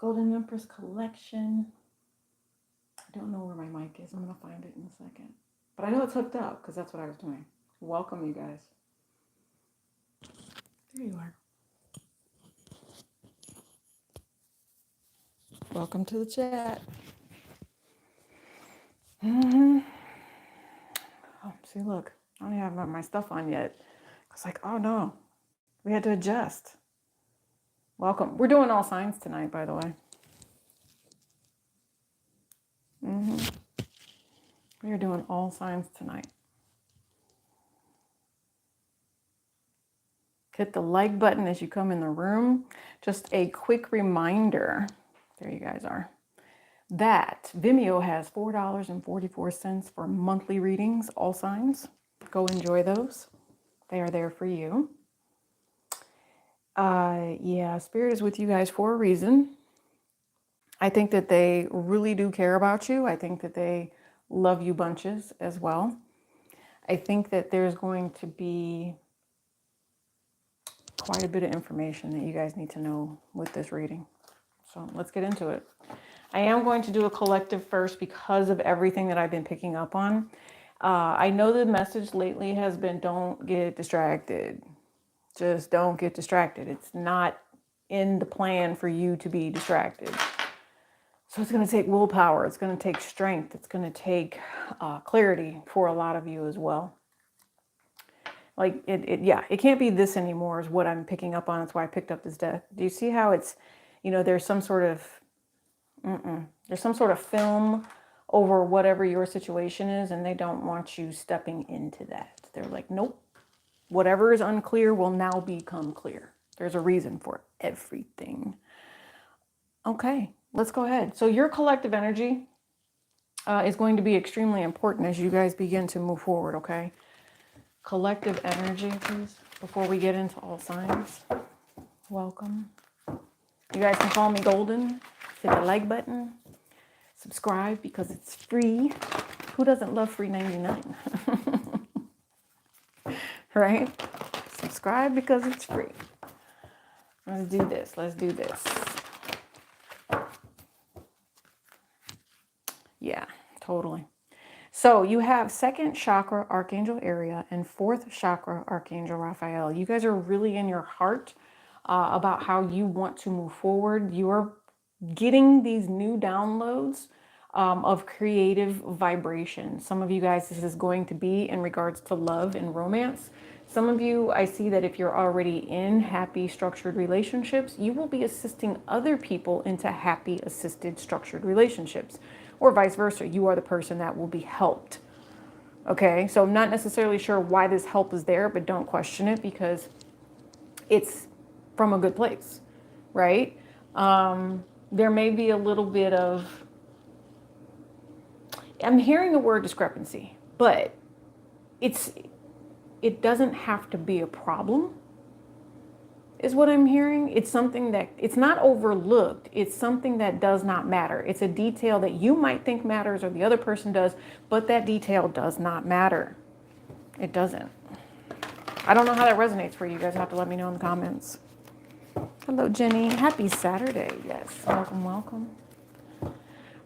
Golden Empress collection. I don't know where my mic is. I'm going to find it in a second. But I know it's hooked up because that's what I was doing. Welcome, you guys. There you are. Welcome to the chat. Oh, see, look. I don't even have my stuff on yet. It's like, oh no. We had to adjust. Welcome. We're doing all signs tonight, by the way. We are doing all signs tonight. Hit the like button as you come in the room. Just a quick reminder, there you guys are, that Vimeo has $4.44 for monthly readings, all signs. Go enjoy those. They are there for you. Yeah, Spirit is with you guys for a reason. I think that they really do care about you. I think that they love you bunches as well. I think that there's going to be quite a bit of information that you guys need to know with this reading. So let's get into it. I am going to do a collective first because of everything that I've been picking up on. I know the message lately has been don't get distracted. Just don't get distracted. It's not in the plan for you to be distracted. So it's going to take willpower. It's going to take strength. It's going to take clarity for a lot of you as well. Like it can't be this anymore is what I'm picking up on. That's why I picked up this deck. Do you see how it's, there's some sort of film over whatever your situation is, and they don't want you stepping into that. They're like, nope, whatever is unclear will now become clear. There's a reason for everything. Okay, let's go ahead. So your collective energy is going to be extremely important as you guys begin to move forward, okay? Collective energy, please, before we get into all signs. Welcome. You guys can call me Golden. Hit the like button. Subscribe because it's free. Who doesn't love free 99? Right? Subscribe because it's free. Let's do this. Let's do this. Yeah, totally. So you have second chakra, Archangel Area, and fourth chakra, Archangel Raphael. You guys are really in your heart about how you want to move forward. You are getting these new downloads of creative vibration. Some of you guys, this is going to be in regards to love and romance. Some of you, I see that if you're already in happy structured relationships, you will be assisting other people into happy assisted structured relationships, or vice versa. You are the person that will be helped. Okay, so I'm not necessarily sure why this help is there, but don't question it because it's from a good place, right? There may be a little bit of, I'm hearing the word discrepancy, but it doesn't have to be a problem, is what I'm hearing. It's something that, it's not overlooked. It's something that does not matter. It's a detail that you might think matters or the other person does, but that detail does not matter. It doesn't. I don't know how that resonates for you. You guys have to let me know in the comments. Hello, Jenny. Happy Saturday. Yes, welcome, welcome.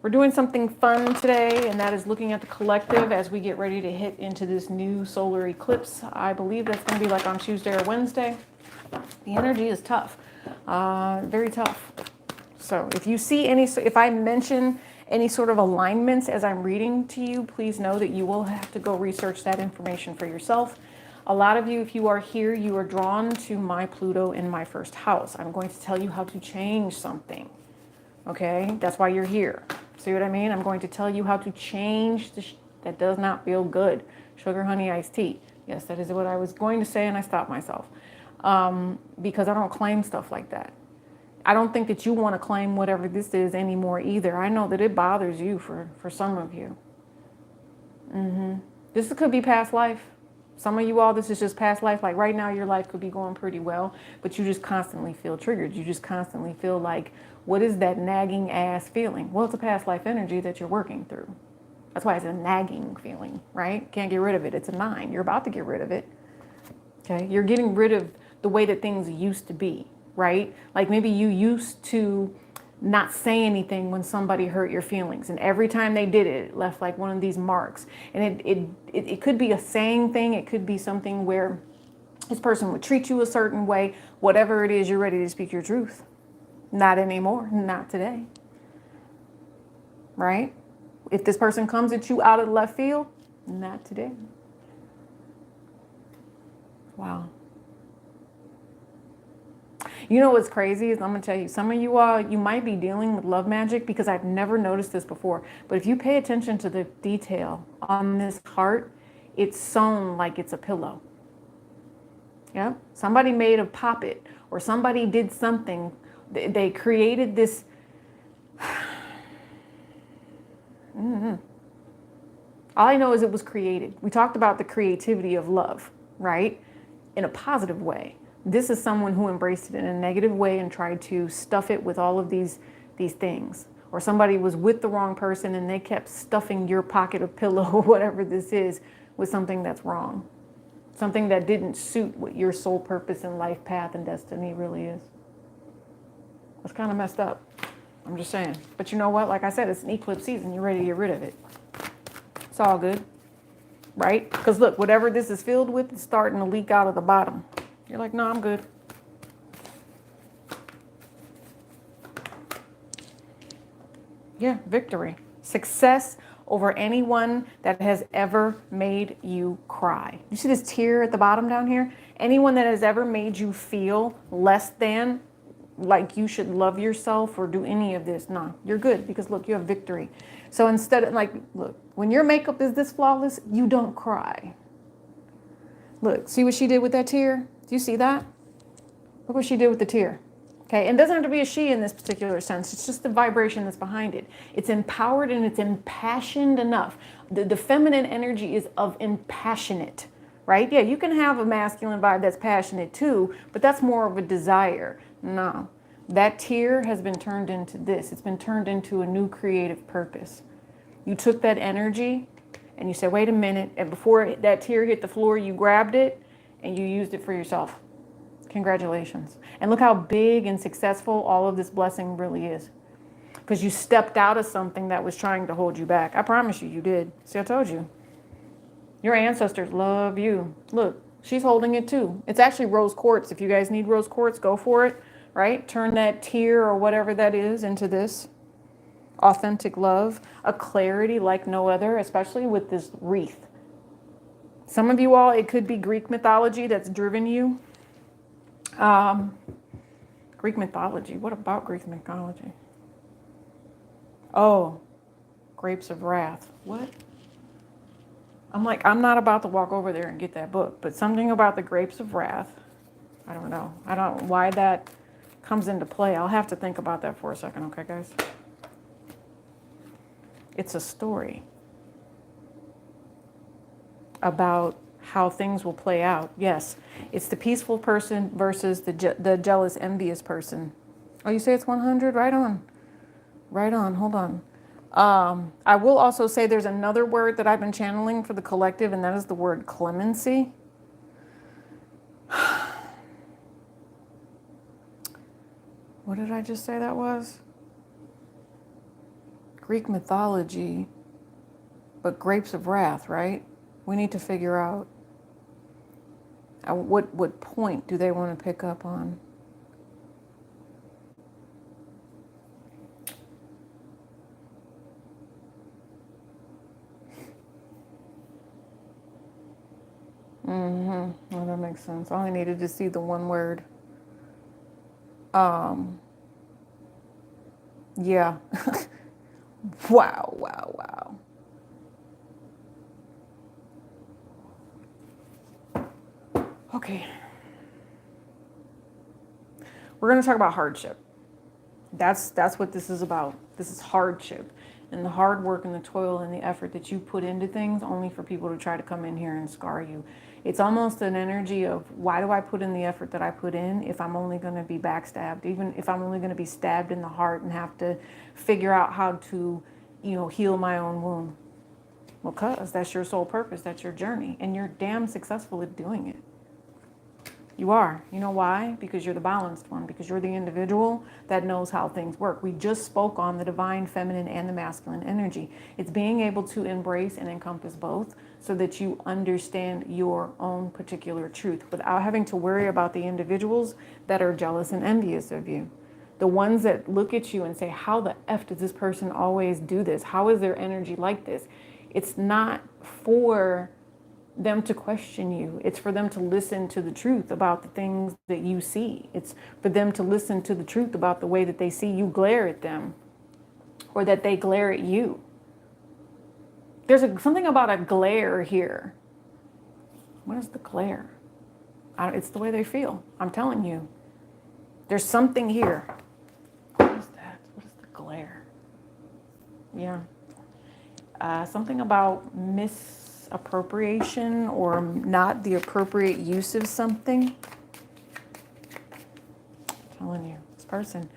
We're doing something fun today, and that is looking at the collective as we get ready to hit into this new solar eclipse. I believe that's going to be like on Tuesday or Wednesday. The energy is tough, very tough. So if you see if I mention any sort of alignments as I'm reading to you, please know that you will have to go research that information for yourself. A lot of you, if you are here, you are drawn to my Pluto in my first house. I'm going to tell you how to change something. Okay, that's why you're here. See what I mean? I'm going to tell you how to change that does not feel good. Sugar, honey, iced tea. Yes, that is what I was going to say, and I stopped myself because I don't claim stuff like that. I don't think that you want to claim whatever this is anymore either. I know that it bothers you for some of you. This could be past life. Some of you all, this is just past life. Like right now, your life could be going pretty well, but you just constantly feel triggered. You just constantly feel like, what is that nagging ass feeling? Well, it's a past life energy that you're working through. That's why it's a nagging feeling, right? Can't get rid of it. It's a 9. You're about to get rid of it. Okay, you're getting rid of the way that things used to be, right? Like maybe you used to not say anything when somebody hurt your feelings. And every time they did it, it left like one of these marks. And it could be a saying thing. It could be something where this person would treat you a certain way. Whatever it is, you're ready to speak your truth. Not anymore. Not today. Right? If this person comes at you out of left field, not today. Wow. You know what's crazy is I'm going to tell you, some of you all, you might be dealing with love magic because I've never noticed this before. But if you pay attention to the detail on this heart, it's sewn like it's a pillow. Yeah. Somebody made a puppet or somebody did something. They created this. All I know is it was created. We talked about the creativity of love, right? In a positive way. This is someone who embraced it in a negative way and tried to stuff it with all of these things. Or somebody was with the wrong person and they kept stuffing your pocket of pillow or whatever this is with something that's wrong. Something that didn't suit what your soul purpose and life path and destiny really is. That's kind of messed up. I'm just saying. But you know what? Like I said, it's an eclipse season. You're ready to get rid of it. It's all good. Right? Because look, whatever this is filled with is starting to leak out of the bottom. You're like, no, I'm good. Yeah, victory. Success over anyone that has ever made you cry. You see this tear at the bottom down here? Anyone that has ever made you feel less than, like you should love yourself or do any of this. No, you're good because look, you have victory. So instead of like, look, when your makeup is this flawless, you don't cry. Look, see what she did with that tear? Do you see that? Look what she did with the tear. Okay, and it doesn't have to be a she in this particular sense. It's just the vibration that's behind it. It's empowered and it's impassioned enough. The feminine energy is of impassionate, right? Yeah, you can have a masculine vibe that's passionate too, but that's more of a desire. No, that tear has been turned into this. It's been turned into a new creative purpose. You took that energy and you said, wait a minute. And before that tear hit the floor, you grabbed it and you used it for yourself. Congratulations. And look how big and successful all of this blessing really is. Because you stepped out of something that was trying to hold you back. I promise you, you did. See, I told you. Your ancestors love you. Look, she's holding it too. It's actually rose quartz. If you guys need rose quartz, go for it, right? Turn that tear or whatever that is into this authentic love, a clarity like no other, especially with this wreath. Some of you all, it could be Greek mythology that's driven you. Greek mythology. What about Greek mythology? Oh, grapes of wrath. What? I'm like, I'm not about to walk over there and get that book, but something about the grapes of wrath. I don't know. I don't know why that comes into play. I'll have to think about that for a second. Okay, guys? It's a story about how things will play out. Yes, it's the peaceful person versus the jealous, envious person. Oh, you say it's 100? Right on. Right on. Hold on. I will also say there's another word that I've been channeling for the collective, and that is the word clemency. What did I just say that was? Greek mythology, but grapes of wrath, right? We need to figure out what point do they want to pick up on? Well, that makes sense. I only needed to see the one word. Yeah. Wow, wow, wow. Okay. We're going to talk about hardship. That's what this is about. This is hardship and the hard work and the toil and the effort that you put into things only for people to try to come in here and scar you. It's almost an energy of, why do I put in the effort that I put in if I'm only going to be backstabbed, even if I'm only going to be stabbed in the heart and have to figure out how to, heal my own wound? Well, because that's your soul purpose. That's your journey. And you're damn successful at doing it. You are. You know why? Because you're the balanced one, because you're the individual that knows how things work. We just spoke on the divine feminine and the masculine energy. It's being able to embrace and encompass both so that you understand your own particular truth without having to worry about the individuals that are jealous and envious of you. The ones that look at you and say, how the F does this person always do this? How is their energy like this? It's not for them to question you. It's for them to listen to the truth about the things that you see. It's for them to listen to the truth about the way that they see you glare at them or that they glare at you. There's something about a glare here. What is the glare? It's the way they feel. I'm telling you. There's something here. What is that? What is the glare? Yeah. Something about misappropriation or not the appropriate use of something. I'm telling you, this person,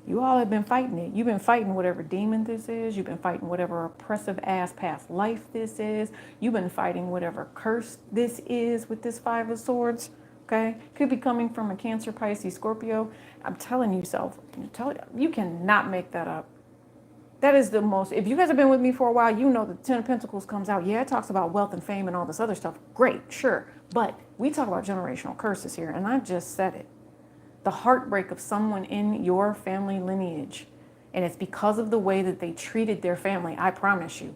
you all have been fighting it. You've been fighting whatever demon this is. You've been fighting whatever oppressive ass past life this is. You've been fighting whatever curse this is with this Five of Swords. Okay? Could be coming from a Cancer, Pisces, Scorpio. I'm telling you, you cannot make that up. That is the most, if you guys have been with me for a while, you know the Ten of Pentacles comes out. Yeah, it talks about wealth and fame and all this other stuff. Great, sure. But we talk about generational curses here, and I just said it. The heartbreak of someone in your family lineage. And it's because of the way that they treated their family. I promise you.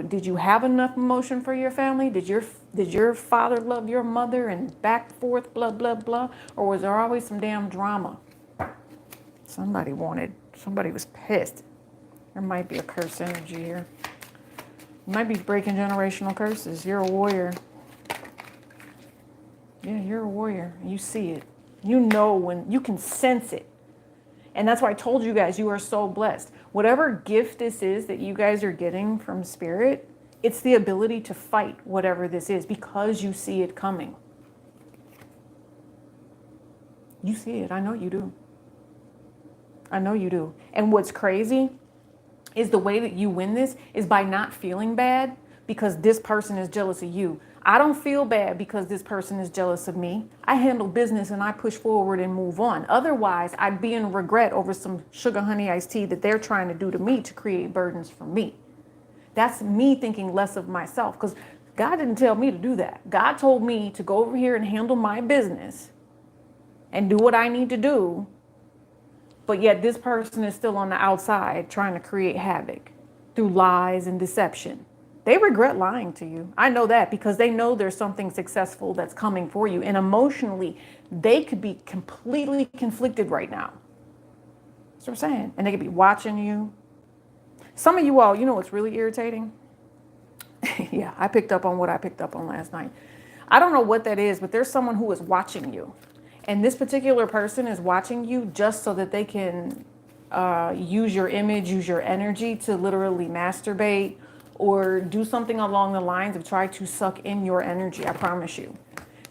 Did you have enough emotion for your family? Did your father love your mother and back forth, blah, blah, blah? Or was there always some damn drama? Somebody was pissed. There might be a curse energy here. You might be breaking generational curses. You're a warrior. Yeah, you're a warrior. You see it. You know when you can sense it. And that's why I told you guys you are so blessed. Whatever gift this is that you guys are getting from spirit, it's the ability to fight whatever this is because you see it coming. You see it. I know you do. I know you do. And what's crazy is the way that you win this is by not feeling bad because this person is jealous of you. I don't feel bad because this person is jealous of me. I handle business and I push forward and move on. Otherwise, I'd be in regret over some sugar honey iced tea that they're trying to do to me to create burdens for me. That's me thinking less of myself because God didn't tell me to do that. God told me to go over here and handle my business and do what I need to do. But yet this person is still on the outside trying to create havoc through lies and deception. They regret lying to you. I know that because they know there's something successful that's coming for you. And emotionally, they could be completely conflicted right now. That's what I'm saying. And they could be watching you. Some of you all, you know what's really irritating? Yeah, I picked up on what I picked up on last night. I don't know what that is, but there's someone who is watching you. And this particular person is watching you just so that they can use your image, use your energy to literally masturbate or do something along the lines of try to suck in your energy. I promise you.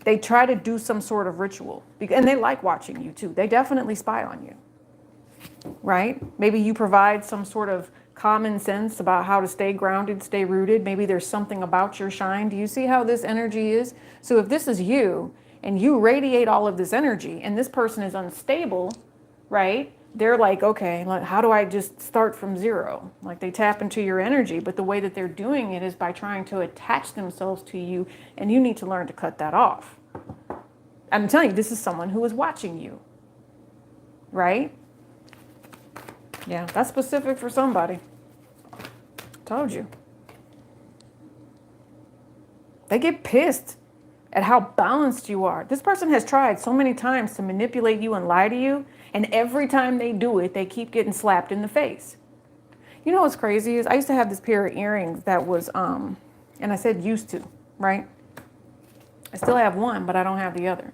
They try to do some sort of ritual and they like watching you too. They definitely spy on you, right? Maybe you provide some sort of common sense about how to stay grounded, stay rooted. Maybe there's something about your shine. Do you see how this energy is? So if this is you, and you radiate all of this energy and this person is unstable, right? They're like, okay, how do I just start from zero? Like they tap into your energy, but the way that they're doing it is by trying to attach themselves to you, and you need to learn to cut that off. I'm telling you, this is someone who is watching you, right? Yeah, that's specific for somebody. Told you. They get pissed at how balanced you are. This person has tried so many times to manipulate you and lie to you, and every time they do it, they keep getting slapped in the face. You know what's crazy is I used to have this pair of earrings that was, and I said used to, right? I still have one, but I don't have the other.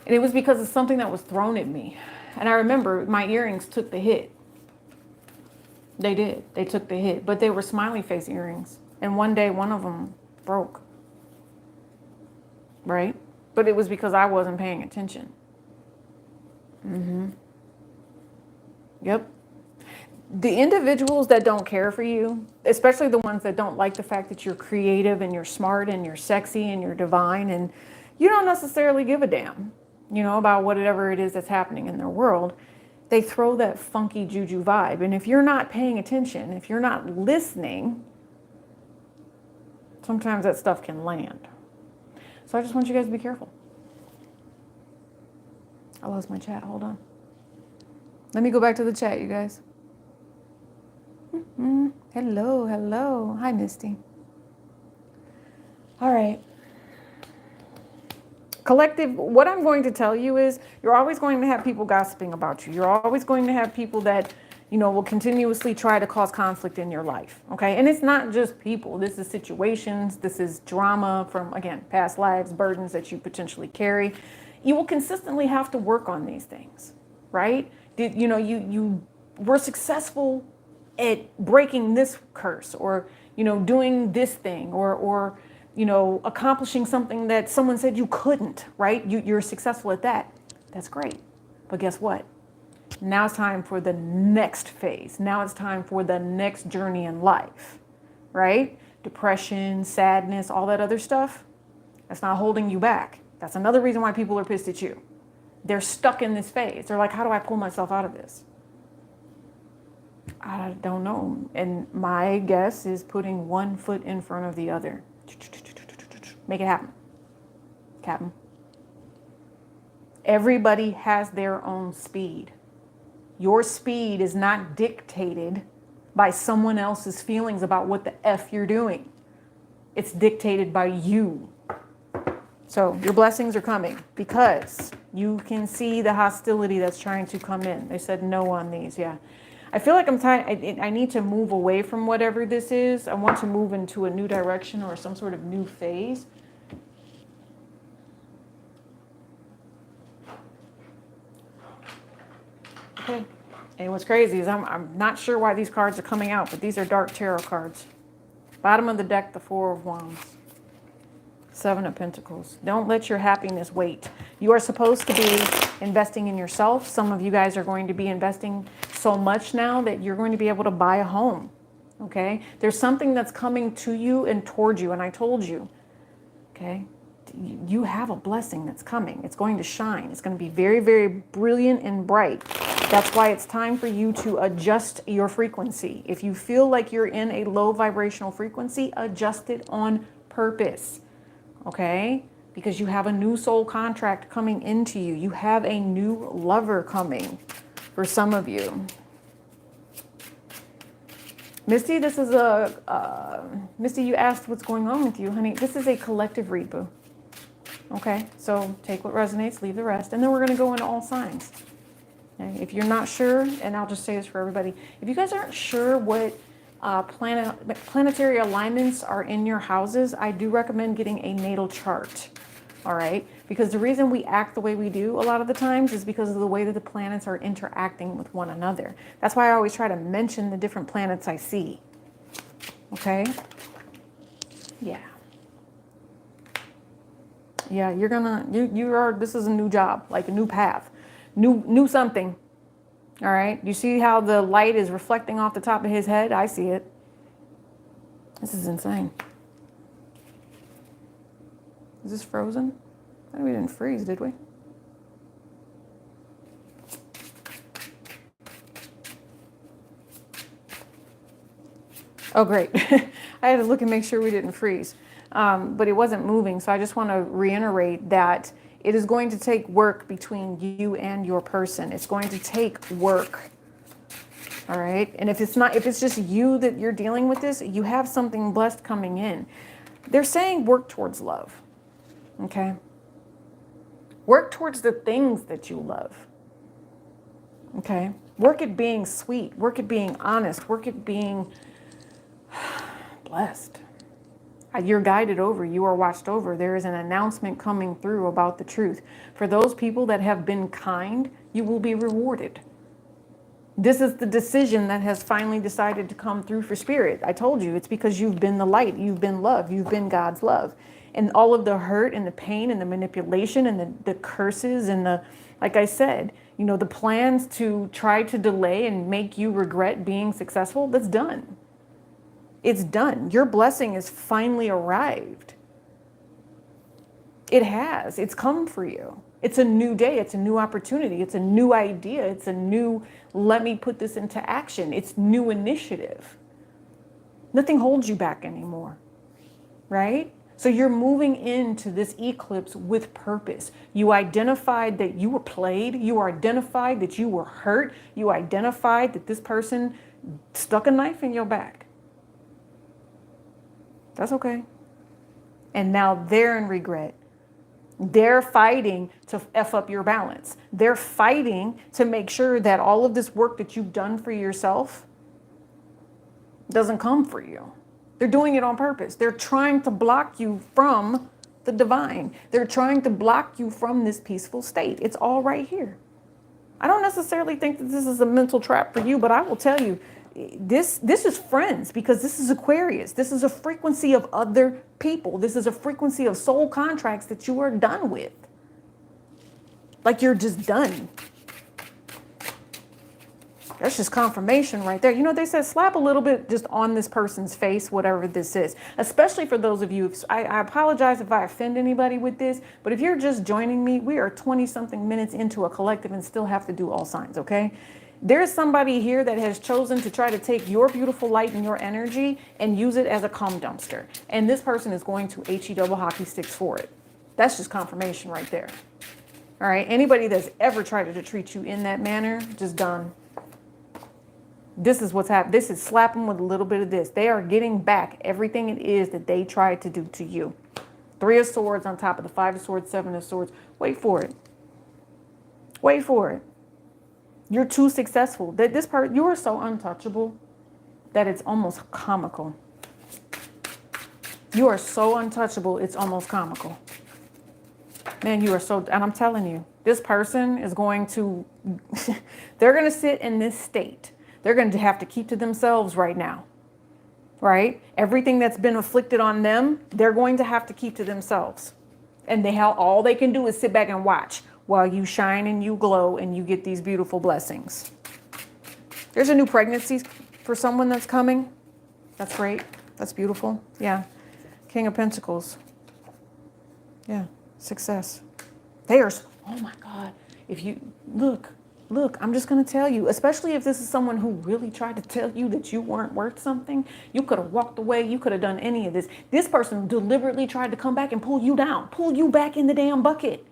And it was because of something that was thrown at me. And I remember my earrings took the hit. They did. They took the hit, but they were smiley face earrings. And one day, one of them broke. Right? But it was because I wasn't paying attention. Yep. The individuals that don't care for you, especially the ones that don't like the fact that you're creative and you're smart and you're sexy and you're divine and you don't necessarily give a damn, about whatever it is that's happening in their world. They throw that funky juju vibe. And if you're not paying attention, if you're not listening, sometimes that stuff can land. So I just want you guys to be careful. I lost my chat. Hold on. Let me go back to the chat, you guys. Hello, hello. Hi, Misty. All right. Collective, what I'm going to tell you is you're always going to have people gossiping about you. You're always going to have people that, will continuously try to cause conflict in your life. Okay. And it's not just people. This is situations. This is drama from, again, past lives, burdens that you potentially carry. You will consistently have to work on these things, right? You were successful at breaking this curse or, doing this thing or accomplishing something that someone said you couldn't, right? You're successful at that. That's great. But guess what? Now it's time for the next phase. Now it's time for the next journey in life, right? Depression, sadness, all that other stuff. That's not holding you back. That's another reason why people are pissed at you. They're stuck in this phase. They're like, how do I pull myself out of this? I don't know. And my guess is putting one foot in front of the other. Make it happen. Captain. Everybody has their own speed. Your speed is not dictated by someone else's feelings about what the F you're doing. It's dictated by you. So your blessings are coming because you can see the hostility that's trying to come in. They said no on these. Yeah. I feel like I need to move away from whatever this is. I want to move into a new direction or some sort of new phase. Okay. And what's crazy is I'm not sure why these cards are coming out, but these are dark tarot cards. Bottom of the deck, the Four of Wands. Seven of Pentacles. Don't let your happiness wait. You are supposed to be investing in yourself. Some of you guys are going to be investing so much now that you're going to be able to buy a home. Okay? There's something that's coming to you and towards you. And I told you, okay, you have a blessing that's coming. It's going to shine. It's going to be very, very brilliant and bright. That's why it's time for you to adjust your frequency. If you feel like you're in a low vibrational frequency, adjust it on purpose. Okay? Because you have a new soul contract coming into you. You have a new lover coming for some of you. Misty, this is Misty, you asked what's going on with you, honey. This is a collective read, boo. Okay? So take what resonates, leave the rest. And then we're going to go into all signs. Okay? If you're not sure, and I'll just say this for everybody, if you guys aren't sure what planetary alignments are in your houses, I do recommend getting a natal chart. All right? Because the reason we act the way we do a lot of the times is because of the way that the planets are interacting with one another. That's why I always try to mention the different planets I see. Okay? Yeah. Yeah, you're gonna, this is a new job, like a new path, new something. All right. You see how the light is reflecting off the top of his head? I see it. This is insane. Is this frozen? Oh, we didn't freeze, did we? Oh, great. I had to look and make sure we didn't freeze. But it wasn't moving. So I just want to reiterate that it is going to take work between you and your person. It's going to take work. All right. And if it's just you that you're dealing with this, you have something blessed coming in. They're saying work towards love. Okay. Work towards the things that you love. Okay. Work at being sweet. Work at being honest. Work at being blessed. You're guided over, you are watched over. There is an announcement coming through about the truth. For those people that have been kind, you will be rewarded. This is the decision that has finally decided to come through for spirit. I told you, it's because you've been the light, you've been love, you've been God's love. And all of the hurt and the pain and the manipulation and the curses and the, like I said, the plans to try to delay and make you regret being successful, that's done. It's done. Your blessing has finally arrived. It has. It's come for you. It's a new day. It's a new opportunity. It's a new idea. It's a new, let me put this into action. It's new initiative. Nothing holds you back anymore, right? So you're moving into this eclipse with purpose. You identified that you were played. You identified that you were hurt. You identified that this person stuck a knife in your back. That's okay. And now they're in regret. They're fighting to F up your balance. They're fighting to make sure that all of this work that you've done for yourself doesn't come for you. They're doing it on purpose. They're trying to block you from the divine. They're trying to block you from this peaceful state. It's all right here. I don't necessarily think that this is a mental trap for you, but I will tell you, this is friends, because this is Aquarius. This is a frequency of other people. This is a frequency of soul contracts that you are done with. Like you're just done. That's just confirmation right there. You know, they said slap a little bit just on this person's face, whatever this is. Especially for those of you, I apologize if I offend anybody with this, but if you're just joining me, we are 20-something minutes into a collective and still have to do all signs, okay? There's somebody here that has chosen to try to take your beautiful light and your energy and use it as a cum dumpster. And this person is going to HE double hockey sticks for it. That's just confirmation right there. All right, anybody that's ever tried to treat you in that manner, just done. This is what's happening. This is slapping with a little bit of this. They are getting back everything it is that they tried to do to you. 3 of Swords on top of the 5 of Swords, 7 of Swords. Wait for it. Wait for it. You're too successful. That this part, you are so untouchable that it's almost comical. You are so untouchable, it's almost comical. Man, you are so, and I'm telling you, this person is going to, they're going to sit in this state. They're going to have to keep to themselves right now, right? Everything that's been afflicted on them, they're going to have to keep to themselves. And all they can do is sit back and watch while you shine and you glow and you get these beautiful blessings. There's a new pregnancy for someone that's coming. That's great. That's beautiful. Yeah. King of Pentacles. Yeah. Success. There's, oh my God. If you look, I'm just going to tell you, especially if this is someone who really tried to tell you that you weren't worth something, you could have walked away. You could have done any of this. This person deliberately tried to come back and pull you down, pull you back in the damn bucket.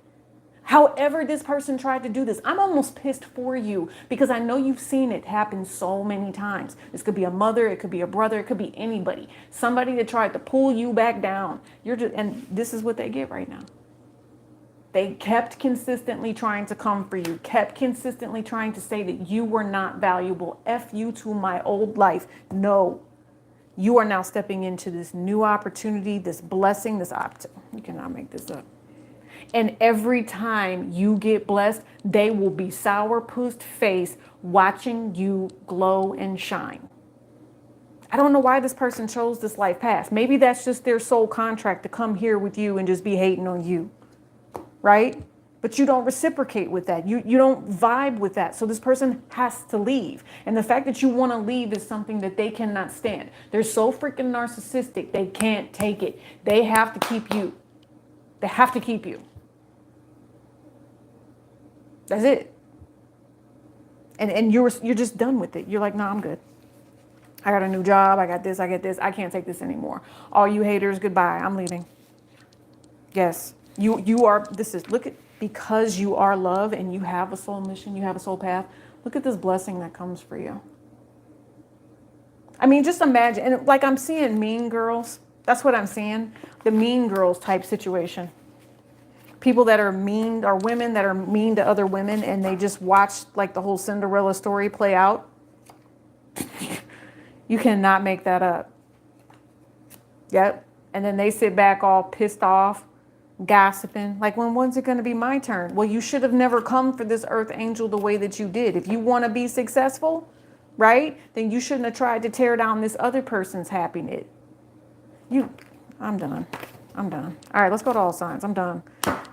However this person tried to do this, I'm almost pissed for you because I know you've seen it happen so many times. This could be a mother, it could be a brother, it could be anybody. Somebody that tried to pull you back down. And this is what they get right now. They kept consistently trying to come for you, kept consistently trying to say that you were not valuable. F you to my old life. No, you are now stepping into this new opportunity, this blessing, this opportunity. You cannot make this up. And every time you get blessed, they will be sourpuss face watching you glow and shine. I don't know why this person chose this life path. Maybe that's just their soul contract to come here with you and just be hating on you. Right? But you don't reciprocate with that. You don't vibe with that. So this person has to leave. And the fact that you want to leave is something that they cannot stand. They're so freaking narcissistic. They can't take it. They have to keep you. They have to keep you. That's it. And you're just done with it. You're like, nah, I'm good. I got a new job. I got this. I get this. I can't take this anymore. All you haters, goodbye. I'm leaving. Yes. You are, look at, because you are love and you have a soul mission, you have a soul path, look at this blessing that comes for you. I mean, just imagine, and like I'm seeing Mean Girls, that's what I'm seeing, the Mean Girls type situation. People that are mean, or women that are mean to other women, and they just watch like the whole Cinderella story play out. You cannot make that up. Yep. And then they sit back all pissed off, gossiping, like, when's it going to be my turn? Well, you should have never come for this earth angel the way that you did. If you want to be successful, right, then you shouldn't have tried to tear down this other person's happiness. I'm done. All right, let's go to all signs. I'm done.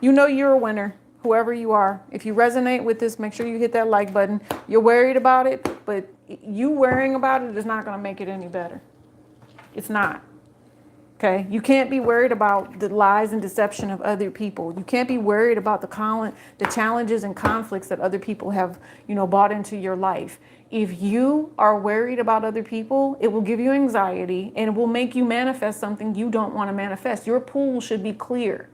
You know you're a winner, whoever you are. If you resonate with this, make sure you hit that like button. You're worried about it, but you worrying about it is not going to make it any better. It's not. Okay, you can't be worried about the lies and deception of other people. You can't be worried about the challenges and conflicts that other people have, brought into your life. If you are worried about other people, it will give you anxiety and it will make you manifest something you don't want to manifest. Your pool should be clear.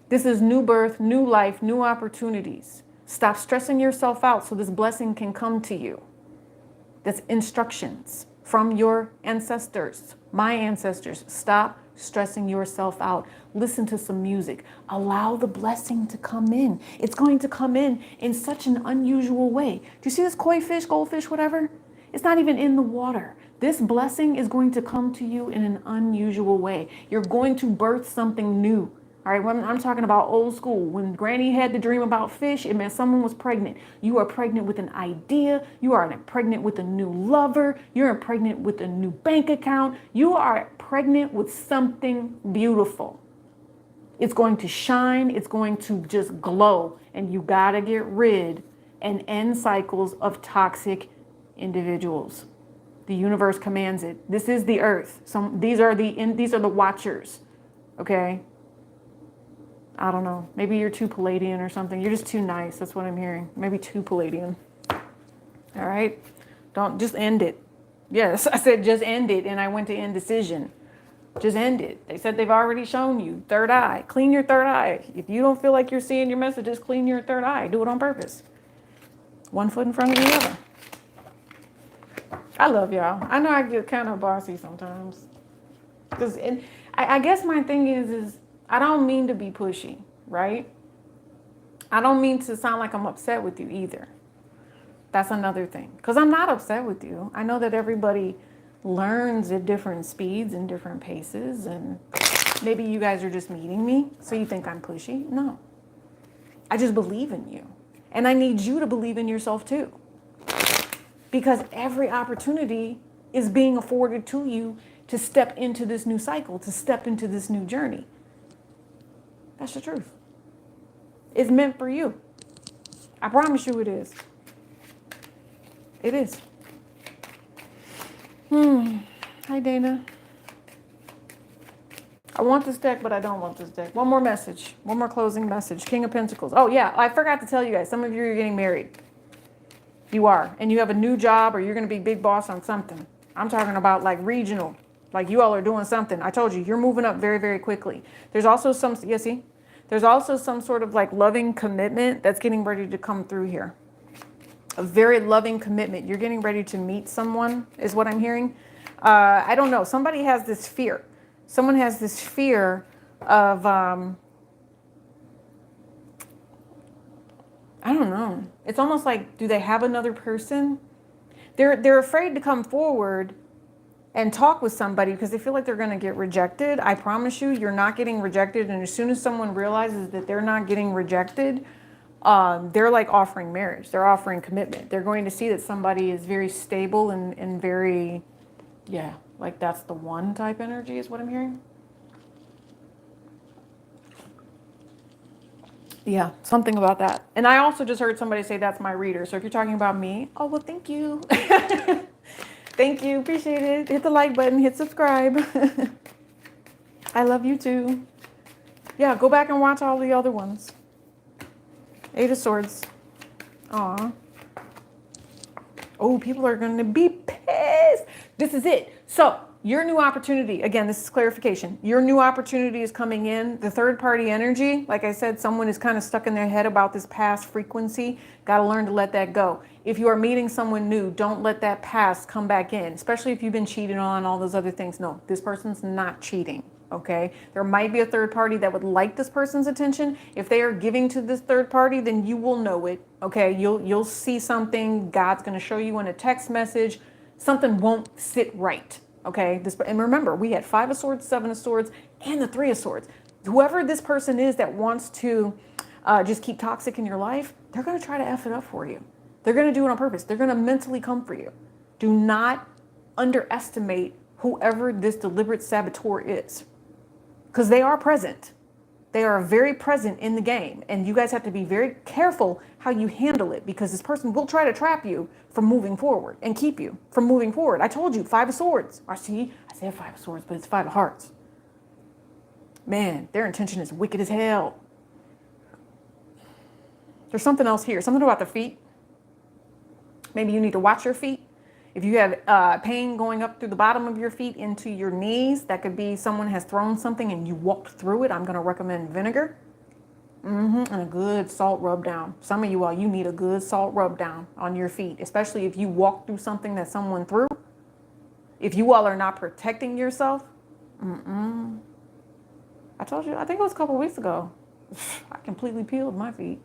This is new birth, new life, new opportunities. Stop stressing yourself out so this blessing can come to you. That's instructions from your ancestors, my ancestors. Stop stressing yourself out. Listen to some music. Allow the blessing to come in. It's going to come in such an unusual way. Do you see this koi fish, goldfish, whatever? It's not even in the water. This blessing is going to come to you in an unusual way. You're going to birth something new. All right, when I'm talking about old school, when Granny had the dream about fish, it meant someone was pregnant. You are pregnant with an idea. You are pregnant with a new lover. You're pregnant with a new bank account. You are pregnant with something beautiful. It's going to shine. It's going to just glow. And you got to get rid and end cycles of toxic individuals. The universe commands it. This is the earth. These are the watchers. Okay. I don't know. Maybe you're too Palladian or something. You're just too nice. That's what I'm hearing. Maybe too Palladian. All right. Don't just end it. Yes, I said just end it. And I went to indecision. Just end it. They said they've already shown you. Third eye. Clean your third eye. If you don't feel like you're seeing your messages, clean your third eye. Do it on purpose. One foot in front of the other. I love y'all. I know I get kind of bossy sometimes. I guess my thing is I don't mean to be pushy, right? I don't mean to sound like I'm upset with you either. That's another thing. Because I'm not upset with you. I know that everybody learns at different speeds and different paces. And maybe you guys are just meeting me, so you think I'm pushy. No. I just believe in you. And I need you to believe in yourself too. Because every opportunity is being afforded to you to step into this new cycle, to step into this new journey. That's the truth. It's meant for you. I promise you it is. It is. Hi, Dana. I want this deck, but I don't want this deck. One more message. One more closing message. King of Pentacles. Oh, yeah. I forgot to tell you guys. Some of you are getting married. You are. And you have a new job or you're going to be big boss on something. I'm talking about like regional. Like you all are doing something. I told you, you're moving up very, very quickly. There's also there's also some sort of like loving commitment that's getting ready to come through here. A very loving commitment. You're getting ready to meet someone is what I'm hearing. I don't know. Somebody has this fear. Someone has this fear of, I don't know. It's almost like, do they have another person? They're afraid to come forward and talk with somebody because they feel like they're going to get rejected. I promise you, you're not getting rejected. And as soon as someone realizes that they're not getting rejected, they're like offering marriage. They're offering commitment. They're going to see that somebody is very stable and very, yeah, like that's the one type energy is what I'm hearing. Yeah, something about that. And I also just heard somebody say that's my reader. So if you're talking about me, oh, well, thank you. Thank you. Appreciate it. Hit the like button. Hit subscribe. I love you too. Yeah, go back and watch all the other ones. 8 of Swords. Aw. Oh, people are going to be pissed. This is it. So your new opportunity, again, this is clarification. Your new opportunity is coming in. The third party energy, like I said, someone is kind of stuck in their head about this past frequency. Got to learn to let that go. If you are meeting someone new, don't let that past come back in, especially if you've been cheated on, all those other things. No, this person's not cheating. Okay. There might be a third party that would like this person's attention. If they are giving to this third party, then you will know it. Okay. You'll see something. God's going to show you in a text message. Something won't sit right. Okay. And remember, we had 5 of Swords, 7 of Swords, and the 3 of Swords. Whoever this person is that wants to just keep toxic in your life, they're going to try to F it up for you. They're going to do it on purpose. They're going to mentally come for you. Do not underestimate whoever this deliberate saboteur is, because they are present. They are very present in the game, and you guys have to be very careful how you handle it, because this person will try to trap you from moving forward and keep you from moving forward. I told you, 5 of Swords. I said 5 of Swords, but it's 5 of Hearts. Man, their intention is wicked as hell. There's something else here, something about the feet. Maybe you need to watch your feet. If you have pain going up through the bottom of your feet into your knees, that could be someone has thrown something and you walked through it. I'm going to recommend vinegar and a good salt rub down. Some of you all, you need a good salt rub down on your feet, especially if you walk through something that someone threw. If you all are not protecting yourself, I told you, I think it was a couple of weeks ago, I completely peeled my feet.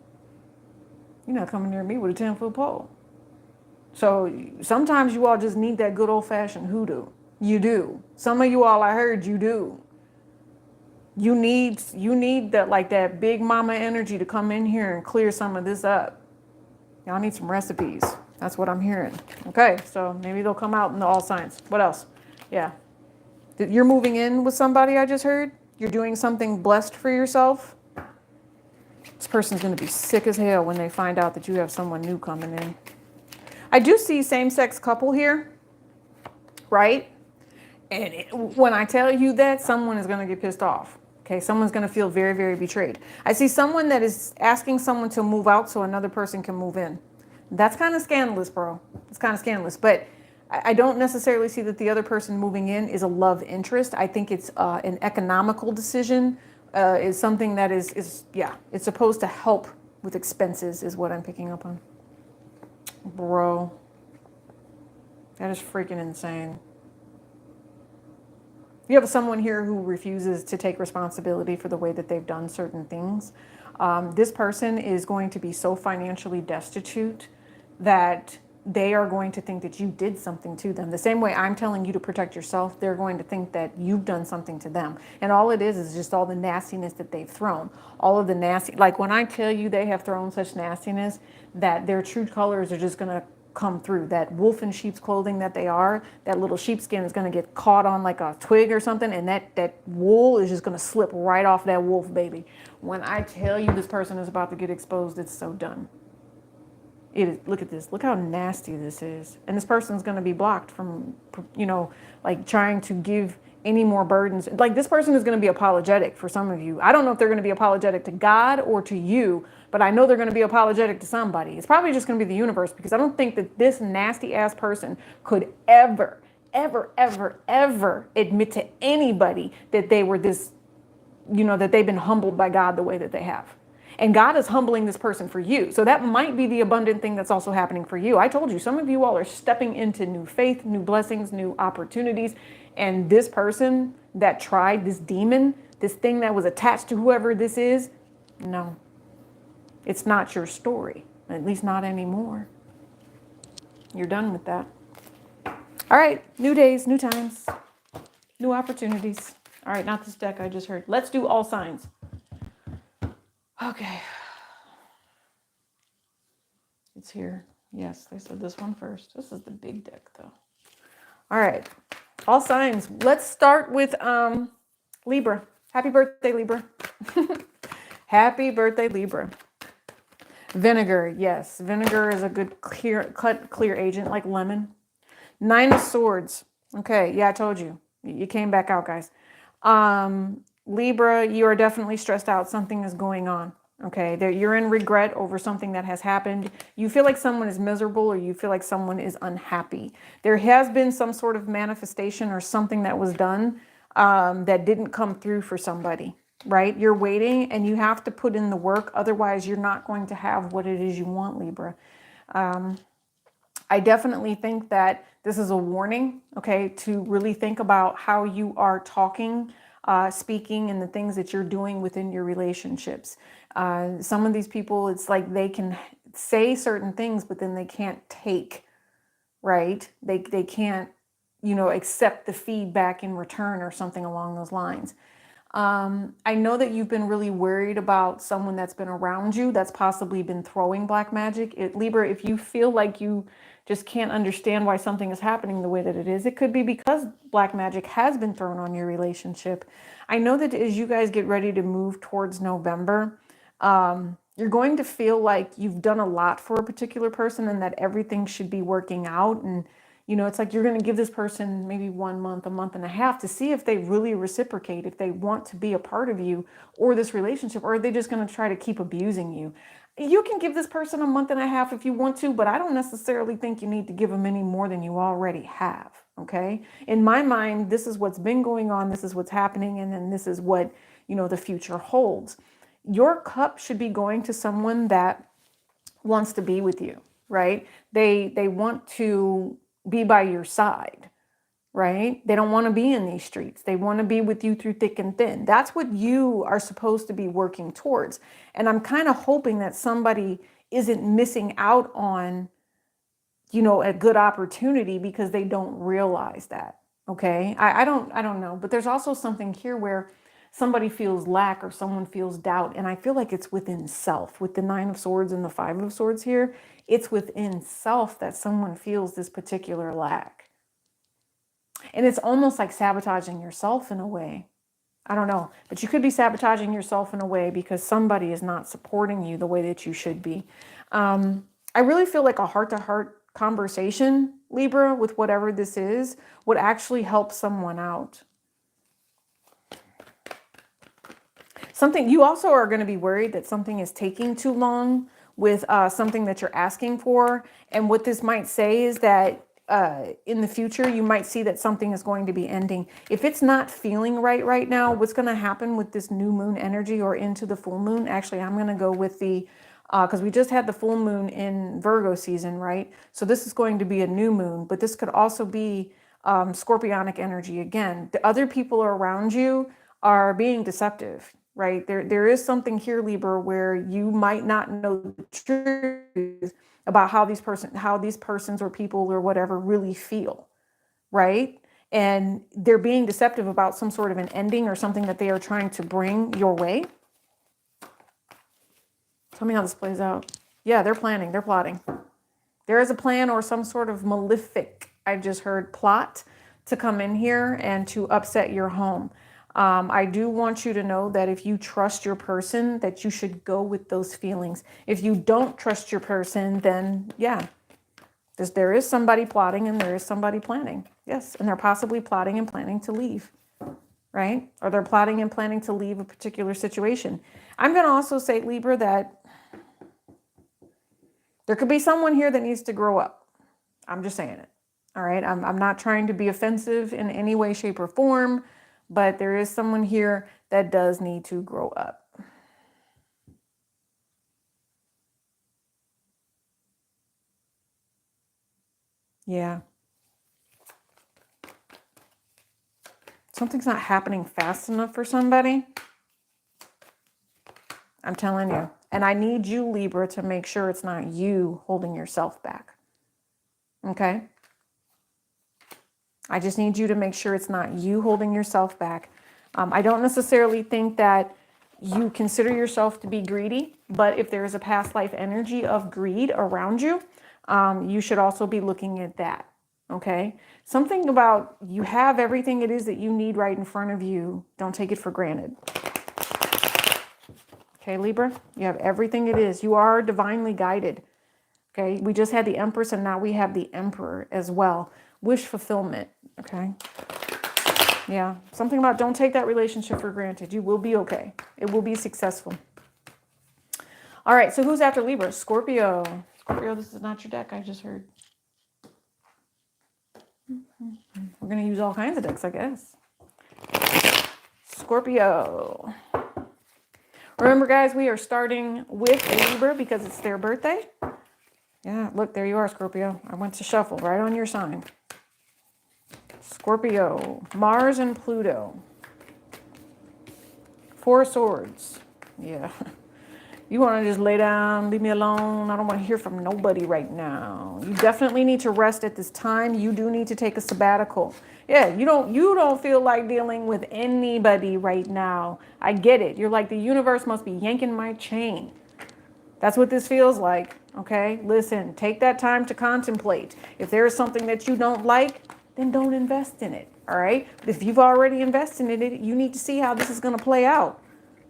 You're not coming near me with a 10-foot pole. So sometimes you all just need that good old-fashioned hoodoo. You do. Some of you all, I heard you do. You need that, like that big mama energy to come in here and clear some of this up. Y'all need some recipes. That's what I'm hearing. Okay, so maybe they'll come out in the all signs. What else? Yeah. You're moving in with somebody, I just heard. You're doing something blessed for yourself. This person's going to be sick as hell when they find out that you have someone new coming in. I do see same-sex couple here, right? And when I tell you that, someone is going to get pissed off. Okay, someone's going to feel very, very betrayed. I see someone that is asking someone to move out so another person can move in. That's kind of scandalous, bro. It's kind of scandalous. But I don't necessarily see that the other person moving in is a love interest. I think it's an economical decision. Is something that is it's supposed to help with expenses is what I'm picking up on. Bro, that is freaking insane. You have someone here who refuses to take responsibility for the way that they've done certain things. This person is going to be so financially destitute that they are going to think that you did something to them. The same way I'm telling you to protect yourself, they're going to think that you've done something to them. And all it is just all the nastiness that they've thrown. All of the nasty, like when I tell you they have thrown such nastiness that their true colors are just going to come through. That wolf in sheep's clothing that they are, that little sheepskin is going to get caught on like a twig or something, and that wool is just going to slip right off that wolf baby. When I tell you this person is about to get exposed, it's so done. It is, look at this. Look how nasty this is. And this person's going to be blocked from, like trying to give any more burdens. Like this person is going to be apologetic for some of you. I don't know if they're going to be apologetic to God or to you, but I know they're going to be apologetic to somebody. It's probably just going to be the universe, because I don't think that this nasty ass person could ever admit to anybody that they were this, that they've been humbled by God the way that they have. And God is humbling this person for you. So that might be the abundant thing that's also happening for you. I told you, some of you all are stepping into new faith, new blessings, new opportunities. And this person that tried, this demon, this thing that was attached to whoever this is, no, it's not your story. At least not anymore. You're done with that. All right, new days, new times, new opportunities. All right, not this deck I just heard. Let's do all signs. Okay. It's here. Yes, they said this one first. This is the big deck though. All right. All signs. Let's start with Libra. Happy birthday, Libra. Happy birthday, Libra. Vinegar. Yes, vinegar is a good clear agent like lemon. 9 of Swords. Okay, yeah, I told you. You came back out, guys. Libra, you are definitely stressed out. Something is going on. Okay, you're in regret over something that has happened. You feel like someone is miserable, or you feel like someone is unhappy. There has been some sort of manifestation or something that was done that didn't come through for somebody, right? You're waiting and you have to put in the work. Otherwise, you're not going to have what it is you want, Libra. I definitely think that this is a warning, okay, to really think about how you are talking, speaking, and the things that you're doing within your relationships. Some of these people, it's like they can say certain things, but then they can't take, right? They can't, accept the feedback in return or something along those lines. I know that you've been really worried about someone that's been around you that's possibly been throwing black magic. Libra, if you feel like you just can't understand why something is happening the way that it is. It could be because black magic has been thrown on your relationship. I know that as you guys get ready to move towards November, you're going to feel like you've done a lot for a particular person and that everything should be working out. And, you know, it's like you're going to give this person maybe 1 month, a month and a half to see if they really reciprocate, if they want to be a part of you or this relationship, or are they just going to try to keep abusing you? You can give this person a month and a half if you want to, but I don't necessarily think you need to give them any more than you already have. Okay. In my mind, this is what's been going on. This is what's happening. And then this is what, you know, the future holds. Your cup should be going to someone that wants to be with you, right? They want to be by your side, right? They don't want to be in these streets. They want to be with you through thick and thin. That's what you are supposed to be working towards. And I'm kind of hoping that somebody isn't missing out on, you know, a good opportunity because they don't realize that. Okay. I don't know, but there's also something here where somebody feels lack or someone feels doubt. And I feel like it's within self with the 9 of Swords and the 5 of Swords here. It's within self that someone feels this particular lack. And it's almost like sabotaging yourself in a way. I don't know, but you could be sabotaging yourself in a way because somebody is not supporting you the way that you should be. I really feel like a heart-to-heart conversation, Libra, with whatever this is, would actually help someone out. Something you also are going to be worried that something is taking too long with something that you're asking for. And what this might say is that in the future, you might see that something is going to be ending. If it's not feeling right now, what's going to happen with this new moon energy or into the full moon? Actually, I'm going to go with the, because we just had the full moon in Virgo season, right? So this is going to be a new moon, but this could also be scorpionic energy again. The other people around you are being deceptive, right? There is something here, Libra, where you might not know the truth about how these persons or people or whatever really feel, right? And they're being deceptive about some sort of an ending or something that they are trying to bring your way. Tell me how this plays out. Yeah, they're planning, they're plotting. There is a plan or some sort of malefic, I've just heard, plot to come in here and to upset your home. I do want you to know that if you trust your person, that you should go with those feelings. If you don't trust your person, then yeah, there is somebody plotting and there is somebody planning. Yes, and they're possibly plotting and planning to leave, right? Or they're plotting and planning to leave a particular situation. I'm going to also say, Libra, that there could be someone here that needs to grow up. I'm just saying it. All right. I'm not trying to be offensive in any way, shape, or form. But there is someone here that does need to grow up. Yeah. Something's not happening fast enough for somebody. I'm telling you. And I need you, Libra, to make sure it's not you holding yourself back. Okay? I just need you to make sure it's not you holding yourself back. I don't necessarily think that you consider yourself to be greedy, but if there is a past life energy of greed around you, you should also be looking at that. Okay? Something about you have everything it is that you need right in front of you. Don't take it for granted. Okay, Libra, you have everything it is. You are divinely guided. Okay, we just had the Empress and now we have the Emperor as well. Wish fulfillment. Okay. Yeah. Something about don't take that relationship for granted. You will be okay. It will be successful. All right. So who's after Libra? Scorpio. Scorpio, this is not your deck. I just heard. We're going to use all kinds of decks, I guess. Scorpio. Remember, guys, we are starting with Libra because it's their birthday. Yeah. Look, there you are, Scorpio. I went to shuffle right on your sign. Scorpio, Mars and Pluto. 4 of Swords. Yeah. You want to just lay down, leave me alone. I don't want to hear from nobody right now. You definitely need to rest at this time. You do need to take a sabbatical. Yeah, you don't feel like dealing with anybody right now. I get it. You're like, the universe must be yanking my chain. That's what this feels like. Okay, listen, take that time to contemplate. If there is something that you don't like, then don't invest in it. All right. But if you've already invested in it, you need to see how this is going to play out.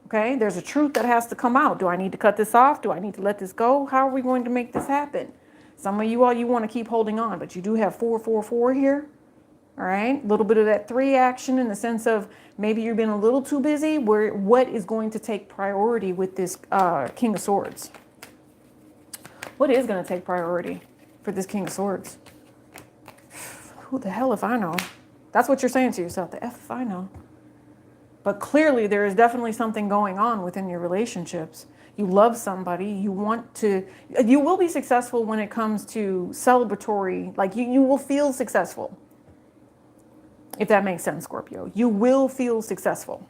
Okay, there's a truth that has to come out. Do I need to cut this off? Do I need to let this go? How are we going to make this happen? Some of you want to keep holding on, but you do have 444 here. All right, a little bit of that 3 action in the sense of maybe you've been a little too busy. What is going to take priority with this King of Swords? What is going to take priority for this King of Swords? Who the hell if I know? That's what you're saying to yourself. The F if I know. But clearly there is definitely something going on within your relationships. You love somebody. You will be successful when it comes to celebratory, like you will feel successful. If that makes sense, Scorpio. You will feel successful.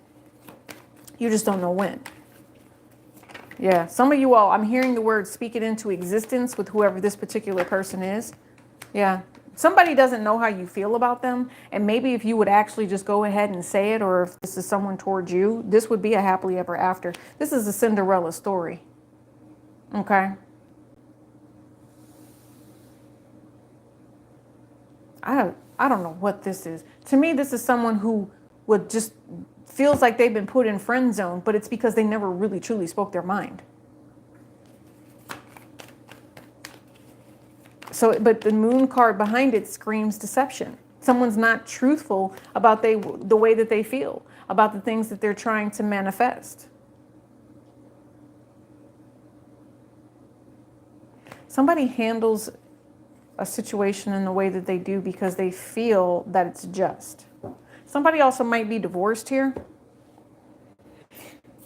You just don't know when. Yeah, some of you all, I'm hearing the word speak it into existence with whoever this particular person is. Yeah, somebody doesn't know how you feel about them. And maybe if you would actually just go ahead and say it, or if this is someone towards you, this would be a happily ever after. This is a Cinderella story. Okay. I don't know what this is. To me, this is someone who would just feels like they've been put in friend zone, but it's because they never really truly spoke their mind. So, but the moon card behind it screams deception. Someone's not truthful about the way that they feel, about the things that they're trying to manifest. Somebody handles a situation in the way that they do because they feel that it's just. Somebody also might be divorced here.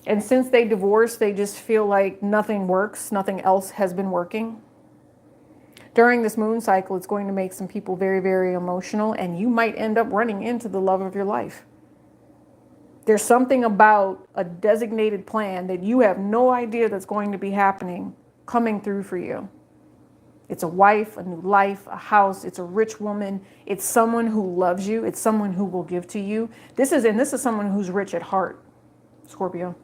And since they divorced, they just feel like nothing works, nothing else has been working. During this moon cycle, it's going to make some people very, very emotional, and you might end up running into the love of your life. There's something about a designated plan that you have no idea that's going to be happening, coming through for you. It's a wife, a new life, a house. It's a rich woman. It's someone who loves you. It's someone who will give to you. This is someone who's rich at heart, Scorpio.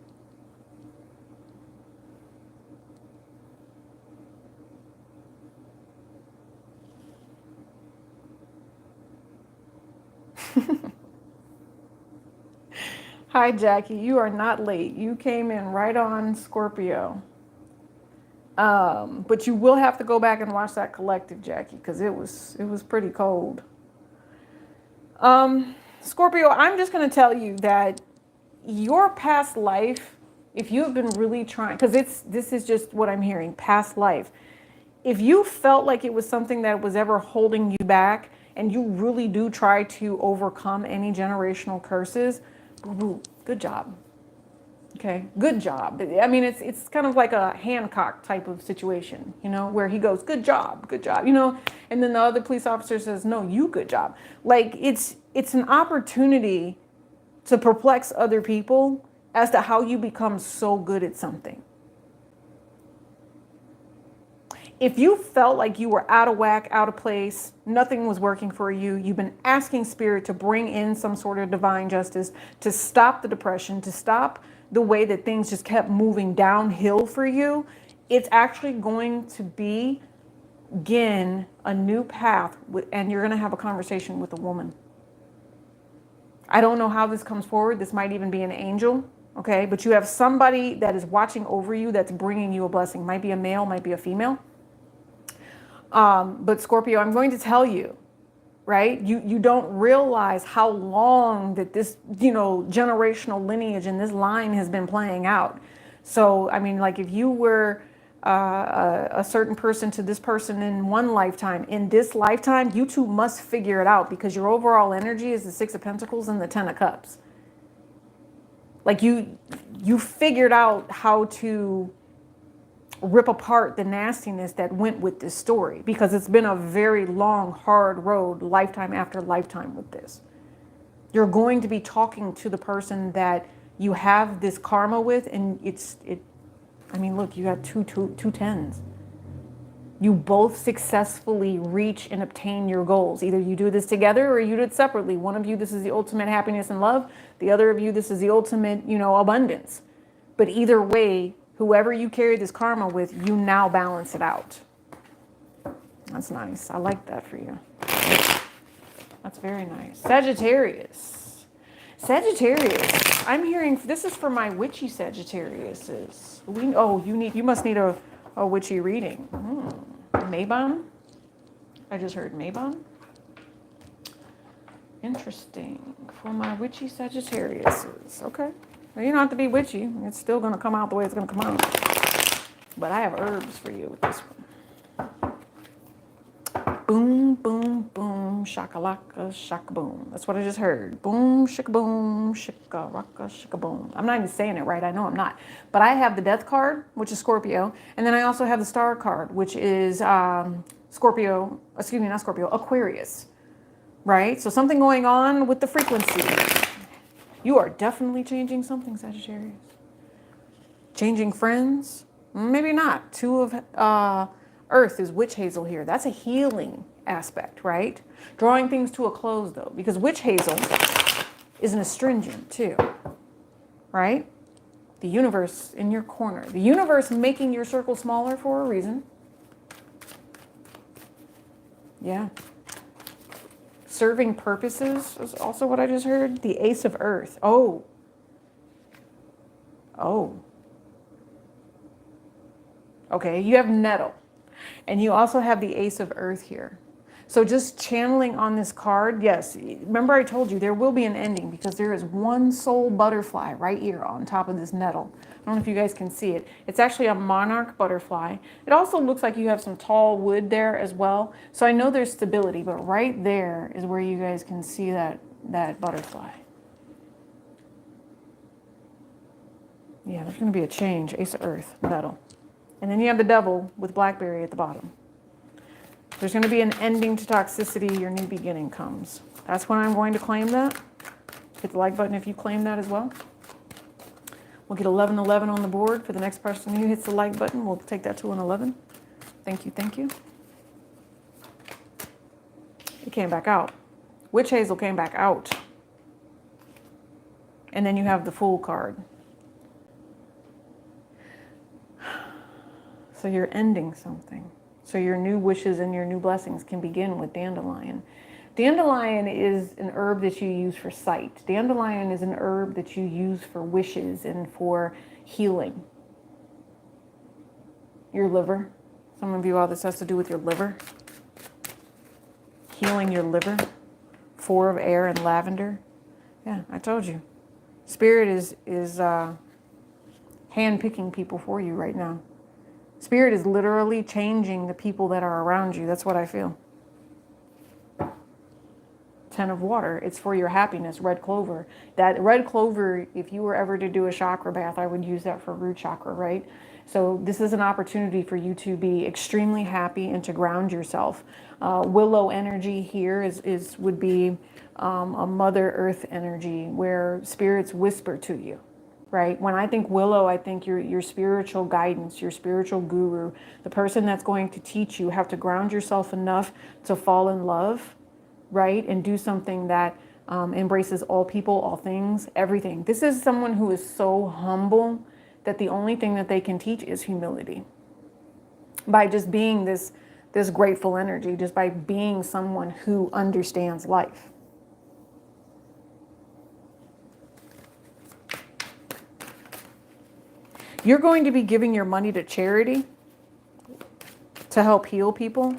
Hi, Jackie. You are not late. You came in right on, Scorpio. But you will have to go back and watch that collective, Jackie, because it was pretty cold. Scorpio, I'm just going to tell you that your past life, if you have been really trying, because this is just what I'm hearing, past life. If you felt like it was something that was ever holding you back, and you really do try to overcome any generational curses, boo-boo, good job. Okay, good job. I mean, it's kind of like a Hancock type of situation, you know, where he goes, good job, you know, and then the other police officer says, no, you good job. Like it's an opportunity to perplex other people as to how you become so good at something. If you felt like you were out of whack, out of place, nothing was working for you, you've been asking Spirit to bring in some sort of divine justice to stop the depression, to stop the way that things just kept moving downhill for you, it's actually going to begin a new path, and you're going to have a conversation with a woman. I don't know how this comes forward. This might even be an angel, okay? But you have somebody that is watching over you that's bringing you a blessing. Might be a male, might be a female. But Scorpio, I'm going to tell you, right? You don't realize how long that this, you know, generational lineage and this line has been playing out. So, I mean, like if you were a certain person to this person in one lifetime, in this lifetime, you two must figure it out because your overall energy is the 6 of Pentacles and the 10 of Cups. Like you figured out how to rip apart the nastiness that went with this story because it's been a very long, hard road, lifetime after lifetime with this. You're going to be talking to the person that you have this karma with, and I mean, look, you have two tens. You both successfully reach and obtain your goals. Either you do this together or you do it separately. One of you, this is the ultimate happiness and love. The other of you, this is the ultimate, you know, abundance. But either way, Whoever you carry this karma with, you now balance it out. That's nice. I like that for you. That's very nice. Sagittarius. Sagittarius. I'm hearing, this is for my witchy Sagittariuses. You must need a witchy reading. Mabon? I just heard Mabon. Interesting. For my witchy Sagittariuses. Okay. Well, you don't have to be witchy. It's still going to come out the way it's going to come out. But I have herbs for you with this one. Boom, boom, boom, shakalaka, shaka boom. That's what I just heard. Boom, shaka boom, shaka raka, shaka boom. I'm not even saying it right. I know I'm not. But I have the death card, which is Scorpio. And then I also have the star card, which is Scorpio, excuse me, not Scorpio, Aquarius. Right? So something going on with the frequency. You are definitely changing something, Sagittarius. Changing friends? Maybe not. Two of Earth is witch hazel here. That's a healing aspect, right? Drawing things to a close, though, because witch hazel is an astringent, too, right? The universe in your corner. The universe making your circle smaller for a reason. Yeah. Serving purposes is also what I just heard. The Ace of Earth. Oh. Okay, you have nettle. And you also have the Ace of Earth here. So just channeling on this card, yes. Remember I told you there will be an ending because there is one soul butterfly right here on top of this nettle. I don't know if you guys can see it. It's actually a monarch butterfly. It also looks like you have some tall wood there as well. So I know there's stability, but right there is where you guys can see that butterfly. Yeah, there's going to be a change. Ace of Earth, nettle. And then you have the devil with blackberry at the bottom. There's going to be an ending to toxicity. Your new beginning comes. That's when I'm going to claim that. Hit the like button if you claim that as well. We'll get 1111 on the board for the next person who hits the like button. We'll take that to an 11. Thank you, thank you. It came back out. Witch hazel came back out. And then you have the Fool card. So you're ending something. So your new wishes and your new blessings can begin with dandelion. Dandelion is an herb that you use for sight. Dandelion is an herb that you use for wishes and for healing. Your liver. Some of you all, this has to do with your liver. Healing your liver. 4 of air and lavender. Yeah, I told you. Spirit is hand-picking people for you right now. Spirit is literally changing the people that are around you. That's what I feel. 10 of water. It's for your happiness. Red clover. That red clover, if you were ever to do a chakra bath, I would use that for root chakra, right? So this is an opportunity for you to be extremely happy and to ground yourself. Willow energy here would be a Mother Earth energy where spirits whisper to you. Right? When I think willow, I think your spiritual guidance, your spiritual guru, the person that's going to teach you how to ground yourself enough to fall in love, right? And do something that embraces all people, all things, everything. This is someone who is so humble that the only thing that they can teach is humility. By just being this grateful energy, just by being someone who understands life. You're going to be giving your money to charity to help heal people.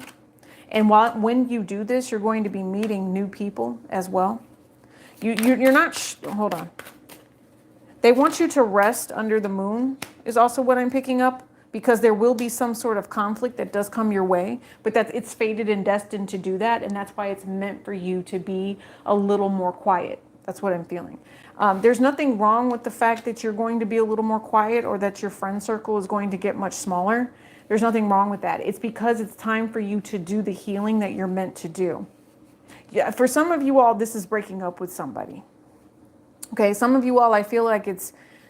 And when you do this, you're going to be meeting new people as well. You're not, hold on. They want you to rest under the moon is also what I'm picking up, because there will be some sort of conflict that does come your way, but it's fated and destined to do that. And that's why it's meant for you to be a little more quiet. That's what I'm feeling. There's nothing wrong with the fact that you're going to be a little more quiet or that your friend circle is going to get much smaller. There's nothing wrong with that. It's because it's time for you to do the healing that you're meant to do. Yeah, for some of you all, this is breaking up with somebody. Okay, some of you all, I feel like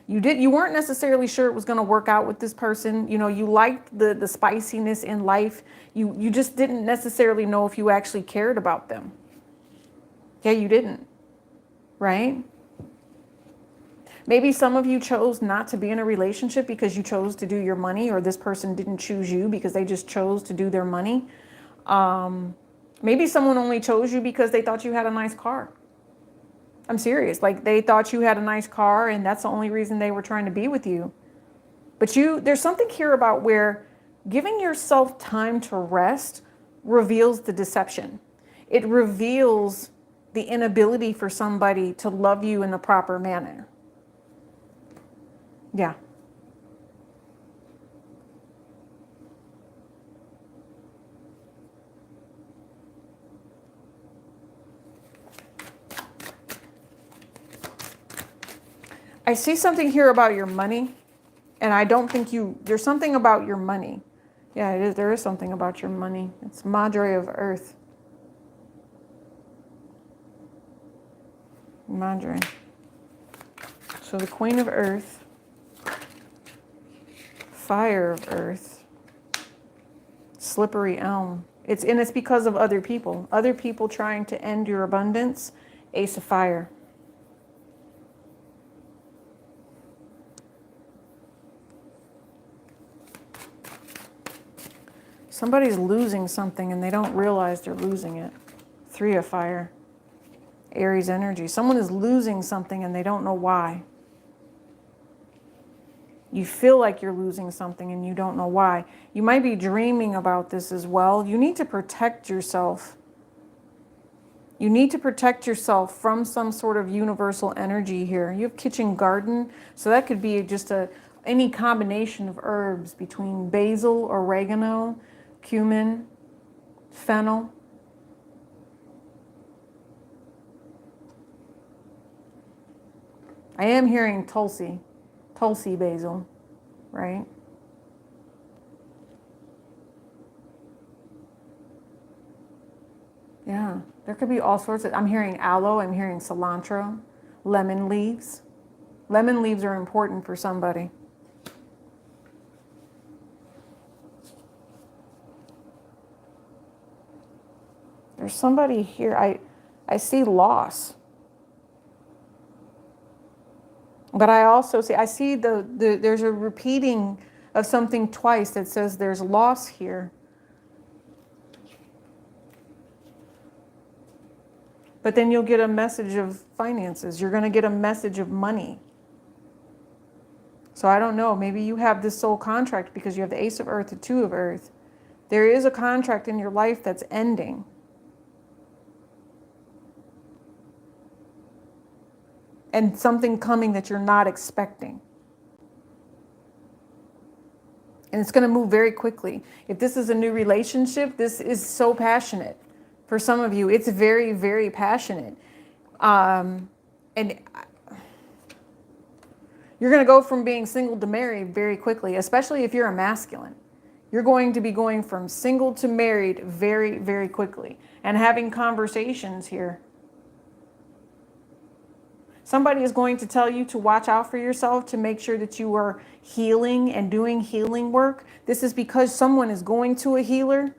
you weren't necessarily sure it was going to work out with this person. You know, you liked the spiciness in life. You just didn't necessarily know if you actually cared about them. Yeah, you didn't. Right? Maybe some of you chose not to be in a relationship because you chose to do your money, or this person didn't choose you because they just chose to do their money. Maybe someone only chose you because they thought you had a nice car. I'm serious. Like, they thought you had a nice car and that's the only reason they were trying to be with you. But there's something here about where giving yourself time to rest reveals the deception. It reveals the inability for somebody to love you in the proper manner. Yeah. I see something here about your money, and I don't think there's something about your money. Yeah, it is. There is something about your money. It's Madre of Earth. Madre. So the Queen of Earth, Fire of Earth, Slippery Elm. It's because of other people. Other people trying to end your abundance. Ace of Fire. Somebody's losing something and they don't realize they're losing it. Three of Fire. Aries energy. Someone is losing something and they don't know why. You feel like you're losing something and you don't know why. You might be dreaming about this as well. You need to protect yourself. You need to protect yourself from some sort of universal energy here. You have kitchen garden, so that could be just any combination of herbs between basil, oregano, cumin, fennel. I am hearing Tulsi basil, right? Yeah, there could be all sorts of, I'm hearing aloe, I'm hearing cilantro, lemon leaves. Lemon leaves are important for somebody. There's somebody here, I see loss. But I also see there's a repeating of something twice that says there's loss here. But then you'll get a message of finances. You're going to get a message of money. So I don't know, maybe you have this soul contract because you have the Ace of Earth, the Two of Earth. There is a contract in your life that's ending. And something coming that you're not expecting. And it's going to move very quickly. If this is a new relationship, this is so passionate. For some of you, it's very, very passionate. And you're going to go from being single to married very quickly, especially if you're a masculine. You're going to be going from single to married very, very quickly and having conversations here. Somebody is going to tell you to watch out for yourself, to make sure that you are healing and doing healing work. This is because someone is going to a healer,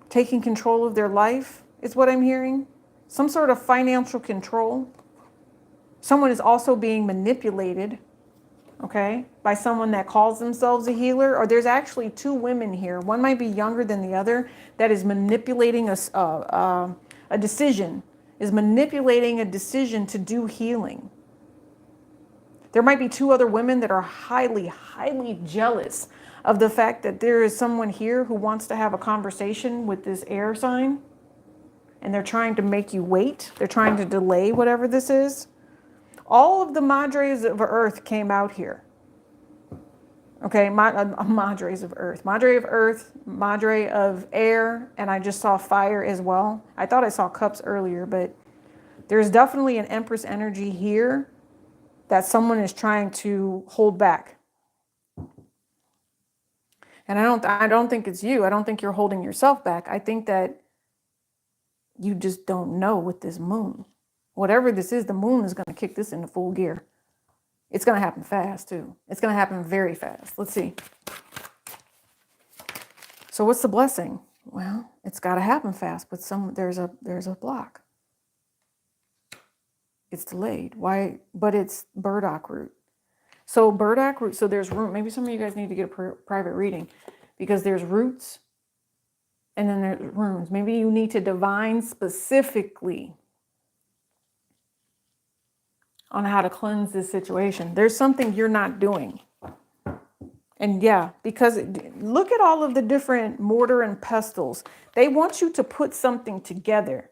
taking control of their life, is what I'm hearing. Some sort of financial control. Someone is also being manipulated, okay, by someone that calls themselves a healer. Or there's actually two women here. One might be younger than the other that is manipulating a decision. Is manipulating a decision to do healing. There might be two other women that are highly, highly jealous of the fact that there is someone here who wants to have a conversation with this air sign. And they're trying to make you wait. They're trying to delay whatever this is. All of the Madres of Earth came out here. Okay, Madres of Earth. Madre of Earth, Madre of Air, and I just saw Fire as well. I thought I saw Cups earlier, but there's definitely an Empress energy here that someone is trying to hold back. And I don't think it's you. I don't think you're holding yourself back. I think that you just don't know with this moon. Whatever this is, the moon is going to kick this into full gear. It's going to happen fast, too. It's going to happen very fast. Let's see. So what's the blessing? Well, it's got to happen fast, but there's a block. It's delayed. Why? But it's burdock root. So burdock root, so there's root. Maybe some of you guys need to get a private reading because there's roots and then there's runes. Maybe you need to divine specifically on how to cleanse this situation. There's something you're not doing. And yeah, because look at all of the different mortar and pestles. They want you to put something together,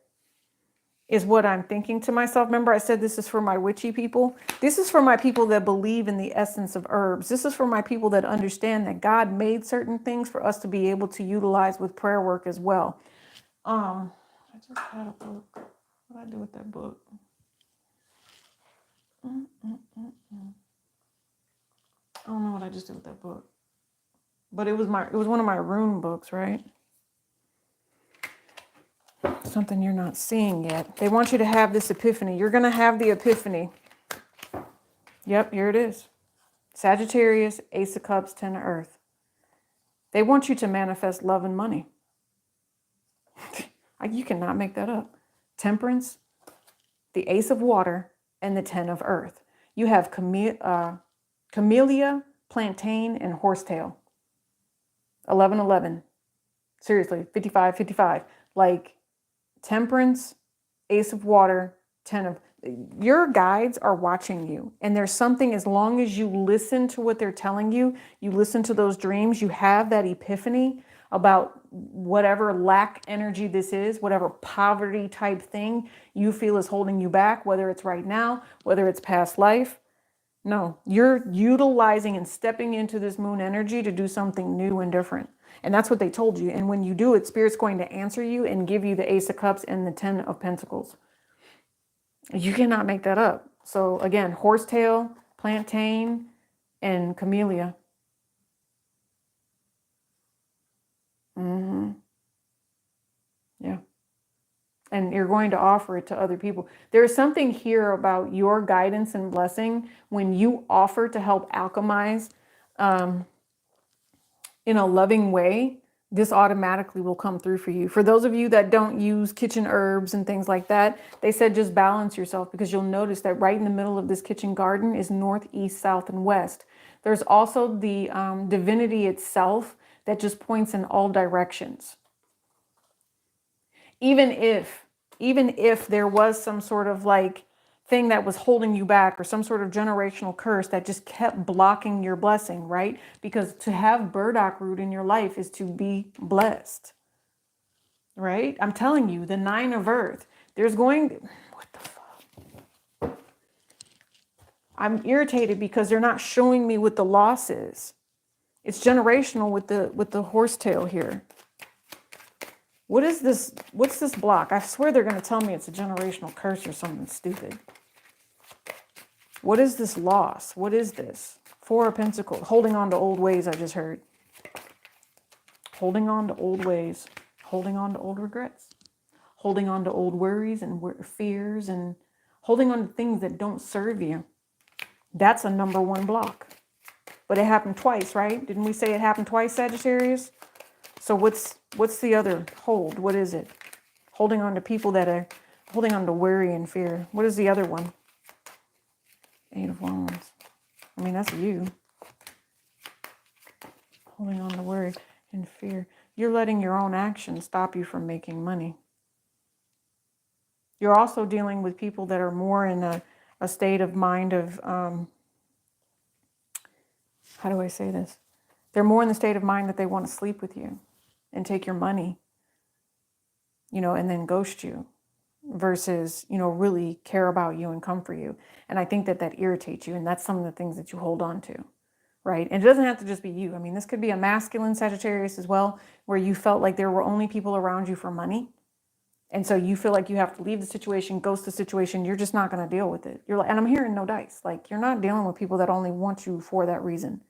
is what I'm thinking to myself. Remember, I said this is for my witchy people. This is for my people that believe in the essence of herbs. This is for my people that understand that God made certain things for us to be able to utilize with prayer work as well. I just had a book. What did I do with that book? I don't know what I just did with that book. But it was one of my rune books, right? Something you're not seeing yet. They want you to have this epiphany. You're going to have the epiphany. Yep, here it is. Sagittarius, Ace of Cups, Ten of Earth. They want you to manifest love and money. You cannot make that up. Temperance, the Ace of Water, and the Ten of Earth. You have camellia, plantain, and horsetail. 11-11. Seriously, 55-55. Like Temperance, Ace of Water, 10 of... Your guides are watching you. And there's something, as long as you listen to what they're telling you, you listen to those dreams, you have that epiphany about whatever lack energy this is, whatever poverty type thing you feel is holding you back, whether it's right now, whether it's past life. No, you're utilizing and stepping into this moon energy to do something new and different. And that's what they told you. And when you do it, Spirit's going to answer you and give you the Ace of Cups and the 10 of Pentacles. You cannot make that up. So again, horsetail, plantain, and camellia. Yeah. And you're going to offer it to other people. There's something here about your guidance and blessing when you offer to help alchemize in a loving way. This automatically will come through for you. For those of you that don't use kitchen herbs and things like that, they said just balance yourself, because you'll notice that right in the middle of this kitchen garden is north, east, south, and west. There's also the divinity itself that just points in all directions. Even if there was some sort of like thing that was holding you back, or some sort of generational curse that just kept blocking your blessing, right? Because to have burdock root in your life is to be blessed, right? I'm telling you, the 9 of Earth, there's going, what the fuck? I'm irritated because they're not showing me what the loss is. It's generational with the horsetail here. What is this? What's this block? I swear they're going to tell me it's a generational curse or something stupid. What is this loss? What is this? 4 of Pentacles. Holding on to old ways, I just heard. Holding on to old ways. Holding on to old regrets. Holding on to old worries and fears, and holding on to things that don't serve you. That's a number 1 block. But it happened twice, right? Didn't we say it happened twice, Sagittarius? So what's the other hold? What is it? Holding on to people that are holding on to worry and fear. What is the other one? 8 of Wands. I mean, that's you. Holding on to worry and fear. You're letting your own actions stop you from making money. You're also dealing with people that are more in a state of mind of, how do I say this? They're more in the state of mind that they want to sleep with you and take your money, and then ghost you, versus, really care about you and come for you. And I think that irritates you. And that's some of the things that you hold on to, right? And it doesn't have to just be you. I mean, this could be a masculine Sagittarius as well, where you felt like there were only people around you for money. And so you feel like you have to leave the situation, ghost the situation. You're just not going to deal with it. You're like, and I'm hearing no dice. Like, you're not dealing with people that only want you for that reason.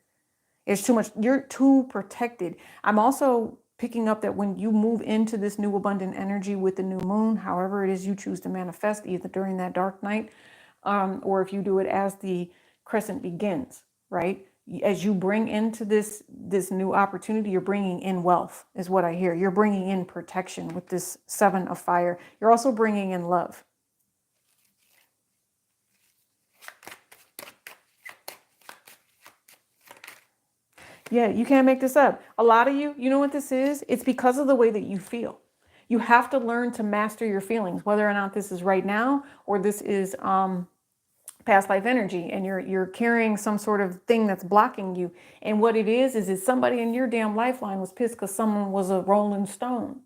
It's too much. You're too protected. I'm also picking up that when you move into this new abundant energy with the new moon, however it is you choose to manifest, either during that dark night, or if you do it as the crescent begins, right? As you bring into this new opportunity, you're bringing in wealth, is what I hear. You're bringing in protection with this 7 of fire. You're also bringing in love. Yeah, you can't make this up. A lot of you know what this is? It's because of the way that you feel. You have to learn to master your feelings, whether or not this is right now or this is past life energy, and you're carrying some sort of thing that's blocking you. And what it is somebody in your damn lifeline was pissed because someone was a rolling stone.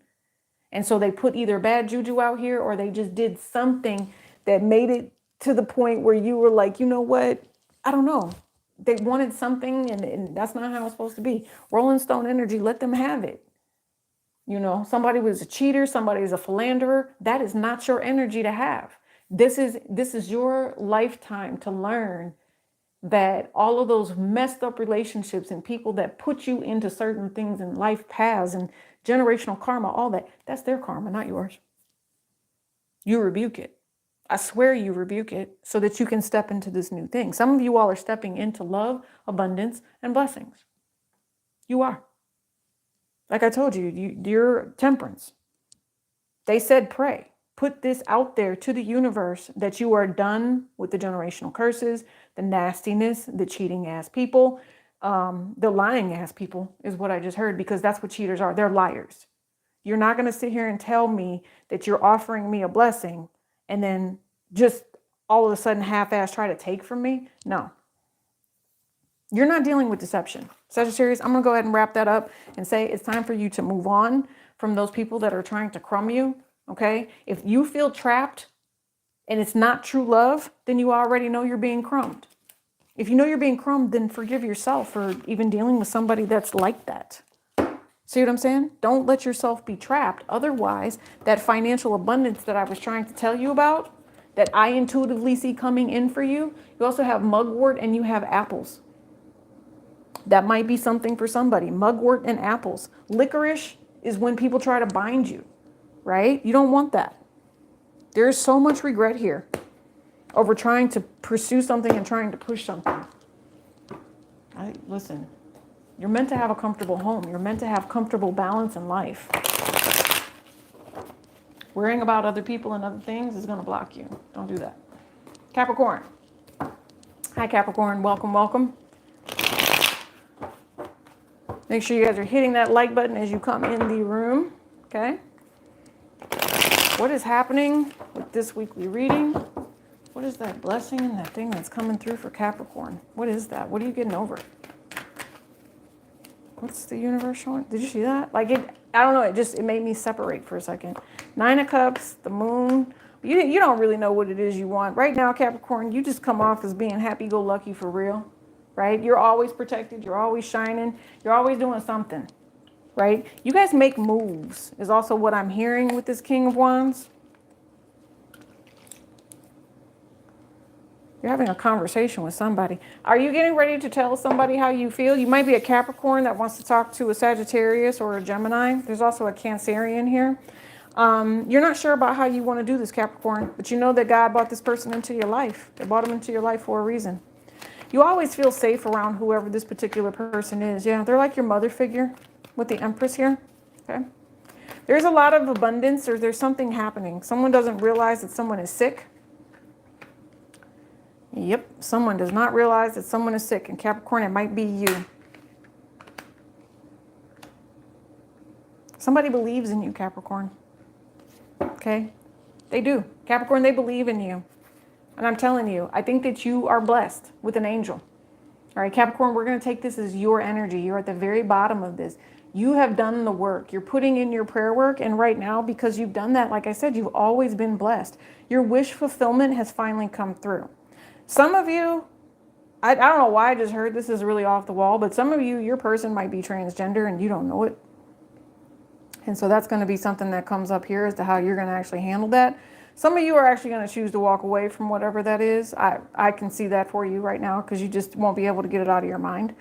And so they put either bad juju out here or they just did something that made it to the point where you were like, you know what? I don't know. They wanted something and that's not how it's supposed to be. Rolling stone energy, let them have it. You know, somebody was a cheater, somebody is a philanderer. That is not your energy to have. This is your lifetime to learn that all of those messed up relationships and people that put you into certain things in life paths and generational karma, all that, that's their karma, not yours. You rebuke it. I swear you rebuke it so that you can step into this new thing. Some of you all are stepping into love, abundance, and blessings. You are. Like I told you, you're temperance. They said pray. Put this out there to the universe that you are done with the generational curses, the nastiness, the cheating ass people, the lying ass people is what I just heard, because that's what cheaters are. They're liars. You're not going to sit here and tell me that you're offering me a blessing and then just all of a sudden half-ass try to take from me. No. You're not dealing with deception. Sagittarius, I'm going to go ahead and wrap that up and say it's time for you to move on from those people that are trying to crumb you. Okay? If you feel trapped and it's not true love, then you already know you're being crumbed. If you know you're being crumbed, then forgive yourself for even dealing with somebody that's like that. See what I'm saying? Don't let yourself be trapped. Otherwise, that financial abundance that I was trying to tell you about, that I intuitively see coming in for you, you also have mugwort and you have apples. That might be something for somebody. Mugwort and apples. Licorice is when people try to bind you, right? You don't want that. There's so much regret here over trying to pursue something and trying to push something. Listen, you're meant to have a comfortable home. You're meant to have comfortable balance in life. Worrying about other people and other things is going to block you. Don't do that. Capricorn. Hi, Capricorn. Welcome, welcome. Make sure you guys are hitting that like button as you come in the room. Okay. What is happening with this weekly reading? What is that blessing and that thing that's coming through for Capricorn? What is that? What are you getting over? What's the universe showing? Did you see that? Like I don't know. It made me separate for a second. 9 of Cups, the moon. You don't really know what it is you want. Right now, Capricorn, you just come off as being happy-go-lucky for real, right? You're always protected. You're always shining. You're always doing something, right? You guys make moves is also what I'm hearing with this King of Wands. You're having a conversation with somebody. Are you getting ready to tell somebody how you feel? You might be a Capricorn that wants to talk to a Sagittarius or a Gemini. There's also a Cancerian here. You're not sure about how you want to do this, Capricorn, but you know that God brought this person into your life. They brought him into your life for a reason. You always feel safe around whoever this particular person is. Yeah, they're like your mother figure with the Empress here. Okay. There's a lot of abundance, or there's something happening. Someone doesn't realize that someone is sick. Yep, someone does not realize that someone is sick. And Capricorn, it might be you. Somebody believes in you, Capricorn. Okay? They do. Capricorn, they believe in you. And I'm telling you, I think that you are blessed with an angel. All right, Capricorn, we're going to take this as your energy. You're at the very bottom of this. You have done the work. You're putting in your prayer work. And right now, because you've done that, like I said, you've always been blessed. Your wish fulfillment has finally come through. Some of you, I don't know why I just heard this is really off the wall, but some of you, your person might be transgender and you don't know it. And so that's going to be something that comes up here as to how you're going to actually handle that. Some of you are actually going to choose to walk away from whatever that is. I can see that for you right now because you just won't be able to get it out of your mind.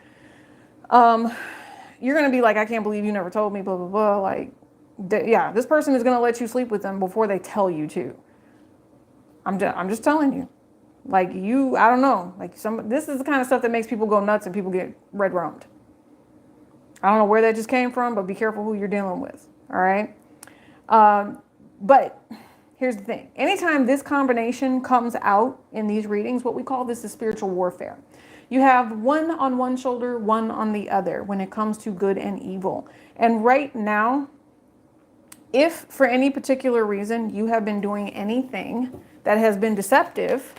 You're going to be like, I can't believe you never told me, blah, blah, blah. Like, yeah, this person is going to let you sleep with them before they tell you to. I'm just telling you. Like I don't know. Like this is the kind of stuff that makes people go nuts and people get red rummed. I don't know where that just came from, but be careful who you're dealing with. All right. But here's the thing. Anytime this combination comes out in these readings, what we call this is spiritual warfare. You have one on one shoulder, one on the other when it comes to good and evil. And right now, if for any particular reason you have been doing anything that has been deceptive,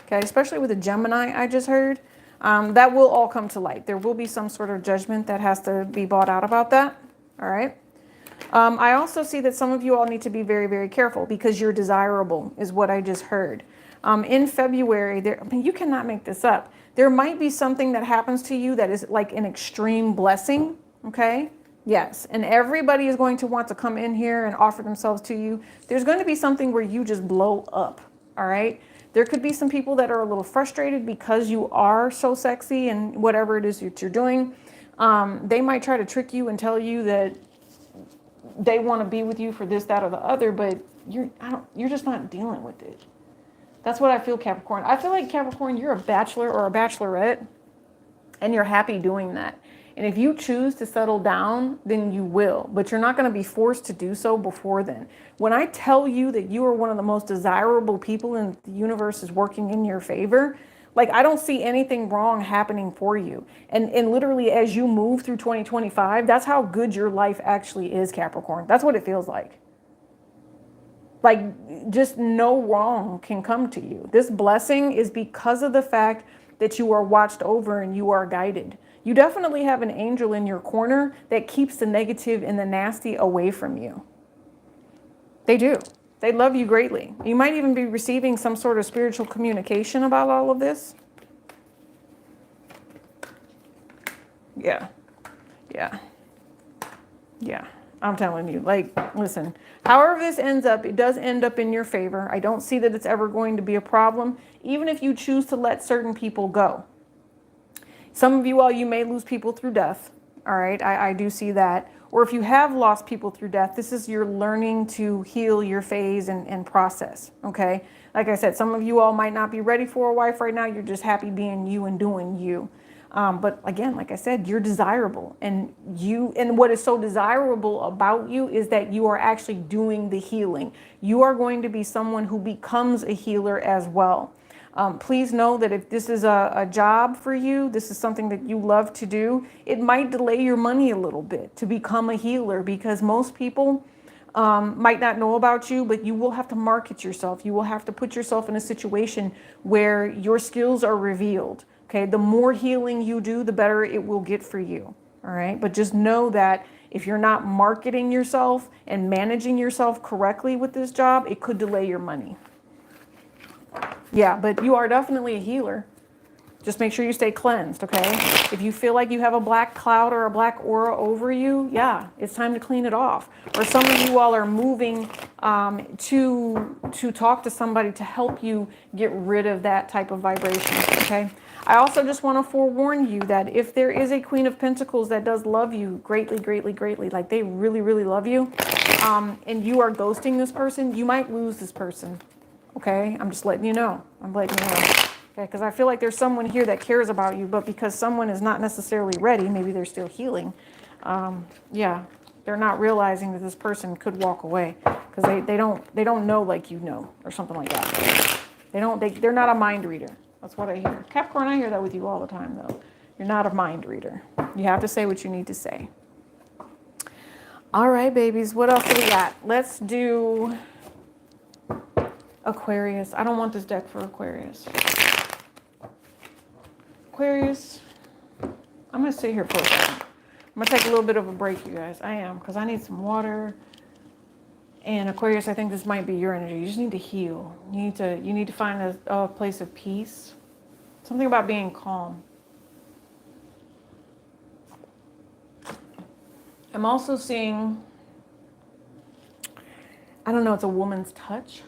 okay, especially with the Gemini I just heard, that will all come to light. There will be some sort of judgment that has to be brought out about that. All right. I also see that some of you all need to be very, very careful because you're desirable is what I just heard. In February, I mean, you cannot make this up. There might be something that happens to you that is like an extreme blessing. Okay. Yes. And everybody is going to want to come in here and offer themselves to you. There's going to be something where you just blow up. All right. There could be some people that are a little frustrated because you are so sexy and whatever it is that you're doing. They might try to trick you and tell you that they want to be with you for this, that, or the other, but you're just not dealing with it. That's what I feel, Capricorn. I feel like, Capricorn, you're a bachelor or a bachelorette, and you're happy doing that. And if you choose to settle down, then you will. But you're not going to be forced to do so before then. When I tell you that you are one of the most desirable people and the universe is working in your favor, like, I don't see anything wrong happening for you. And literally, as you move through 2025, that's how good your life actually is, Capricorn. That's what it feels like. Like, just no wrong can come to you. This blessing is because of the fact that you are watched over and you are guided. You definitely have an angel in your corner that keeps the negative and the nasty away from you. They do. They love you greatly. You might even be receiving some sort of spiritual communication about all of this. Yeah. Yeah. Yeah. I'm telling you, like, listen, however this ends up, it does end up in your favor. I don't see that it's ever going to be a problem, even if you choose to let certain people go. Some of you all, you may lose people through death. All right. I do see that. Or if you have lost people through death, this is your learning to heal your phase and process. Okay. Like I said, some of you all might not be ready for a wife right now. You're just happy being you and doing you. But again, like I said, you're desirable, and what is so desirable about you is that you are actually doing the healing. You are going to be someone who becomes a healer as well. Please know that if this is a job for you, this is something that you love to do, it might delay your money a little bit to become a healer, because most people might not know about you, but you will have to market yourself. You will have to put yourself in a situation where your skills are revealed. Okay, the more healing you do, the better it will get for you. All right, but just know that if you're not marketing yourself and managing yourself correctly with this job, it could delay your money. Yeah, but you are definitely a healer. Just make sure you stay cleansed, okay? If you feel like you have a black cloud or a black aura over you, yeah, it's time to clean it off. Or some of you all are moving to talk to somebody to help you get rid of that type of vibration, okay? I also just want to forewarn you that if there is a Queen of Pentacles that does love you greatly, greatly, greatly, like they really, really love you, and you are ghosting this person, you might lose this person, okay? I'm just letting you know. I'm letting you know, okay? Because I feel like there's someone here that cares about you, but because someone is not necessarily ready, maybe they're still healing, yeah, they're not realizing that this person could walk away because they don't know like you know, or something like that. They're not a mind reader. That's what I hear. Capricorn, I hear that with you all the time, though. You're not a mind reader. You have to say what you need to say. All right, babies. What else do we got? Let's do Aquarius. I don't want this deck for Aquarius. Aquarius, I'm going to sit here for a second. I'm going to take a little bit of a break, you guys. I am, because I need some water. And Aquarius, I think this might be your energy. You just need to heal. You need to find a place of peace. Something about being calm. I'm also seeing, I don't know, it's a woman's touch.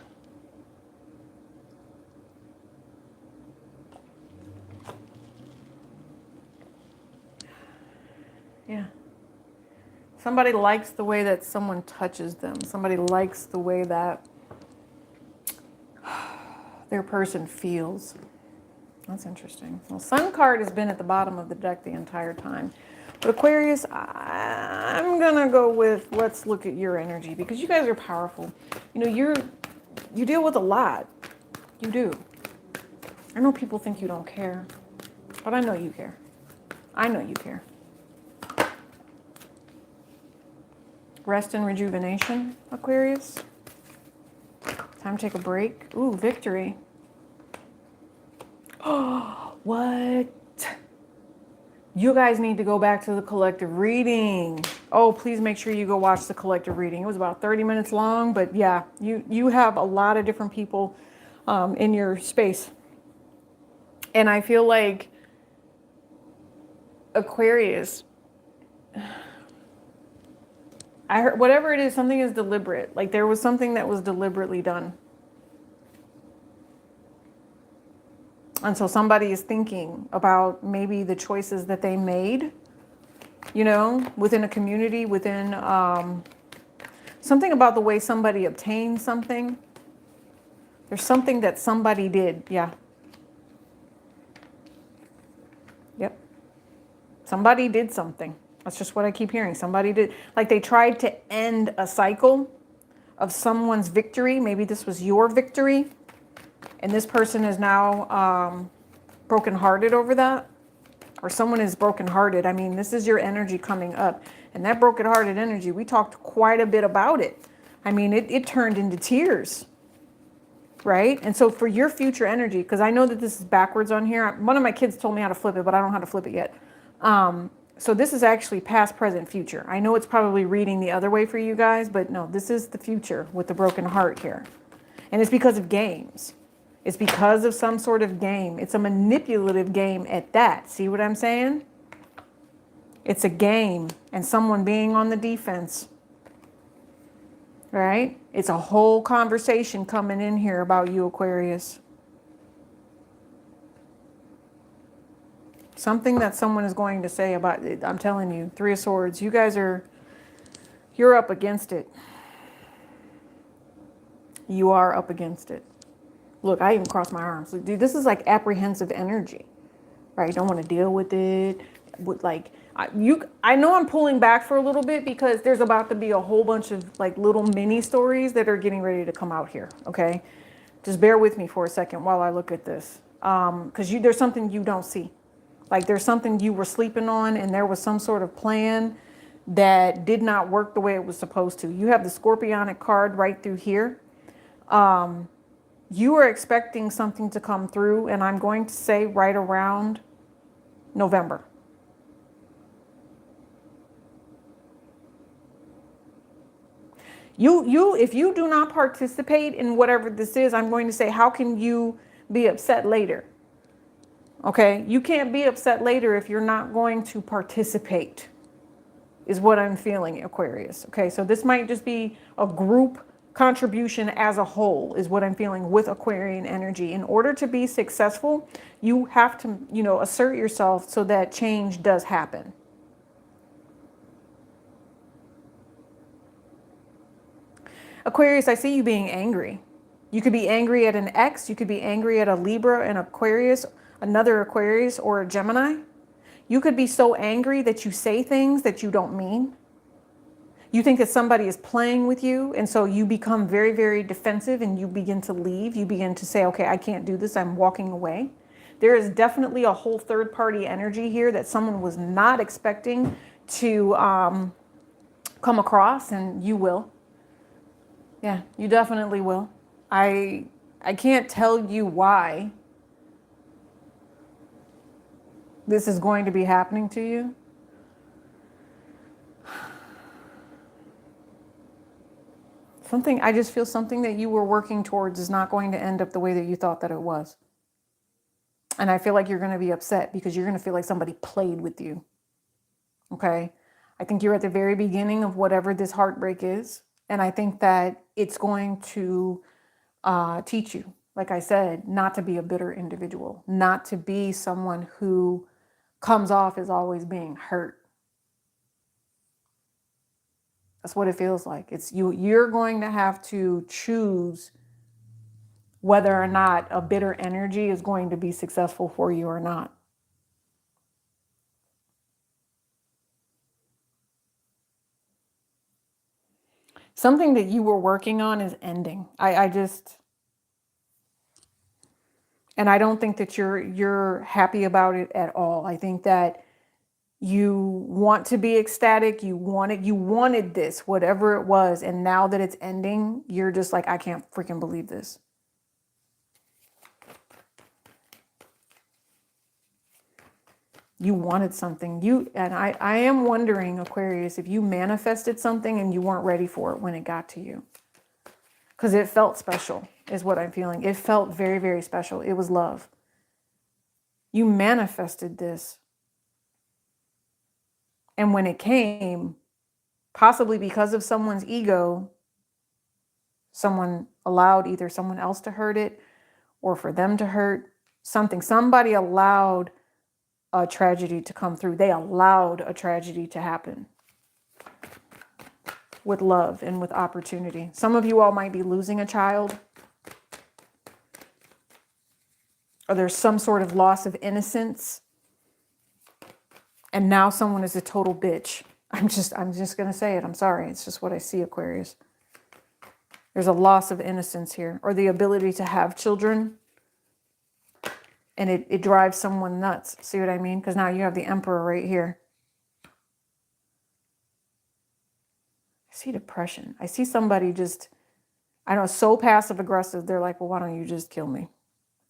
Yeah. Somebody likes the way that someone touches them. Somebody likes the way that their person feels. That's interesting. Well, Sun card has been at the bottom of the deck the entire time. But Aquarius, I'm going to go with, let's look at your energy, because you guys are powerful. You know, you deal with a lot. You do. I know people think you don't care. But I know you care. I know you care. Rest and rejuvenation, Aquarius. Time to take a break. Ooh, victory. Oh, what? You guys need to go back to the collective reading. Oh, please make sure you go watch the collective reading. It was about 30 minutes long, but yeah, you have a lot of different people in your space. And I feel like Aquarius, I heard whatever it is, something is deliberate. Like there was something that was deliberately done. And so somebody is thinking about maybe the choices that they made, you know, within a community, within something about the way somebody obtained something. There's something that somebody did. Yeah. Yep. Somebody did something. That's just what I keep hearing. Somebody did. Like they tried to end a cycle of someone's victory. Maybe this was your victory. And this person is now brokenhearted over that. Or someone is brokenhearted. I mean, this is your energy coming up. And that brokenhearted energy, we talked quite a bit about it. I mean, it turned into tears. Right? And so for your future energy, because I know that this is backwards on here. One of my kids told me how to flip it, but I don't know how to flip it yet. So this is actually past, present, future. I know it's probably reading the other way for you guys, but no, this is the future with the broken heart here. And it's because of games. It's because of some sort of game. It's a manipulative game at that. See what I'm saying? It's a game and someone being on the defense. Right? It's a whole conversation coming in here about you, Aquarius. Something that someone is going to say about it. I'm telling you, Three of Swords, you guys you're up against it. You are up against it. Look, I even crossed my arms. Dude, this is like apprehensive energy, right? Don't want to deal with it. With like, I know I'm pulling back for a little bit because there's about to be a whole bunch of like little mini stories that are getting ready to come out here. Okay. Just bear with me for a second while I look at this. Because there's something you don't see. Like there's something you were sleeping on and there was some sort of plan that did not work the way it was supposed to. You have the Scorpionic card right through here. You are expecting something to come through, and I'm going to say right around November. If you do not participate in whatever this is, I'm going to say, how can you be upset later? Okay, you can't be upset later if you're not going to participate, is what I'm feeling, Aquarius. Okay, so this might just be a group contribution as a whole, is what I'm feeling with Aquarian energy. In order to be successful, you have to, assert yourself so that change does happen. Aquarius, I see you being angry. You could be angry at an ex. You could be angry at a Libra, an Aquarius, another Aquarius, or a Gemini. You could be so angry that you say things that you don't mean. You think that somebody is playing with you, and so you become very, very defensive and you begin to leave. You begin to say, okay, I can't do this. I'm walking away. There is definitely a whole third-party energy here that someone was not expecting to come across, and you will. Yeah, you definitely will. I can't tell you why this is going to be happening to you. I just feel something that you were working towards is not going to end up the way that you thought that it was. And I feel like you're going to be upset because you're going to feel like somebody played with you. Okay. I think you're at the very beginning of whatever this heartbreak is. And I think that it's going to teach you, like I said, not to be a bitter individual, not to be someone who comes off as always being hurt. That's what it feels like. It's you're going to have to choose whether or not a bitter energy is going to be successful for you or not. Something that you were working on is ending. And I don't think that you're happy about it at all. I think that you want to be ecstatic. You wanted this, whatever it was. And now that it's ending, you're just like, I can't freaking believe this. You wanted something. I am wondering, Aquarius, if you manifested something and you weren't ready for it when it got to you. Because it felt special, is what I'm feeling. It felt very, very special. It was love. You manifested this. And when it came, possibly because of someone's ego, someone allowed either someone else to hurt it or for them to hurt something. Somebody allowed a tragedy to come through. They allowed a tragedy to happen with love and with opportunity. Some of you all might be losing a child, or there's some sort of loss of innocence. And now someone is a total bitch. I'm just going to say it. I'm sorry. It's just what I see, Aquarius. There's a loss of innocence here, or the ability to have children. And it drives someone nuts. See what I mean? Because now you have the Emperor right here. I see depression. I see somebody just, I know, so passive aggressive. They're like, well, why don't you just kill me?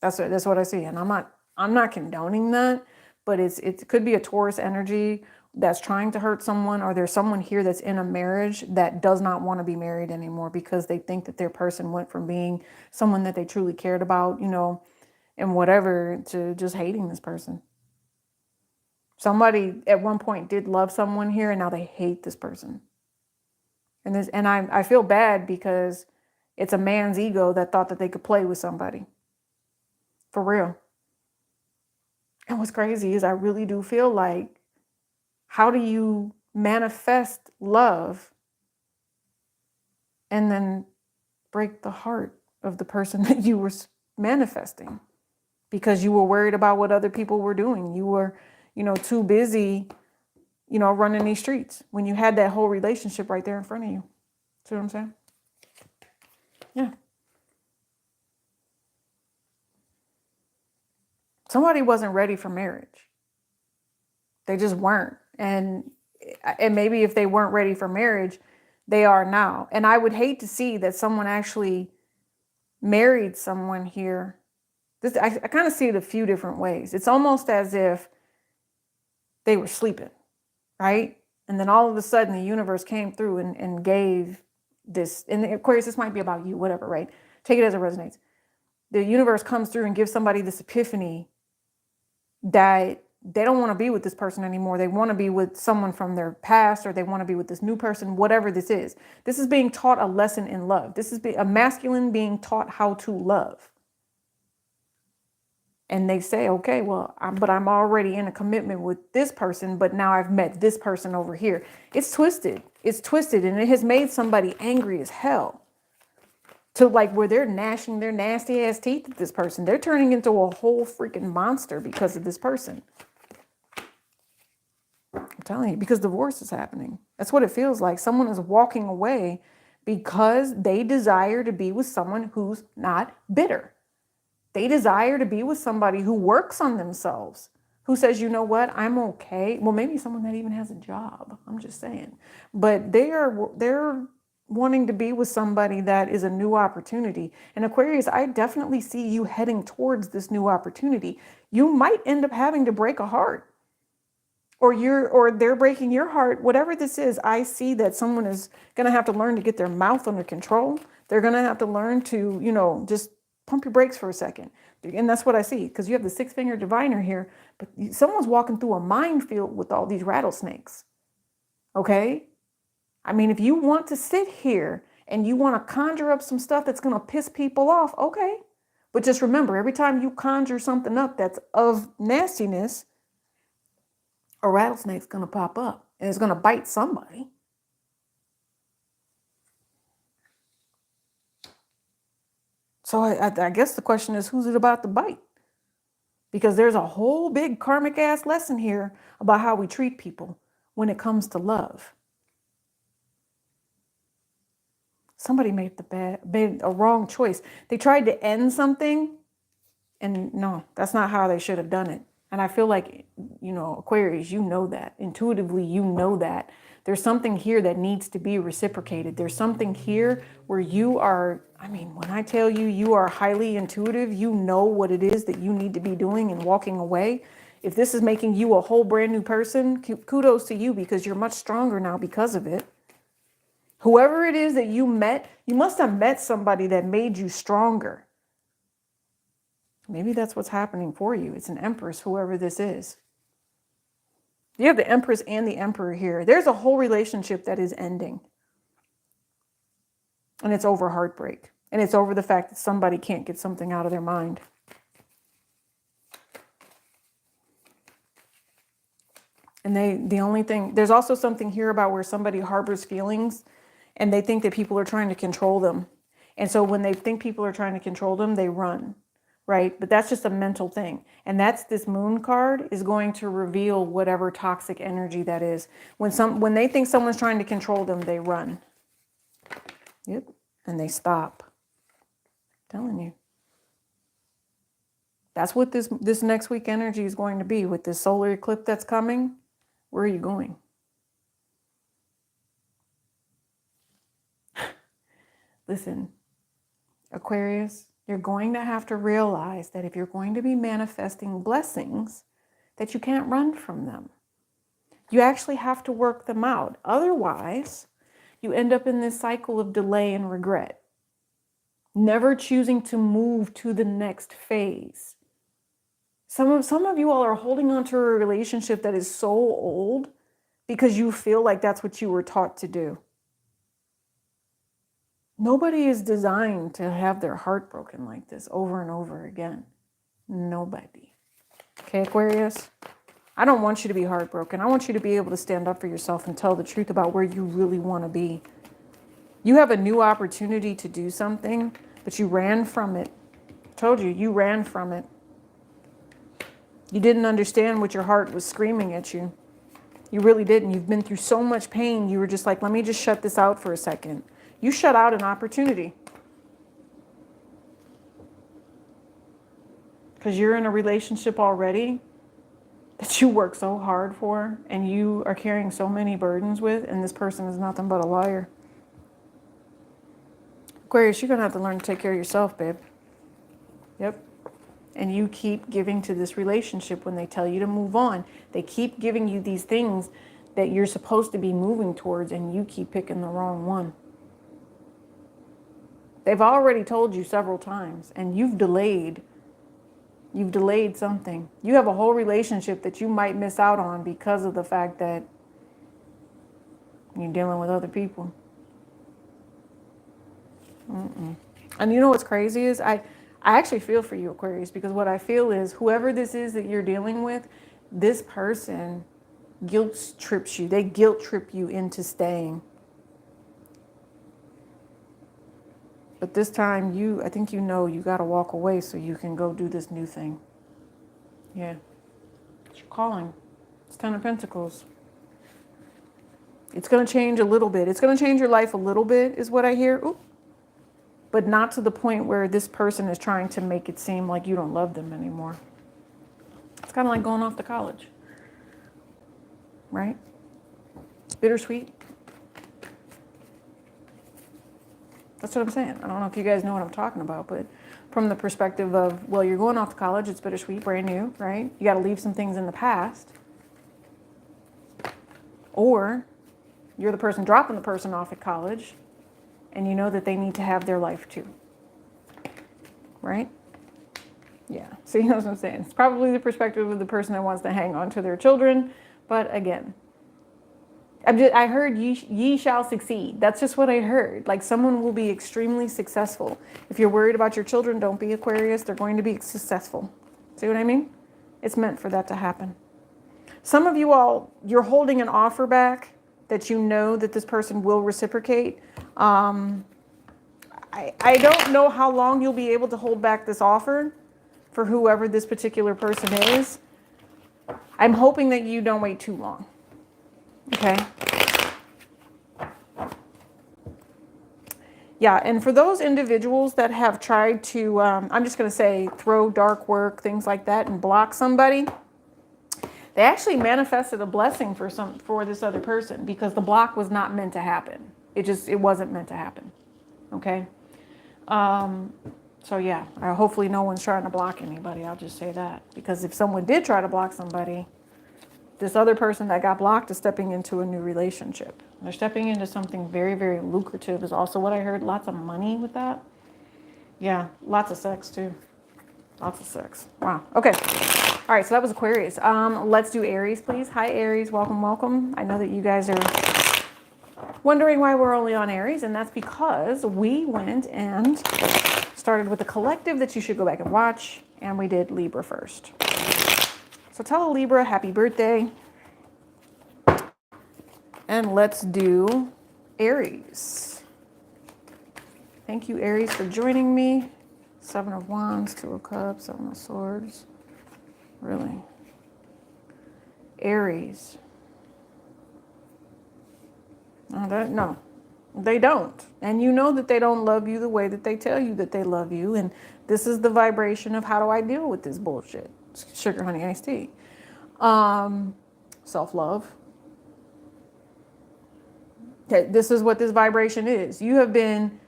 That's what I see. And I'm not condoning that, but it could be a Taurus energy that's trying to hurt someone, or there's someone here that's in a marriage that does not want to be married anymore because they think that their person went from being someone that they truly cared about, you know, and whatever, to just hating this person. Somebody at one point did love someone here, and now they hate this person. And I feel bad because it's a man's ego that thought that they could play with somebody. For real. And what's crazy is I really do feel like, how do you manifest love and then break the heart of the person that you were manifesting? Because you were worried about what other people were doing. You were, too busy, running these streets when you had that whole relationship right there in front of you. See what I'm saying? Yeah. Somebody wasn't ready for marriage. They just weren't. And maybe if they weren't ready for marriage, they are now. And I would hate to see that someone actually married someone here. I kind of see it a few different ways. It's almost as if they were sleeping, right? And then all of a sudden the universe came through and gave this. And Aquarius, this might be about you, whatever, right? Take it as it resonates. The universe comes through and gives somebody this epiphany that they don't want to be with this person anymore. They want to be with someone from their past, or they want to be with this new person, whatever this is. This is being taught a lesson in love. This is a masculine being taught how to love. And they say, okay, well, I'm already in a commitment with this person, but now I've met this person over here. It's twisted. It's twisted, and it has made somebody angry as hell. To like where they're gnashing their nasty ass teeth at this person. They're turning into a whole freaking monster because of this person. I'm telling you, because divorce is happening. That's what it feels like. Someone is walking away because they desire to be with someone who's not bitter. They desire to be with somebody who works on themselves, who says, you know what, I'm okay. Well, maybe someone that even has a job. I'm just saying. But they're wanting to be with somebody that is a new opportunity. And Aquarius, I definitely see you heading towards this new opportunity. You might end up having to break a heart, or they're breaking your heart. Whatever this is, I see that someone is going to have to learn to get their mouth under control. They're going to have to learn to, just pump your brakes for a second. And that's what I see, because you have the six-finger diviner here, but someone's walking through a minefield with all these rattlesnakes. Okay? I mean, if you want to sit here and you want to conjure up some stuff that's going to piss people off, okay. But just remember, every time you conjure something up that's of nastiness, a rattlesnake's going to pop up and it's going to bite somebody. So I guess the question is, who's it about to bite? Because there's a whole big karmic ass lesson here about how we treat people when it comes to love. Somebody made a wrong choice. They tried to end something And no, that's not how they should have done it. And I feel like, Aquarius, you know that. Intuitively, you know that. There's something here that needs to be reciprocated. There's something here where you are, when I tell you you are highly intuitive, you know what it is that you need to be doing and walking away. If this is making you a whole brand new person, kudos to you, because you're much stronger now because of it. Whoever it is that you met, you must have met somebody that made you stronger. Maybe that's what's happening for you. It's an Empress, whoever this is. You have the Empress and the Emperor here. There's a whole relationship that is ending. And it's over heartbreak. And it's over the fact that somebody can't get something out of their mind. And the only thing, there's also something here about where somebody harbors feelings and they think that people are trying to control them. And so when they think people are trying to control them, they run. Right? But that's just a mental thing. And that's this Moon card is going to reveal whatever toxic energy that is. When they think someone's trying to control them, they run. Yep. And they stop. I'm telling you. That's what this next week energy is going to be with this solar eclipse that's coming. Where are you going? Listen, Aquarius, you're going to have to realize that if you're going to be manifesting blessings, that you can't run from them. You actually have to work them out. Otherwise, you end up in this cycle of delay and regret, never choosing to move to the next phase. Some of you all are holding on to a relationship that is so old because you feel like that's what you were taught to do. Nobody is designed to have their heart broken like this over and over again. Nobody. Okay, Aquarius? I don't want you to be heartbroken. I want you to be able to stand up for yourself and tell the truth about where you really want to be. You have a new opportunity to do something, but you ran from it. I told you, you ran from it. You didn't understand what your heart was screaming at you. You really didn't. You've been through so much pain. You were just like, let me just shut this out for a second. You shut out an opportunity because you're in a relationship already that you work so hard for and you are carrying so many burdens with, and this person is nothing but a liar. Aquarius, you're going to have to learn to take care of yourself, babe. Yep. And you keep giving to this relationship when they tell you to move on. They keep giving you these things that you're supposed to be moving towards, and you keep picking the wrong one. They've already told you several times, and you've delayed. You've delayed something. You have a whole relationship that you might miss out on because of the fact that you're dealing with other people. And you know what's crazy is I actually feel for you, Aquarius, because what I feel is whoever this is that you're dealing with, this person guilt trips you. They guilt trip you into staying. But this time, I think you know you got to walk away so you can go do this new thing. Yeah. It's your calling. It's 10 of Pentacles. It's going to change a little bit. It's going to change your life a little bit is what I hear. Ooh. But not to the point where this person is trying to make it seem like you don't love them anymore. It's kind of like going off to college. Right? Bittersweet. That's what I'm saying. I don't know if you guys know what I'm talking about, but from the perspective of, well, you're going off to college, it's bittersweet, brand new, right? You got to leave some things in the past. Or you're the person dropping the person off at college, and you know that they need to have their life too. Right? Yeah. So you know what I'm saying? It's probably the perspective of the person that wants to hang on to their children. But again, I heard ye shall succeed. That's just what I heard. Like someone will be extremely successful. If you're worried about your children, don't be Aquarius. They're going to be successful. See what I mean? It's meant for that to happen. Some of you all, you're holding an offer back that you know that this person will reciprocate. I don't know how long you'll be able to hold back this offer for whoever this particular person is. I'm hoping that you don't wait too long. Okay. Yeah, and for those individuals that have tried to, I'm just going to say, throw dark work, things like that, and block somebody, they actually manifested a blessing for this other person, because the block was not meant to happen. It wasn't meant to happen. Okay. So yeah, hopefully no one's trying to block anybody. I'll just say that, because if someone did try to block somebody, this other person that got blocked is stepping into a new relationship. They're stepping into something very, very lucrative is also what I heard. Lots of money with that. Yeah, lots of sex too. Lots of sex. Wow. Okay. All right, so that was Aquarius. Let's do Aries, please. Hi, Aries. Welcome, welcome. I know that you guys are wondering why we're only on Aries, and that's because we went and started with the collective that you should go back and watch, and we did Libra first. So tell a Libra happy birthday. And let's do Aries. Thank you, Aries, for joining me. 7 of Wands, 2 of Cups, 7 of Swords. Really? Aries. No, they don't. And you know that they don't love you the way that they tell you that they love you. And this is the vibration of how do I deal with this bullshit? Sugar, honey, iced tea. Self-love. Okay, this is what this vibration is. You have been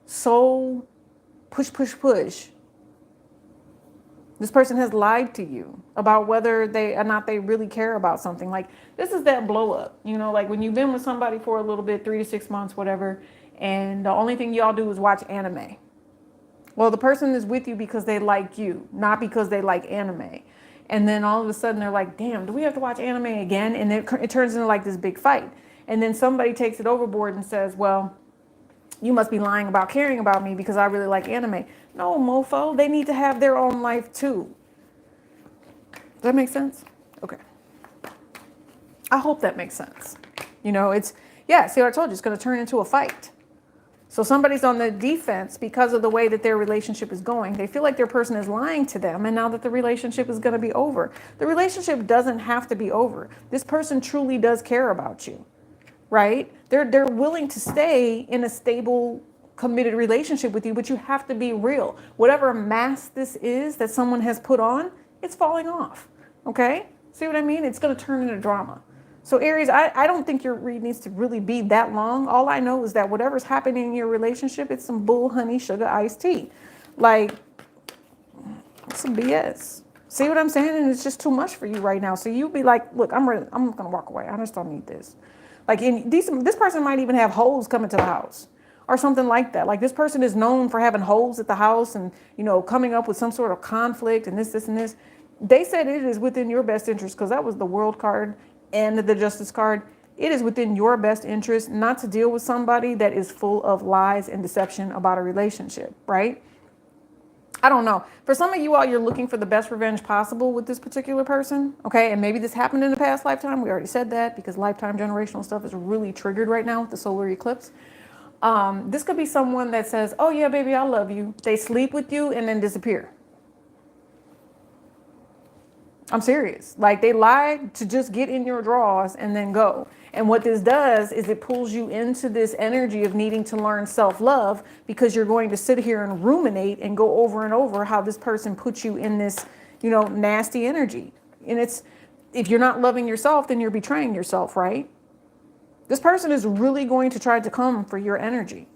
so push, push, push. This person has lied to you about whether they or not they really care about something. Like, this is that blow up, you know, like when you've been with somebody for a little bit, 3 to 6 months, whatever, and the only thing y'all do is watch anime. Well, the person is with you because they like you, not because they like anime. And then all of a sudden they're like, damn, do we have to watch anime again? And it turns into like this big fight. And then somebody takes it overboard and says, well, you must be lying about caring about me because I really like anime. No, mofo, they need to have their own life too. Does that make sense? Okay. I hope that makes sense. You know, yeah, see what I told you, it's going to turn into a fight. So somebody's on the defense because of the way that their relationship is going. They feel like their person is lying to them, and now that the relationship is going to be over. The relationship doesn't have to be over. This person truly does care about you, right? They're willing to stay in a stable, committed relationship with you, but you have to be real. Whatever mask this is that someone has put on, it's falling off, okay? See what I mean? It's going to turn into drama. So Aries, I don't think your read needs to really be that long. All I know is that whatever's happening in your relationship, it's some bull, honey, sugar, iced tea. Like, it's some BS. See what I'm saying? And it's just too much for you right now. So you be like, look, I'm going to walk away. I just don't need this. Like, this person might even have hoes coming to the house or something like that. Like, this person is known for having hoes at the house and, you know, coming up with some sort of conflict and this, and this. They said it is within your best interest, because that was the World card and the Justice card. It is within your best interest not to deal with somebody that is full of lies and deception about a relationship, right? I don't know. For some of you all, you're looking for the best revenge possible with this particular person, okay? And maybe this happened in the past lifetime. We already said that, because lifetime generational stuff is really triggered right now with the solar eclipse. This could be someone that says, oh yeah, baby, I love you. They sleep with you and then disappear. I'm serious. Like, they lie to just get in your drawers and then go. And what this does is it pulls you into this energy of needing to learn self-love, because you're going to sit here and ruminate and go over and over how this person puts you in this, you know, nasty energy. And if you're not loving yourself, then you're betraying yourself, right? This person is really going to try to come for your energy,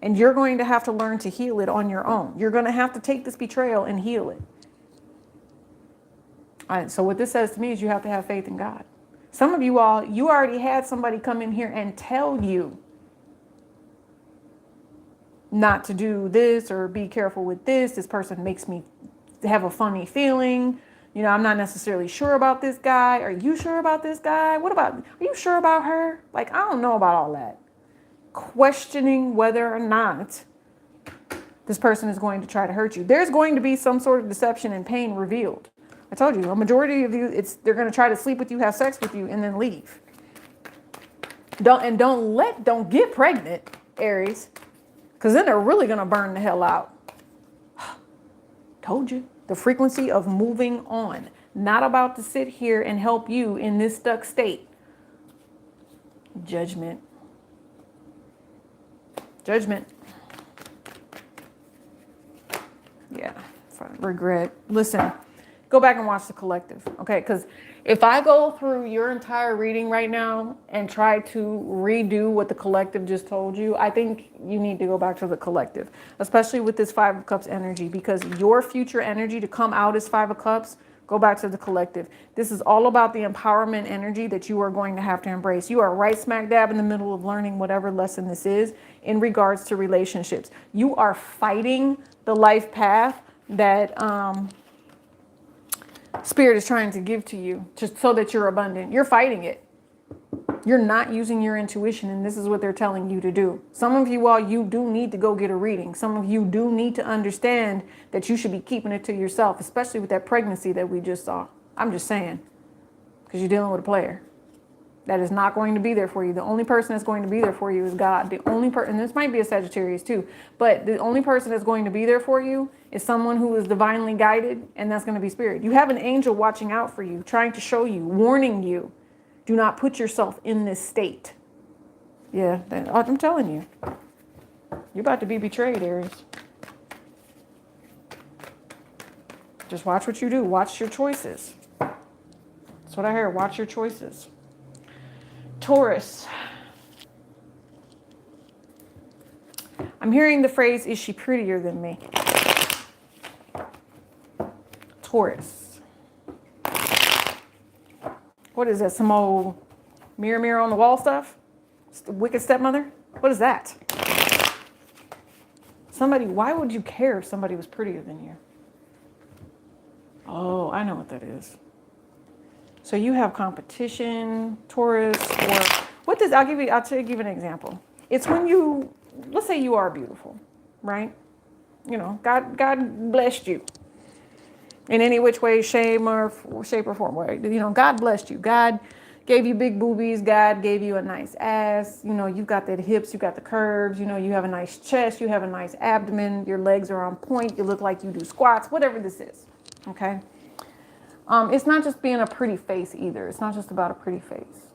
and you're going to have to learn to heal it on your own. You're going to have to take this betrayal and heal it. All right, so what this says to me is you have to have faith in God. Some of you all, you already had somebody come in here and tell you not to do this or be careful with this. This person makes me have a funny feeling. You know, I'm not necessarily sure about this guy. Are you sure about this guy? Are you sure about her? Like, I don't know about all that. Questioning whether or not this person is going to try to hurt you. There's going to be some sort of deception and pain revealed. I told you, a majority of you, they're going to try to sleep with you, have sex with you, and then leave. Don't get pregnant, Aries, because then they're really going to burn the hell out. Told you. The frequency of moving on, not about to sit here and help you in this stuck state. Judgment. Judgment. regret. Listen, go back and watch the collective, okay? Because if I go through your entire reading right now and try to redo what the collective just told you, I think you need to go back to the collective, especially with this Five of Cups energy, because your future energy to come out as Five of Cups, go back to the collective. This is all about the empowerment energy that you are going to have to embrace. You are right smack dab in the middle of learning whatever lesson this is in regards to relationships. You are fighting the life path that Spirit is trying to give to you just so that you're abundant. You're fighting it. You're not using your intuition, and this is what they're telling you to do. Some of you all, you do need to go get a reading. Some of you do need to understand that you should be keeping it to yourself, especially with that pregnancy that we just saw. I'm just saying, because you're dealing with a player that is not going to be there for you. The only person that's going to be there for you is God. The only person, and this might be a Sagittarius too, but the only person that's going to be there for you is someone who is divinely guided, and that's going to be Spirit. You have an angel watching out for you, trying to show you, warning you, do not put yourself in this state. Yeah, I'm telling you, you're about to be betrayed, Aries. Just watch what you do. Watch your choices. That's what I heard. Watch your choices. Taurus. I'm hearing the phrase, is she prettier than me? Taurus. What is that? Some old mirror on the wall stuff? Wicked stepmother? What is that? Somebody, why would you care if somebody was prettier than you? Oh, I know what that is. So you have competition, Taurus, or what does, I'll give you an example. It's when you, let's say you are beautiful, right? You know, God blessed you in any which way, shape or form, right? You know, God blessed you. God gave you big boobies. God gave you a nice ass. You know, you've got the hips, you got the curves, you know, you have a nice chest, you have a nice abdomen, your legs are on point, you look like you do squats, whatever this is, okay? It's not just being a pretty face either. It's not just about a pretty face.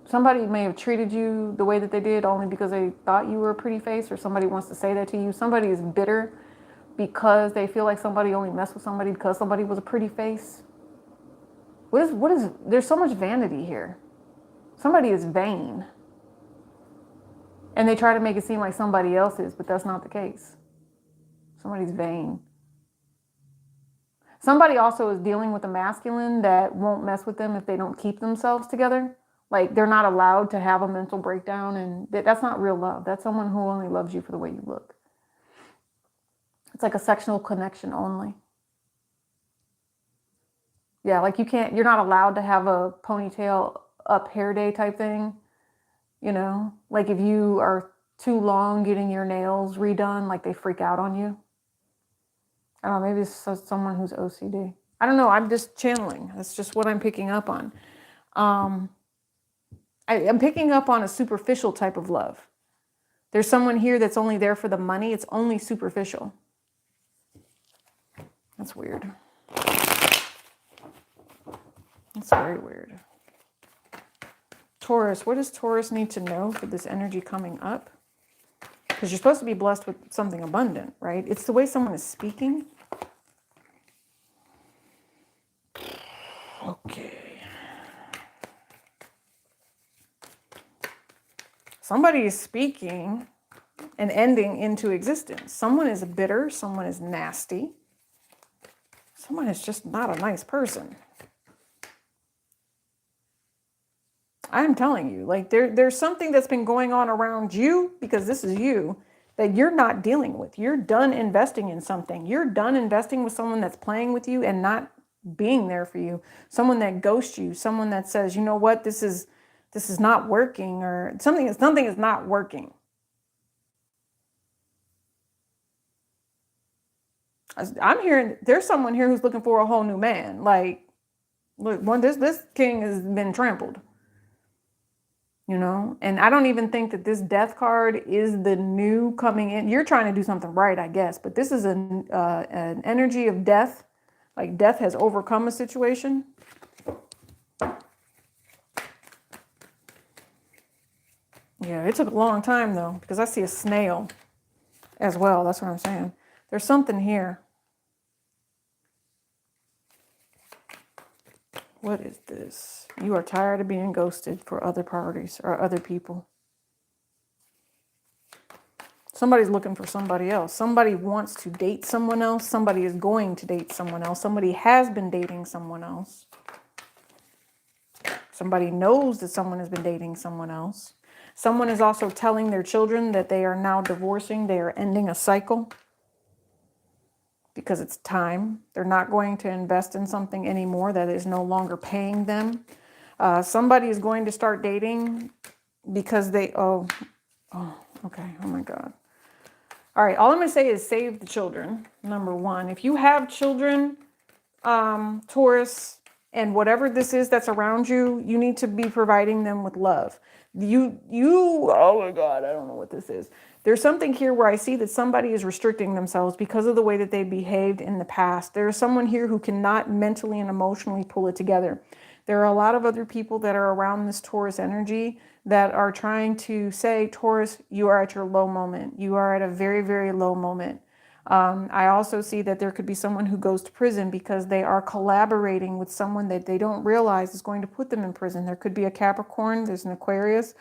Somebody may have treated you the way that they did only because they thought you were a pretty face, or somebody wants to say that to you. Somebody is bitter because they feel like somebody only messed with somebody because somebody was a pretty face. There's so much vanity here. Somebody is vain. And they try to make it seem like somebody else is, but that's not the case. Somebody's vain. Somebody also is dealing with a masculine that won't mess with them if they don't keep themselves together. Like, they're not allowed to have a mental breakdown, and that's not real love. That's someone who only loves you for the way you look. It's like a sexual connection only. Yeah, like you're not allowed to have a ponytail up hair day type thing. You know, like if you are too long getting your nails redone, like they freak out on you. I don't know, maybe it's someone who's OCD. I don't know, I'm just channeling. That's just what I'm picking up on. I'm picking up on a superficial type of love. There's someone here that's only there for the money. It's only superficial. That's weird. That's very weird. Taurus, what does Taurus need to know for this energy coming up? Because you're supposed to be blessed with something abundant, right? It's the way someone is speaking. Okay. Somebody is speaking and ending into existence. Someone is bitter. Someone is nasty. Someone is just not a nice person. I'm telling you, like there's something that's been going on around you, because this is you, that you're not dealing with. You're done investing in something. You're done investing with someone that's playing with you and not being there for you. Someone that ghosts you. Someone that says, you know what, this is not working, or something is not working. I'm hearing there's someone here who's looking for a whole new man. Like, look, this king has been trampled. You know, and I don't even think that this death card is the new coming in. You're trying to do something right, I guess, but this is an energy of death. Like death has overcome a situation. Yeah, it took a long time though, because I see a snail. as well. That's what I'm saying. There's something here. What is this? You are tired of being ghosted for other parties or other people. Somebody's looking for somebody else. Somebody wants to date someone else. Somebody is going to date someone else. Somebody has been dating someone else. Somebody knows that someone has been dating someone else. Someone is also telling their children that they are now divorcing. They are ending a cycle because it's time. They're not going to invest in something anymore that is no longer paying them. Somebody is going to start dating because they, okay, oh my God. All right, all I'm going to say is save the children, number one. If you have children, Taurus, and whatever this is that's around you, you need to be providing them with love. Oh my God, I don't know what this is. There's something here where I see that somebody is restricting themselves because of the way that they behaved in the past. There's someone here who cannot mentally and emotionally pull it together. There are a lot of other people that are around this Taurus energy that are trying to say, Taurus, you are at your low moment. You are at a very, very low moment. I also see that there could be someone who goes to prison because they are collaborating with someone that they don't realize is going to put them in prison. There could be a Capricorn, there's an Aquarius.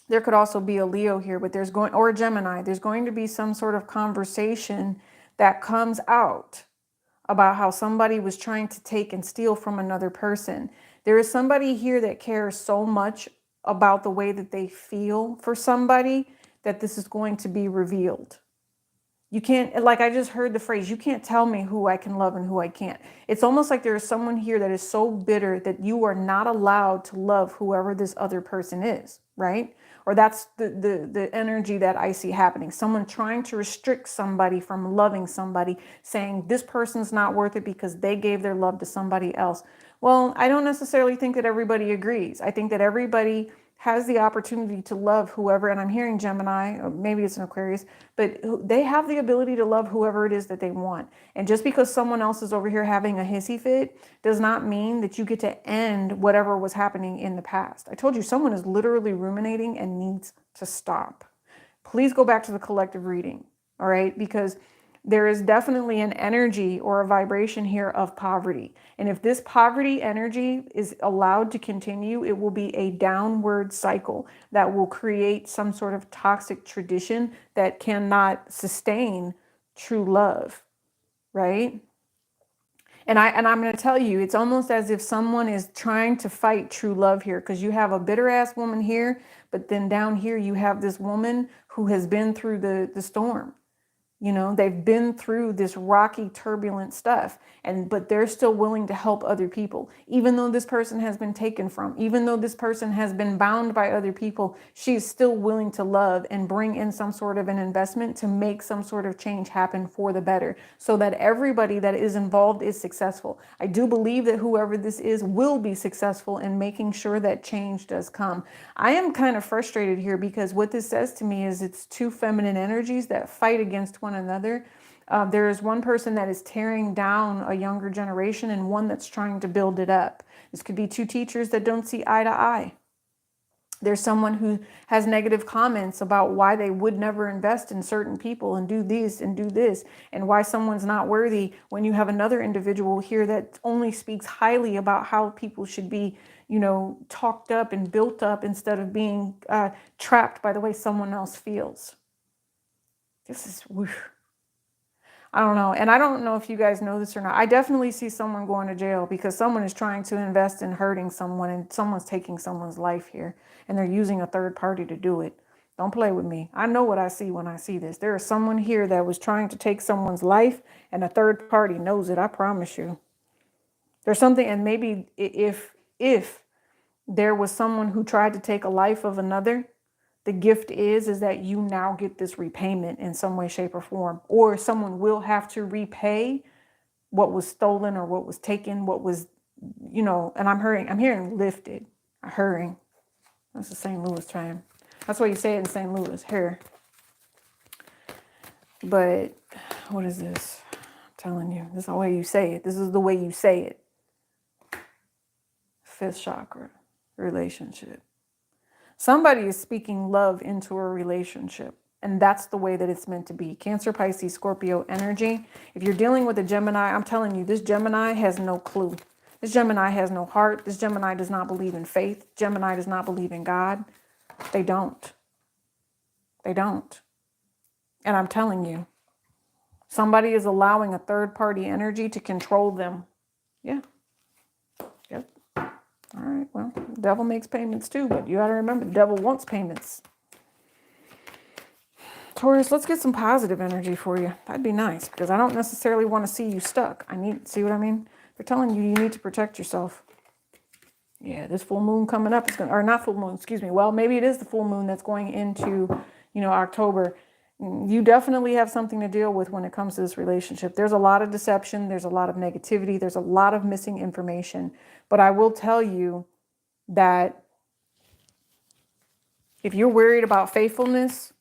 There could also be a Leo here, but or a Gemini. There's going to be some sort of conversation that comes out about how somebody was trying to take and steal from another person. There is somebody here that cares so much about the way that they feel for somebody that this is going to be revealed. You can't, like I just heard the phrase, you can't tell me who I can love and who I can't. It's almost like there is someone here that is so bitter that you are not allowed to love whoever this other person is, right? Or that's the energy that I see happening. Someone trying to restrict somebody from loving somebody, saying this person's not worth it because they gave their love to somebody else. Well, I don't necessarily think that everybody agrees. I think that everybody has the opportunity to love whoever, and I'm hearing Gemini, or maybe it's an Aquarius, but they have the ability to love whoever it is that they want. And just because someone else is over here having a hissy fit does not mean that you get to end whatever was happening in the past. I told you someone is literally ruminating and needs to stop. Please go back to the collective reading, all right? Because there is definitely an energy or a vibration here of poverty. And if this poverty energy is allowed to continue, it will be a downward cycle that will create some sort of toxic tradition that cannot sustain true love, right? And I'm going to tell you, it's almost as if someone is trying to fight true love here, because you have a bitter ass woman here, but then down here you have this woman who has been through the storm. You know, they've been through this rocky, turbulent stuff, but they're still willing to help other people. Even though this person has been taken from, even though this person has been bound by other people, she's still willing to love and bring in some sort of an investment to make some sort of change happen for the better, so that everybody that is involved is successful. I do believe that whoever this is will be successful in making sure that change does come. I am kind of frustrated here because what this says to me is it's two feminine energies that fight against one another. There is one person that is tearing down a younger generation and one that's trying to build it up. This could be two teachers that don't see eye to eye. There's someone who has negative comments about why they would never invest in certain people and do this and do this, and why someone's not worthy, when you have another individual here that only speaks highly about how people should be, you know, talked up and built up instead of being trapped by the way someone else feels. This is, I don't know. And I don't know if you guys know this or not. I definitely see someone going to jail because someone is trying to invest in hurting someone, and someone's taking someone's life here, and they're using a third party to do it. Don't play with me. I know what I see when I see this. There is someone here that was trying to take someone's life, and a third party knows it. I promise you. There's something, and maybe if there was someone who tried to take a life of another, the gift is that you now get this repayment in some way, shape, or form, or someone will have to repay what was stolen or what was taken, what was, you know, and I'm hearing lifted, hurrying. That's the St. Louis term. That's why you say it in St. Louis, here. But what is this? I'm telling you, this is the way you say it. This is the way you say it. Fifth chakra, relationship. Somebody is speaking love into a relationship. And that's the way that it's meant to be. Cancer, Pisces, Scorpio energy. If you're dealing with a Gemini, I'm telling you, this Gemini has no clue. This Gemini has no heart. This Gemini does not believe in faith. Gemini does not believe in God. They don't. They don't. And I'm telling you, somebody is allowing a third-party energy to control them. Yeah. Yep. All right. Well, the devil makes payments too, but you got to remember, the devil wants payments. Taurus, let's get some positive energy for you. That'd be nice, because I don't necessarily want to see you stuck. See what I mean? They're telling you you need to protect yourself. Yeah, this full moon coming up is going to, or not full moon, excuse me. Well, maybe it is the full moon that's going into, October. You definitely have something to deal with when it comes to this relationship. There's a lot of deception. There's a lot of negativity. There's a lot of missing information. But I will tell you that if you're worried about faithfulness,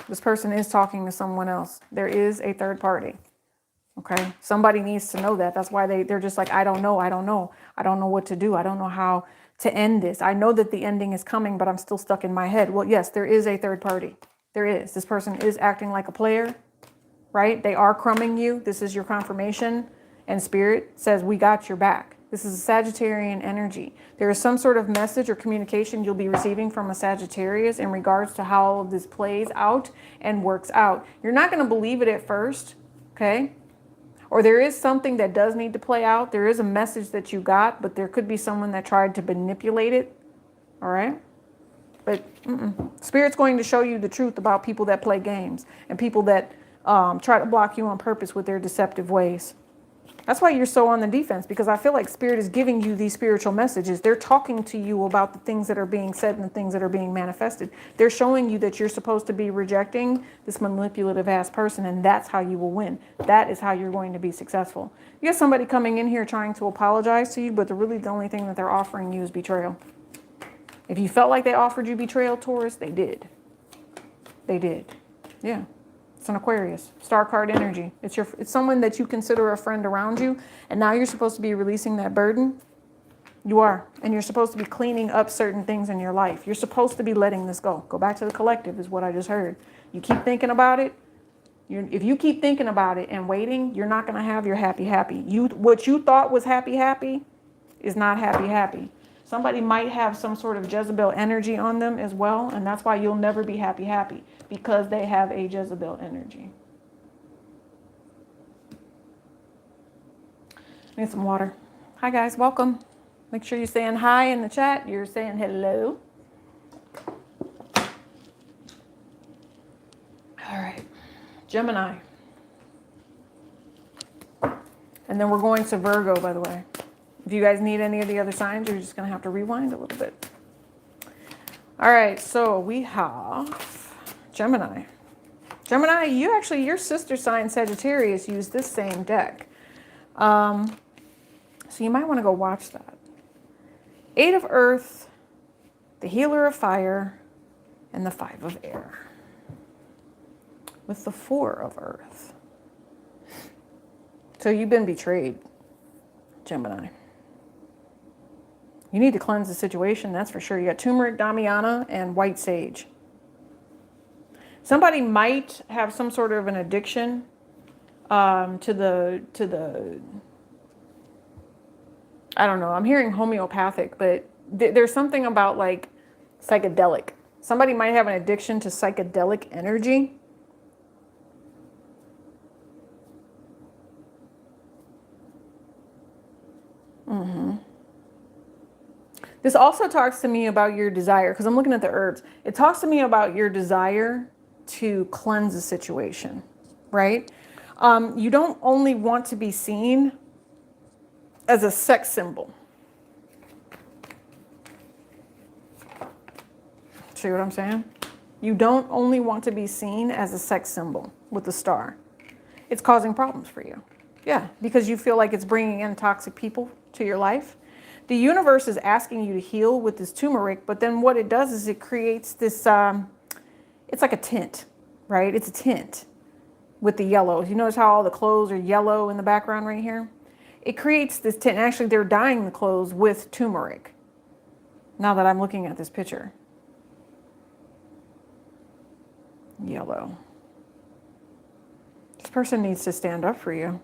this person is talking to someone else. There is a third party. Okay. Somebody needs to know that. That's why they're just like, I don't know. I don't know. I don't know what to do. I don't know how to end this. I know that the ending is coming, but I'm still stuck in my head. Well, yes, there is a third party. There is. This person is acting like a player, right? They are crumbing you. This is your confirmation. And Spirit says, we got your back. This is a Sagittarian energy. There is some sort of message or communication you'll be receiving from a Sagittarius in regards to how all of this plays out and works out. You're not going to believe it at first, okay? Or there is something that does need to play out. There is a message that you got, but there could be someone that tried to manipulate it, all right? But Spirit's going to show you the truth about people that play games and people that try to block you on purpose with their deceptive ways. That's why you're so on the defense, because I feel like Spirit is giving you these spiritual messages. They're talking to you about the things that are being said and the things that are being manifested. They're showing you that you're supposed to be rejecting this manipulative ass person, and that's how you will win. That is how you're going to be successful. You got somebody coming in here trying to apologize to you, but the only thing that they're offering you is betrayal. If you felt like they offered you betrayal, Taurus, they did. They did. Yeah. It's an Aquarius, star card energy. It's someone that you consider a friend around you. And now you're supposed to be releasing that burden. You are. And you're supposed to be cleaning up certain things in your life. You're supposed to be letting this go. Go back to the collective is what I just heard. You keep thinking about it. If you keep thinking about it and waiting, you're not going to have your happy. What you thought was happy is not happy. Somebody might have some sort of Jezebel energy on them as well. And that's why you'll never be happy. Because they have a Jezebel energy. Need some water. Hi guys, welcome. Make sure you're saying hi in the chat. You're saying hello. All right, Gemini. And then we're going to Virgo, by the way. If you guys need any of the other signs, you're just going to have to rewind a little bit. All right, so we have Gemini. Gemini, your sister sign Sagittarius used this same deck. So you might want to go watch that. 8 of Earth, the Healer of Fire, and the 5 of Air. With the 4 of Earth. So you've been betrayed, Gemini. You need to cleanse the situation, that's for sure. You got turmeric, Damiana, and white sage. Somebody might have some sort of an addiction to the I don't know. I'm hearing homeopathic, but there's something about like psychedelic. Somebody might have an addiction to psychedelic energy. This also talks to me about your desire, because I'm looking at the herbs. It talks to me about your desire to cleanse the situation, right? You don't only want to be seen as a sex symbol. See what I'm saying? You don't only want to be seen as a sex symbol with the star. It's causing problems for you. Yeah, because you feel like it's bringing in toxic people to your life. The universe is asking you to heal with this turmeric, but then what it does is it creates this, it's like a tint, right? It's a tint with the yellows. You notice how all the clothes are yellow in the background right here? It creates this tint. Actually, they're dyeing the clothes with turmeric. Now that I'm looking at this picture. Yellow. This person needs to stand up for you.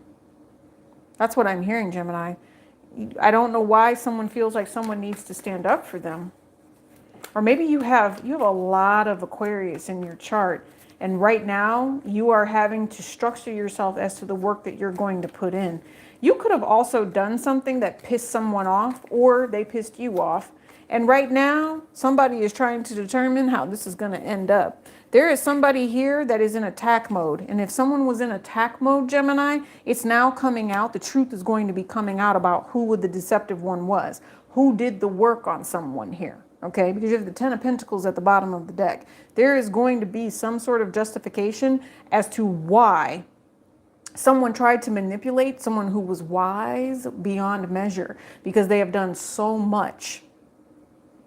That's what I'm hearing, Gemini. I don't know why someone feels like someone needs to stand up for them. Or maybe you have a lot of Aquarius in your chart, and right now you are having to structure yourself as to the work that you're going to put in. You could have also done something that pissed someone off, or they pissed you off. And right now, somebody is trying to determine how this is going to end up. There is somebody here that is in attack mode. And if someone was in attack mode, Gemini, it's now coming out. The truth is going to be coming out about who the deceptive one was. Who did the work on someone here? Okay, because you have the 10 of Pentacles at the bottom of the deck. There is going to be some sort of justification as to why someone tried to manipulate someone who was wise beyond measure, because they have done so much.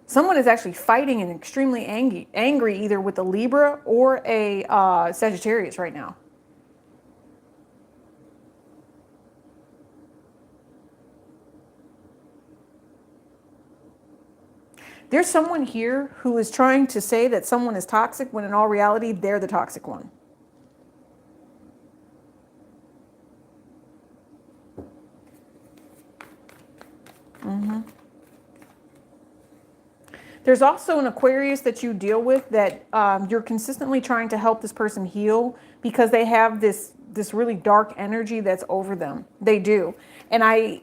Someone is actually fighting and extremely angry either with a Libra or a Sagittarius right now. There's someone here who is trying to say that someone is toxic when in all reality, they're the toxic one. There's also an Aquarius that you deal with that you're consistently trying to help this person heal because they have this really dark energy that's over them. They do. And I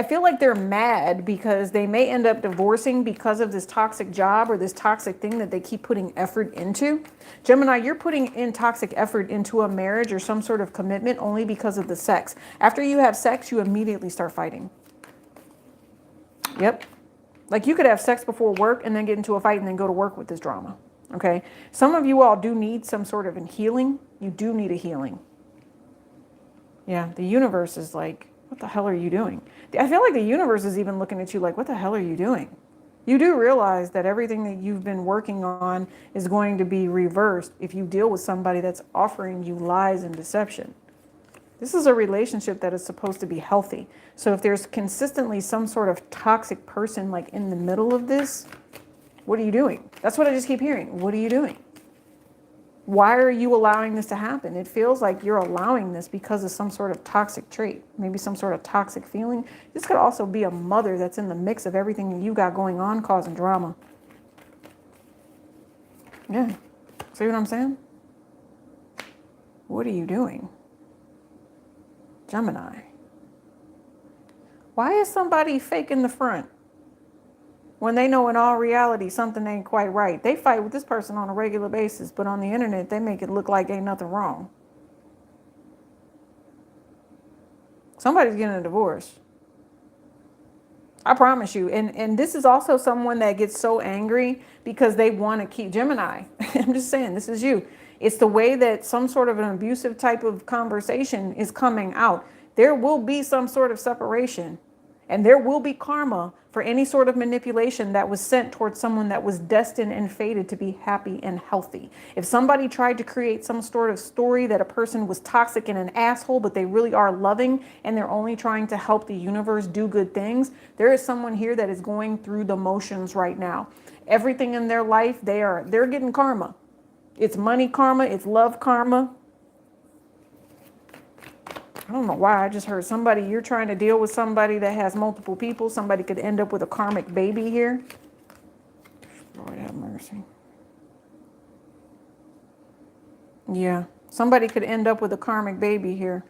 feel like they're mad because they may end up divorcing because of this toxic job or this toxic thing that they keep putting effort into. Gemini, you're putting in toxic effort into a marriage or some sort of commitment only because of the sex. After you have sex, you immediately start fighting. Yep. Like you could have sex before work and then get into a fight and then go to work with this drama. Okay. Some of you all do need some sort of healing. You do need a healing. Yeah. The universe is like, what the hell are you doing? I feel like the universe is even looking at you like, what the hell are you doing? You do realize that everything that you've been working on is going to be reversed if you deal with somebody that's offering you lies and deception. This is a relationship that is supposed to be healthy. So if there's consistently some sort of toxic person like in the middle of this, what are you doing? That's what I just keep hearing. What are you doing? Why are you allowing this to happen? It feels like you're allowing this because of some sort of toxic trait, maybe some sort of toxic feeling. This could also be a mother that's in the mix of everything that you got going on, causing drama. Yeah. See what I'm saying? What are you doing? Gemini. Why is somebody faking the front when they know in all reality something ain't quite right? They fight with this person on a regular basis, but on the internet they make it look like ain't nothing wrong. Somebody's getting a divorce. I promise you. And this is also someone that gets so angry because they want to keep Gemini. I'm just saying, this is you. It's the way that some sort of an abusive type of conversation is coming out. There will be some sort of separation, and there will be karma for any sort of manipulation that was sent towards someone that was destined and fated to be happy and healthy. If somebody tried to create some sort of story that a person was toxic and an asshole, but they really are loving and they're only trying to help the universe do good things, there is someone here that is going through the motions right now. Everything in their life, they're getting karma. It's money karma. It's love karma. I don't know why. I just heard somebody, you're trying to deal with somebody that has multiple people. Somebody could end up with a karmic baby here. Lord have mercy. Yeah. Somebody could end up with a karmic baby here.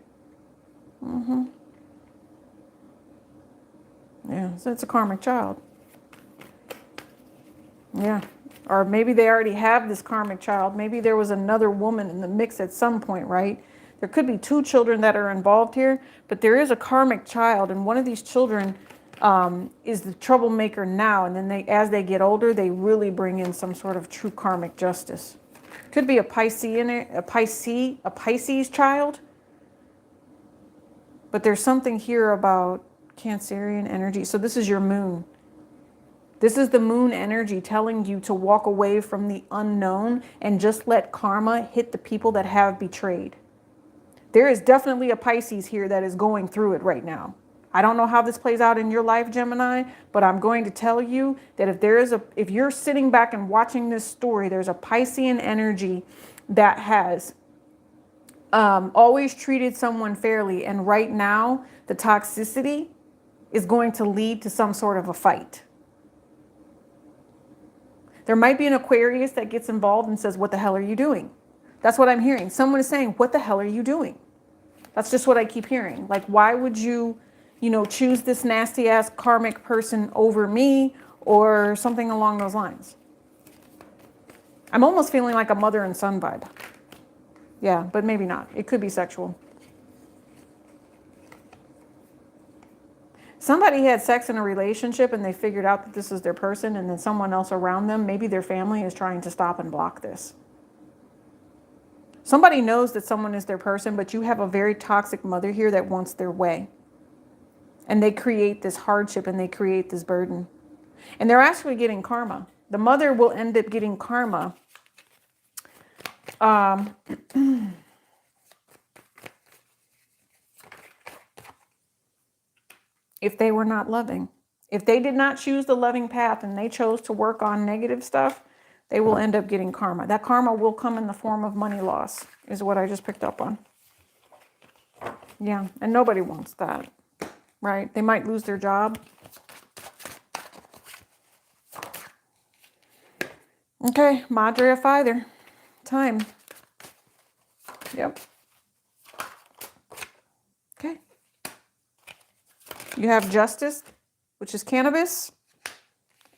Yeah. So it's a karmic child. Yeah. Or maybe they already have this karmic child. Maybe there was another woman in the mix at some point, right? There could be two children that are involved here, but there is a karmic child, and one of these children is the troublemaker now, and then as they get older, they really bring in some sort of true karmic justice. Could be a Pisces in it, a Pisces child, but there's something here about Cancerian energy. So this is your moon. This is the moon energy telling you to walk away from the unknown and just let karma hit the people that have betrayed. There is definitely a Pisces here that is going through it right now. I don't know how this plays out in your life, Gemini, but I'm going to tell you that if you're sitting back and watching this story, there's a Piscean energy that has always treated someone fairly. And right now, the toxicity is going to lead to some sort of a fight. There might be an Aquarius that gets involved and says, what the hell are you doing? That's what I'm hearing. Someone is saying, what the hell are you doing? That's just what I keep hearing. Like, why would you, choose this nasty ass karmic person over me, or something along those lines? I'm almost feeling like a mother and son vibe. Yeah, but maybe not. It could be sexual. Somebody had sex in a relationship and they figured out that this is their person, and then someone else around them, maybe their family, is trying to stop and block this. Somebody knows that someone is their person, but you have a very toxic mother here that wants their way. And they create this hardship and they create this burden. And they're actually getting karma. The mother will end up getting karma. If they were not loving. If they did not choose the loving path and they chose to work on negative stuff, they will end up getting karma. That karma will come in the form of money loss, is what I just picked up on. Yeah, and nobody wants that, right? They might lose their job. Okay, Madre of Either. Time. Yep. Okay. You have Justice, which is cannabis,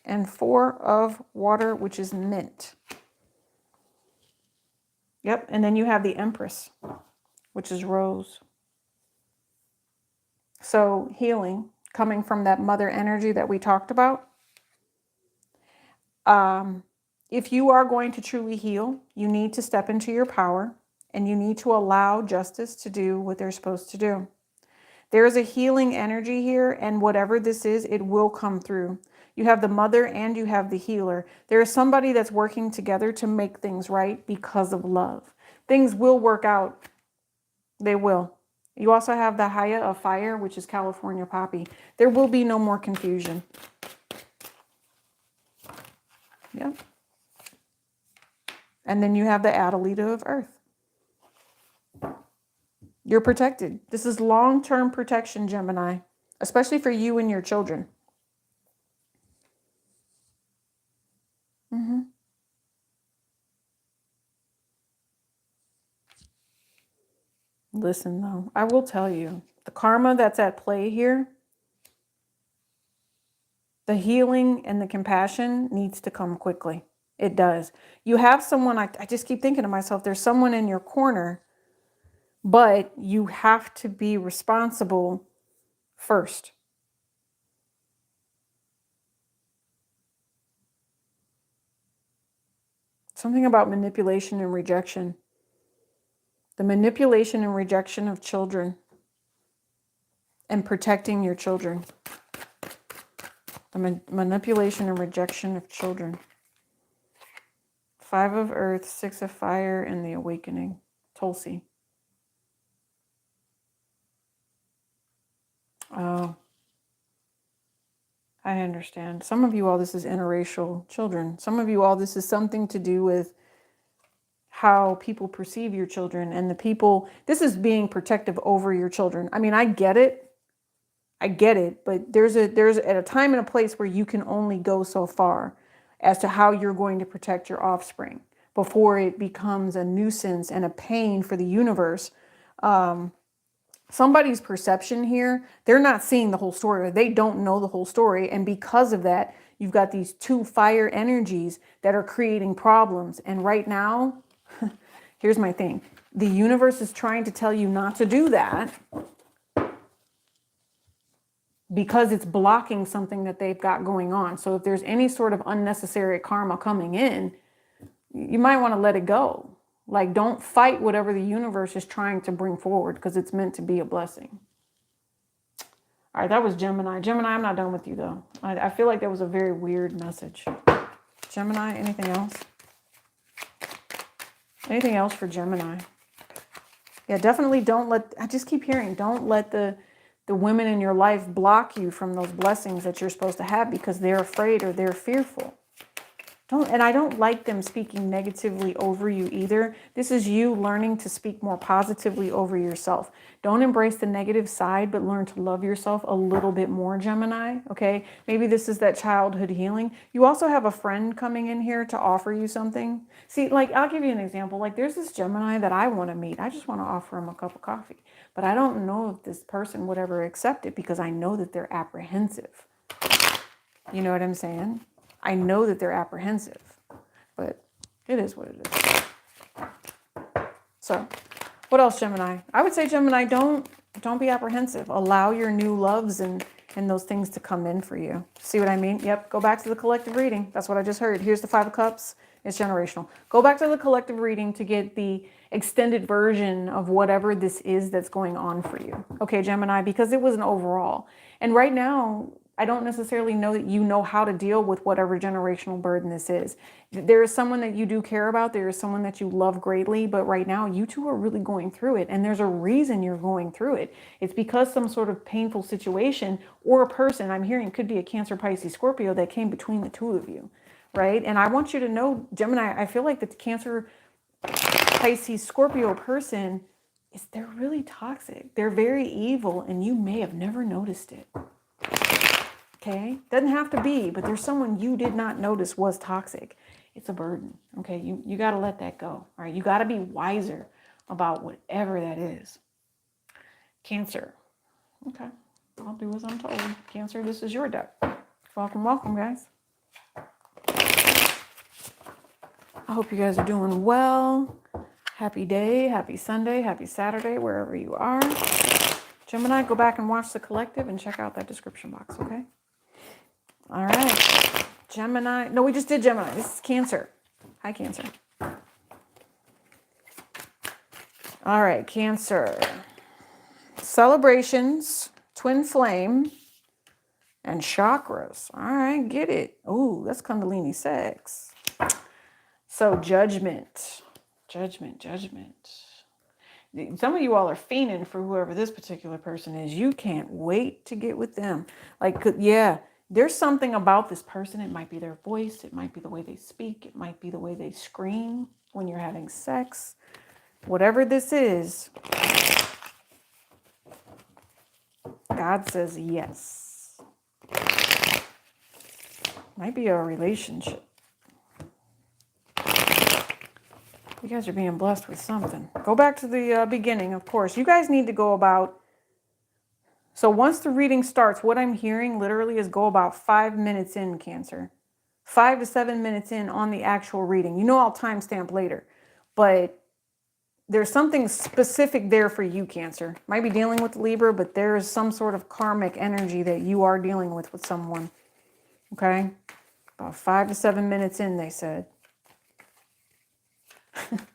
and 4 of Water, which is mint. Yep, and then you have the Empress, which is rose. So healing, coming from that mother energy that we talked about. If you are going to truly heal, you need to step into your power, and you need to allow justice to do what they're supposed to do. There is a healing energy here, and whatever this is, it will come through. You have the mother and you have the healer. There is somebody that's working together to make things right because of love. Things will work out. They will. You also have the Haya of Fire, which is California Poppy. There will be no more confusion. Yep. And then you have the Adelita of Earth. You're protected. This is long-term protection, Gemini, especially for you and your children. Listen, though, I will tell you, the karma that's at play here, the healing and the compassion needs to come quickly. It does. You have someone, I just keep thinking to myself, there's someone in your corner, but you have to be responsible first. Something about manipulation and rejection. The manipulation and rejection of children and protecting your children. The manipulation and rejection of children. 5 of Earth, 6 of Fire, and the Awakening. Tulsi. Oh. I understand. Some of you all, this is interracial children. Some of you all, this is something to do with how people perceive your children and the people. This is being protective over your children. I mean, I get it. But there's at a time and a place where you can only go so far as to how you're going to protect your offspring before it becomes a nuisance and a pain for the universe. Somebody's perception here, they're not seeing the whole story. They don't know the whole story. And because of that, you've got these 2 fire energies that are creating problems. And right now, here's my thing. The universe is trying to tell you not to do that because it's blocking something that they've got going on. So if there's any sort of unnecessary karma coming in, you might want to let it go. Like, don't fight whatever the universe is trying to bring forward because it's meant to be a blessing. All right, that was Gemini. Gemini, I'm not done with you, though. I feel like that was a very weird message. Gemini, anything else? Anything else for Gemini? Yeah, definitely don't let, I just keep hearing, don't let the women in your life block you from those blessings that you're supposed to have because they're afraid or they're fearful. And I don't like them speaking negatively over you either. This is you learning to speak more positively over yourself. Don't embrace the negative side, but learn to love yourself a little bit more, Gemini. Okay. Maybe this is that childhood healing. You also have a friend coming in here to offer you something. See, like, I'll give you an example. Like, there's this Gemini that I want to meet. I just want to offer him a cup of coffee, but I don't know if this person would ever accept it because I know that they're apprehensive. You know what I'm saying? I know that they're apprehensive, but it is what it is. So what else, Gemini? I would say, Gemini, don't be apprehensive. Allow your new loves and those things to come in for you. See what I mean? Yep. Go back to the collective reading. That's what I just heard. Here's the 5 of Cups. It's generational. Go back to the collective reading to get the extended version of whatever this is that's going on for you. Okay, Gemini, because it was an overall. And right now, I don't necessarily know that you know how to deal with whatever generational burden this is. There is someone that you do care about. There is someone that you love greatly. But right now, you two are really going through it. And there's a reason you're going through it. It's because some sort of painful situation or a person, I'm hearing, could be a Cancer, Pisces, Scorpio that came between the two of you, right? And I want you to know, Gemini, I feel like the Cancer, Pisces, Scorpio person, they're really toxic. They're very evil, and you may have never noticed it. Okay, doesn't have to be, but there's someone you did not notice was toxic. It's a burden. Okay, you got to let that go. All right, you got to be wiser about whatever that is. Cancer. Okay, I'll do as I'm told. Cancer, this is your deck. Welcome, welcome, guys. I hope you guys are doing well. Happy day, happy Sunday, happy Saturday, wherever you are. Gemini, go back and watch the collective and check out that description box, okay? All right, Gemini. No, we just did Gemini. This is Cancer. Hi, Cancer. All right, Cancer. Celebrations, twin flame, and chakras. All right, get it. Oh, that's Kundalini sex. So judgment. Some of you all are fiending for whoever this particular person is. You can't wait to get with them. Like, yeah. There's something about this person. It might be their voice. It might be the way they speak. It might be the way they scream when you're having sex. Whatever this is, God says yes. Might be a relationship. You guys are being blessed with something. Go back to the beginning, of course. You guys need to go about... So once the reading starts, what I'm hearing literally is go about 5 minutes in, Cancer. 5 to 7 minutes in on the actual reading. You know, I'll timestamp later. But there's something specific there for you, Cancer. Might be dealing with Libra, but there is some sort of karmic energy that you are dealing with someone. Okay? About 5 to 7 minutes in, they said.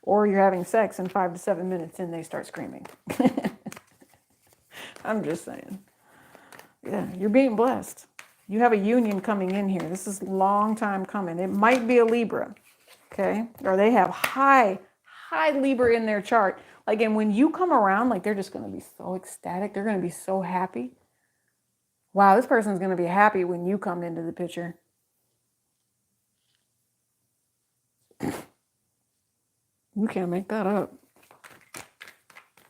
Or you're having sex and 5 to 7 minutes in, they start screaming. I'm just saying. Yeah, you're being blessed. You have a union coming in here. This is a long time coming. It might be a Libra, okay? Or they have high Libra in their chart. Like, and when you come around, like, they're just going to be so ecstatic. They're going to be so happy. Wow, this person's going to be happy when you come into the picture. You can't make that up.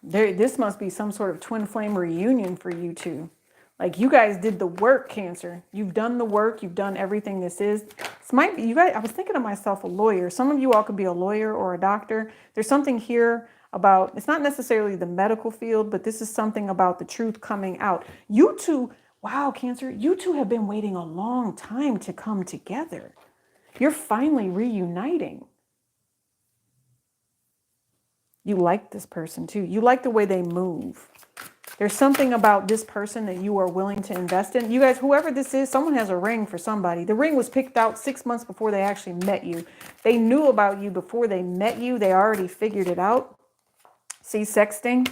This must be some sort of twin flame reunion for you two. Like, you guys did the work, Cancer. You've done the work. You've done everything this is. This might be, you guys, I was thinking of myself, a lawyer. Some of you all could be a lawyer or a doctor. There's something here about, it's not necessarily the medical field, but this is something about the truth coming out. You two, wow, Cancer, you two have been waiting a long time to come together. You're finally reuniting. You like this person too. You like the way they move. There's something about this person that you are willing to invest in. You guys, whoever this is, someone has a ring for somebody. The ring was picked out 6 months before they actually met you. They knew about you before they met you. They already figured it out. See, sexting,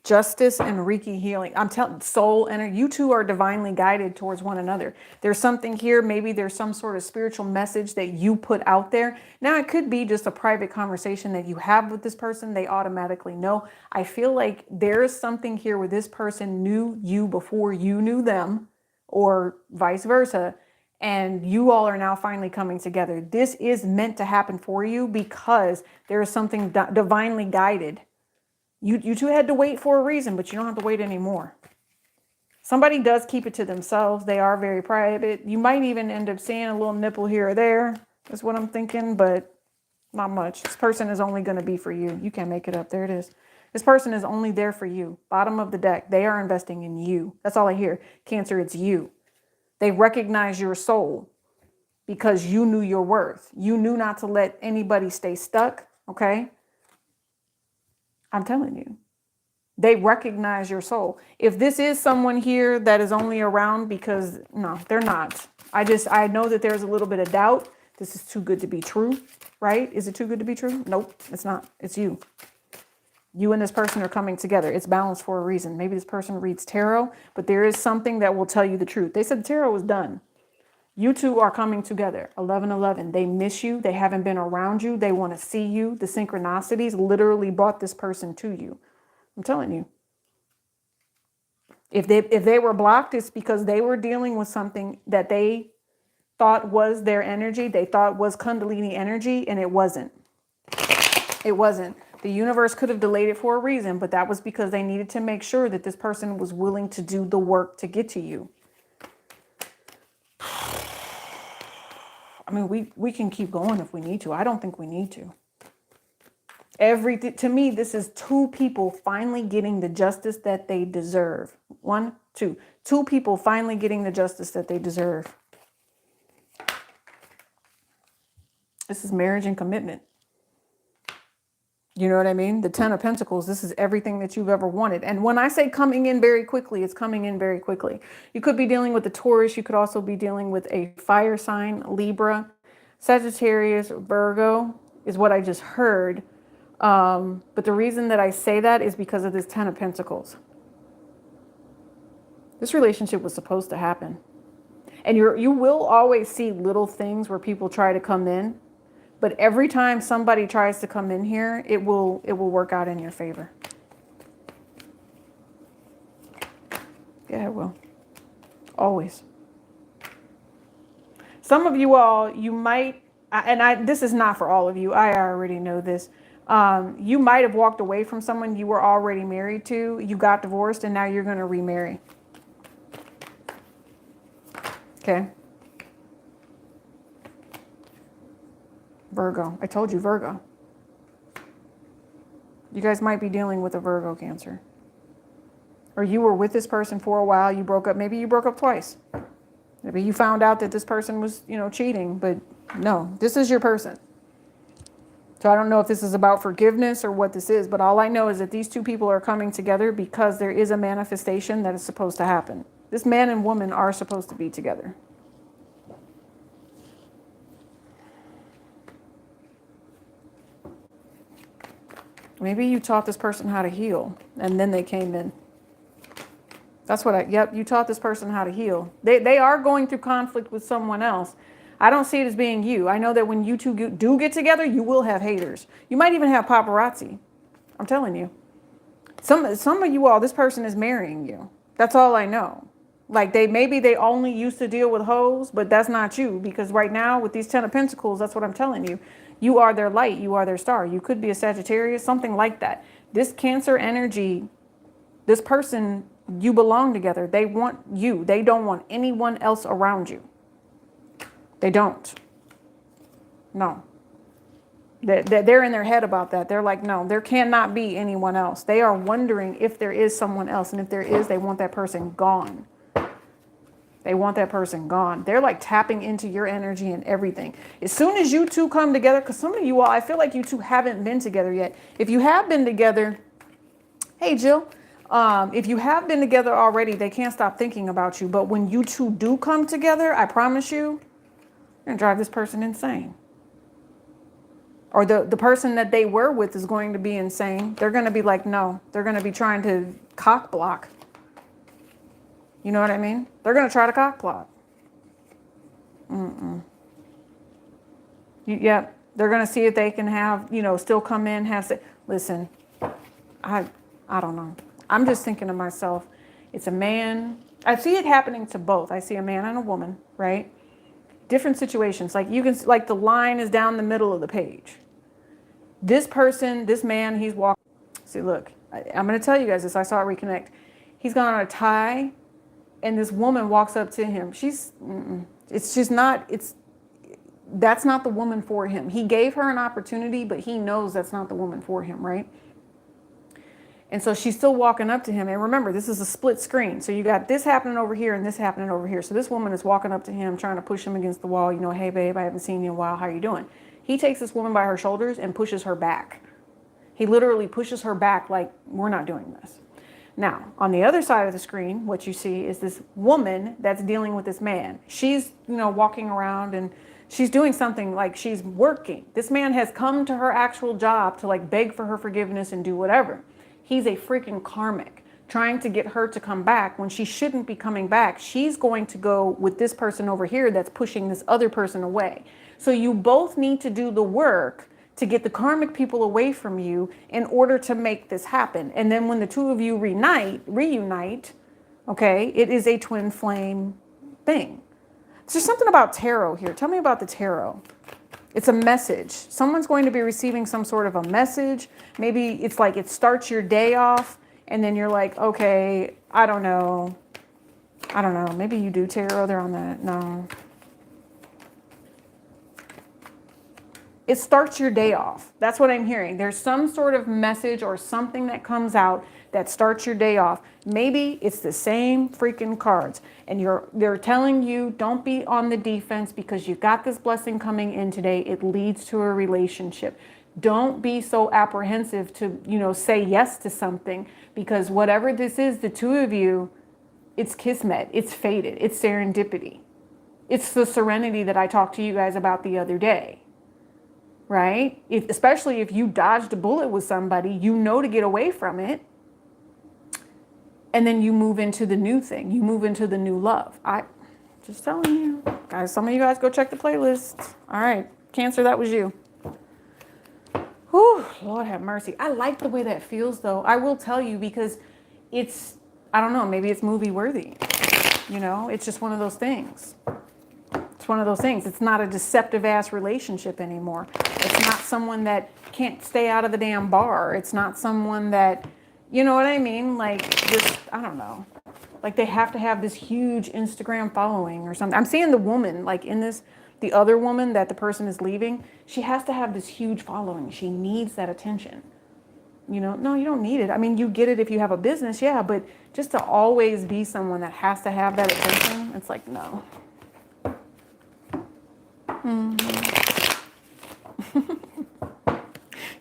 justice, and Reiki healing. I'm telling, soul energy. You two are divinely guided towards one another. There's something here. Maybe there's some sort of spiritual message that you put out there. Now, it could be just a private conversation that you have with this person. They automatically know. I feel like there's something here where this person knew you before you knew them, or vice versa. And you all are now finally coming together. This is meant to happen for you because there is something divinely guided. You two had to wait for a reason, but you don't have to wait anymore. Somebody does keep it to themselves. They are very private. You might even end up seeing a little nipple here or there. That's what I'm thinking, but not much. This person is only going to be for you. You can't make it up. There it is. This person is only there for you. Bottom of the deck. They are investing in you. That's all I hear. Cancer, it's you. They recognize your soul because you knew your worth. You knew not to let anybody stay stuck, okay? I'm telling you. They recognize your soul. If this is someone here that is only around because, no, they're not. I know that there's a little bit of doubt. This is too good to be true, right? Is it too good to be true? Nope, it's not. It's you. You and this person are coming together. It's balanced for a reason. Maybe this person reads tarot, but there is something that will tell you the truth. They said tarot was done. You two are coming together. 11-11. They miss you. They haven't been around you. They want to see you. The synchronicities literally brought this person to you. I'm telling you. If they were blocked, it's because they were dealing with something that they thought was their energy. They thought was Kundalini energy, and it wasn't. It wasn't. The universe could have delayed it for a reason, but that was because they needed to make sure that this person was willing to do the work to get to you. I mean, we can keep going if we need to. I don't think we need to. To me, this is two people finally getting the justice that they deserve. One, two. Two people finally getting the justice that they deserve. This is marriage and commitment. You know what I mean? The 10 of Pentacles, this is everything that you've ever wanted. And when I say coming in very quickly, it's coming in very quickly. You could be dealing with a Taurus. You could also be dealing with a fire sign, Libra, Sagittarius, Virgo is what I just heard. But the reason that I say that is because of this 10 of Pentacles. This relationship was supposed to happen. And you will always see little things where people try to come in. But every time somebody tries to come in here, it will work out in your favor. Yeah, it will. Always. Some of you all, you might, this is not for all of you. I already know this. You might have walked away from someone you were already married to. You got divorced and now you're going to remarry. Okay. Virgo. I told you, Virgo. You guys might be dealing with a Virgo Cancer. Or you were with this person for a while. You broke up. Maybe you broke up twice. Maybe you found out that this person was, cheating. But no, this is your person. So I don't know if this is about forgiveness or what this is. But all I know is that these two people are coming together because there is a manifestation that is supposed to happen. This man and woman are supposed to be together. Maybe you taught this person how to heal and then they came in. That's what you taught this person how to heal. They are going through conflict with someone else. I don't see it as being you. I know that when you two do get together, you will have haters. You might even have paparazzi. I'm telling you. Some of you all, this person is marrying you. That's all I know. Like maybe they only used to deal with hoes, but that's not you. Because right now with these 10 of Pentacles, that's what I'm telling you. You are their light. You are their star. You could be a Sagittarius, something like that. This Cancer energy, this person, you belong together. They want you. They don't want anyone else around you. They don't. No. They're in their head about that. They're like, no, there cannot be anyone else. They are wondering if there is someone else. And if there is, they want that person gone. They want that person gone. They're like tapping into your energy and everything. As soon as you two come together, because some of you all, I feel like you two haven't been together yet. If you have been together, hey, Jill, if you have been together already, they can't stop thinking about you. But when you two do come together, I promise you, you're going to drive this person insane. Or the person that they were with is going to be insane. They're going to be like, no, they're going to be trying to cock block. You know what I mean? They're going to try to cock block. Yep. They're going to see if they can have, still come in, listen, I don't know. I'm just thinking to myself, it's a man. I see it happening to both. I see a man and a woman, right? different situations. Like you can, like the line is down the middle of the page. This person, this man, he's walking. See, look, I'm going to tell you guys this. I saw it reconnect. He's got on a tie, and this woman walks up to him. It's just not, that's not the woman for him. He gave her an opportunity, but he knows that's not the woman for him, right? And so she's still walking up to him. And remember, this is a split screen. So you got this happening over here and this happening over here. So this woman is walking up to him, trying to push him against the wall. You know, hey, babe, I haven't seen you in a while. How you doing? He takes this woman by her shoulders and pushes her back. He literally pushes her back like, we're not doing this. Now, on the other side of the screen, what you see is this woman that's dealing with this man. She's, you know, walking around and she's doing something like she's working. This man has come to her actual job to like beg for her forgiveness and do whatever. He's a freaking karmic trying to get her to come back when she shouldn't be coming back. She's going to go with this person over here that's pushing this other person away. So you both need to do the work to get the karmic people away from you in order to make this happen. And then when the two of you reunite, okay, it is a twin flame thing. So there's something about tarot here. Tell me about the tarot. It's a message. Someone's going to be receiving some sort of a message. Maybe it's like it starts your day off and then you're like, okay, I don't know. Maybe you do tarot. They're on that. No. It starts your day off. That's what I'm hearing. There's some sort of message or something that comes out that starts your day off. Maybe it's the same freaking cards and they're telling you don't be on the defense because you got this blessing coming in today. It leads to a relationship. Don't be so apprehensive to, you know, say yes to something because whatever this is, the two of you, it's kismet, it's fated, it's serendipity. It's the serenity that I talked to you guys about the other day. Right? Especially if you dodged a bullet with somebody, you know to get away from it. And then you move into the new thing. You move into the new love. Just telling you. Guys, some of you guys go check the playlist. All right. Cancer, that was you. Whew, Lord have mercy. I like the way that feels, though. I will tell you because it's, I don't know, maybe it's movie worthy. You know, it's just one of those things. It's one of those things. It's not a deceptive ass relationship anymore. It's not someone that can't stay out of the damn bar. It's not someone that, you know what I mean? Like this, I don't know. Like they have to have this huge Instagram following or something. I'm seeing the woman like in this, the other woman that the person is leaving, she has to have this huge following. She needs that attention. You know, no, you don't need it. I mean, you get it if you have a business, yeah, but just to always be someone that has to have that attention, it's like, no.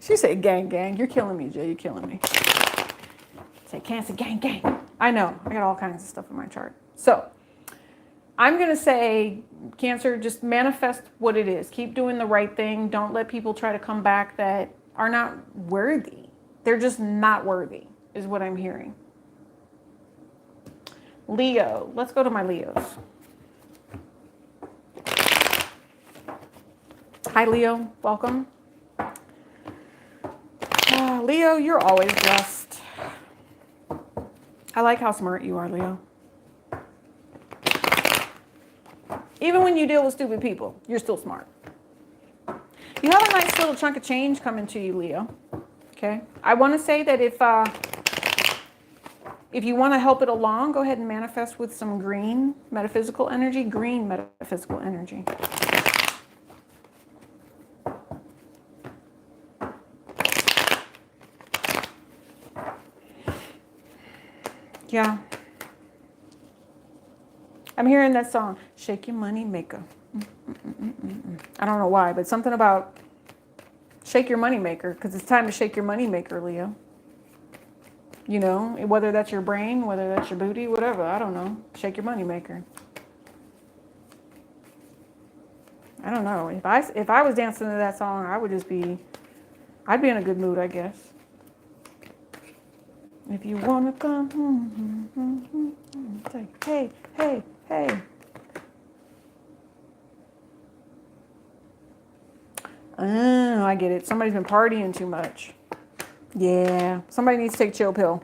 She said, gang, gang. You're killing me, Jay. You're killing me. Say, Cancer, gang, gang. I know. I got all kinds of stuff in my chart. So I'm going to say, Cancer, just manifest what it is. Keep doing the right thing. Don't let people try to come back that are not worthy. They're just not worthy, is what I'm hearing. Leo. Let's go to my Leos. Hi, Leo. Welcome. Leo, you're always blessed. I like how smart you are, Leo. Even when you deal with stupid people, you're still smart. You have a nice little chunk of change coming to you, Leo. Okay. I want to say that if you want to help it along, go ahead and manifest with some green metaphysical energy. Green metaphysical energy. Yeah. I'm hearing that song, Shake Your Money Maker. I don't know why, but something about shake your money maker, because it's time to shake your money maker, Leo. You know, whether that's your brain, whether that's your booty, whatever, I don't know. Shake your money maker. I don't know. If I was dancing to that song, I'd be in a good mood, I guess. If you want to come, say, hey, hey, hey. Oh, I get it. Somebody's been partying too much. Yeah. Somebody needs to take a chill pill.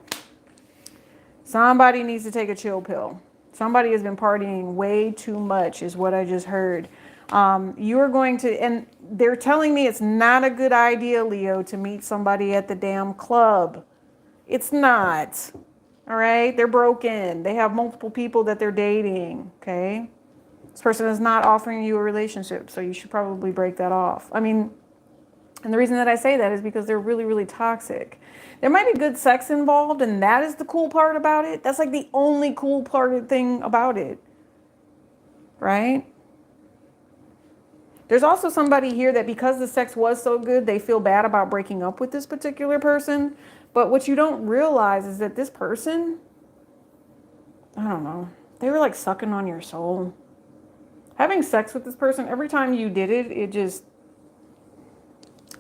Somebody needs to take a chill pill. Somebody has been partying way too much is what I just heard. You're going to, and they're telling me it's not a good idea, Leo, to meet somebody at the damn club. It's not. All right. They're broken. They have multiple people that they're dating. Okay. This person is not offering you a relationship. So you should probably break that off. I mean, and the reason that I say that is because they're really, really toxic. There might be good sex involved, and that is the cool part about it. That's like the only cool thing about it. Right? There's also somebody here that because the sex was so good, they feel bad about breaking up with this particular person. But what you don't realize is that this person, I don't know, they were like sucking on your soul. Having sex with this person, every time you did it, it just,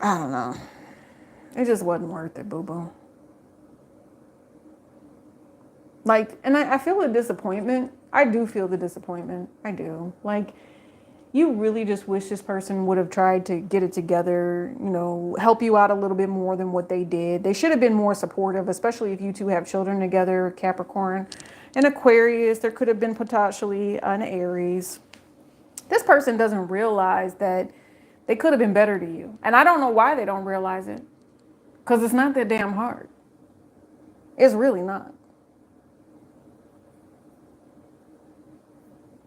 I don't know. It just wasn't worth it, boo-boo. Like, and I feel the disappointment. I do feel the disappointment. I do. Like, you really just wish this person would have tried to get it together, you know, help you out a little bit more than what they did. They should have been more supportive, especially if you two have children together, Capricorn. An Aquarius, there could have been potentially an Aries. This person doesn't realize that they could have been better to you. And I don't know why they don't realize it. Because it's not that damn hard. It's really not.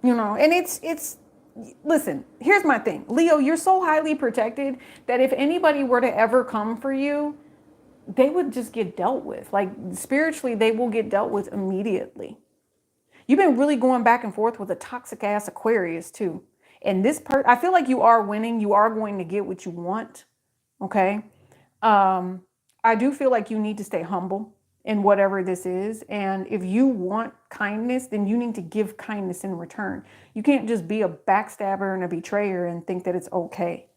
You know, and it's listen, here's my thing. Leo, you're so highly protected that if anybody were to ever come for you, they would just get dealt with. Like spiritually, they will get dealt with immediately. You've been really going back and forth with a toxic ass Aquarius too. And I feel like you are winning. You are going to get what you want. Okay. I do feel like you need to stay humble in whatever this is. And if you want kindness, then you need to give kindness in return. You can't just be a backstabber and a betrayer and think that it's okay.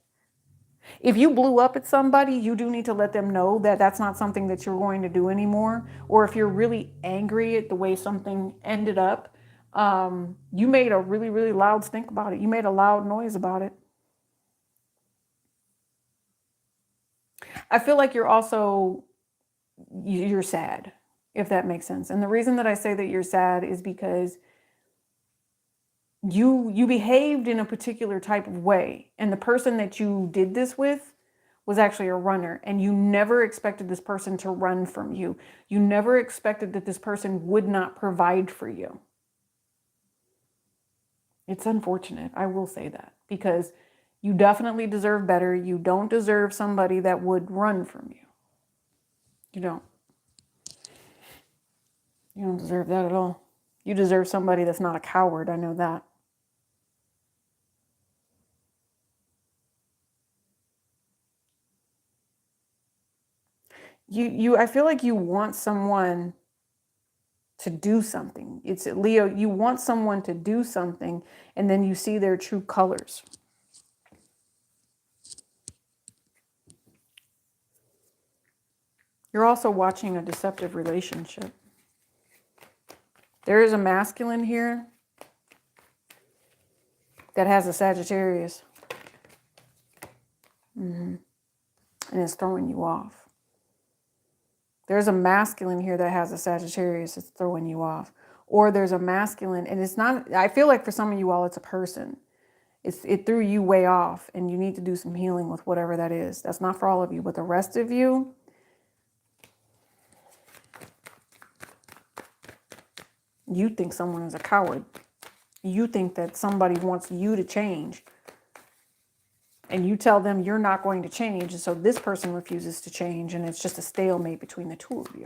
If you blew up at somebody, you do need to let them know that that's not something that you're going to do anymore. Or if you're really angry at the way something ended up, you made a really, really loud stink about it. You made a loud noise about it. I feel like you're sad, if that makes sense. And the reason that I say that you're sad is because you behaved in a particular type of way. And the person that you did this with was actually a runner. And you never expected this person to run from you. You never expected that this person would not provide for you. It's unfortunate. I will say that because you definitely deserve better. You don't deserve somebody that would run from you. You don't. You don't deserve that at all. You deserve somebody that's not a coward. I know that. I feel like you want someone to do something. It's Leo, you want someone to do something and then you see their true colors. You're also watching a deceptive relationship. There is a masculine here that has a Sagittarius. And it's throwing you off. There's a masculine here that has a Sagittarius that's throwing you off. Or there's a masculine, and it's not, I feel like for some of you all, it's a person. It threw you way off, and you need to do some healing with whatever that is. That's not for all of you, but the rest of you, you think someone is a coward. You think that somebody wants you to change. And you tell them you're not going to change. And so this person refuses to change. And it's just a stalemate between the two of you.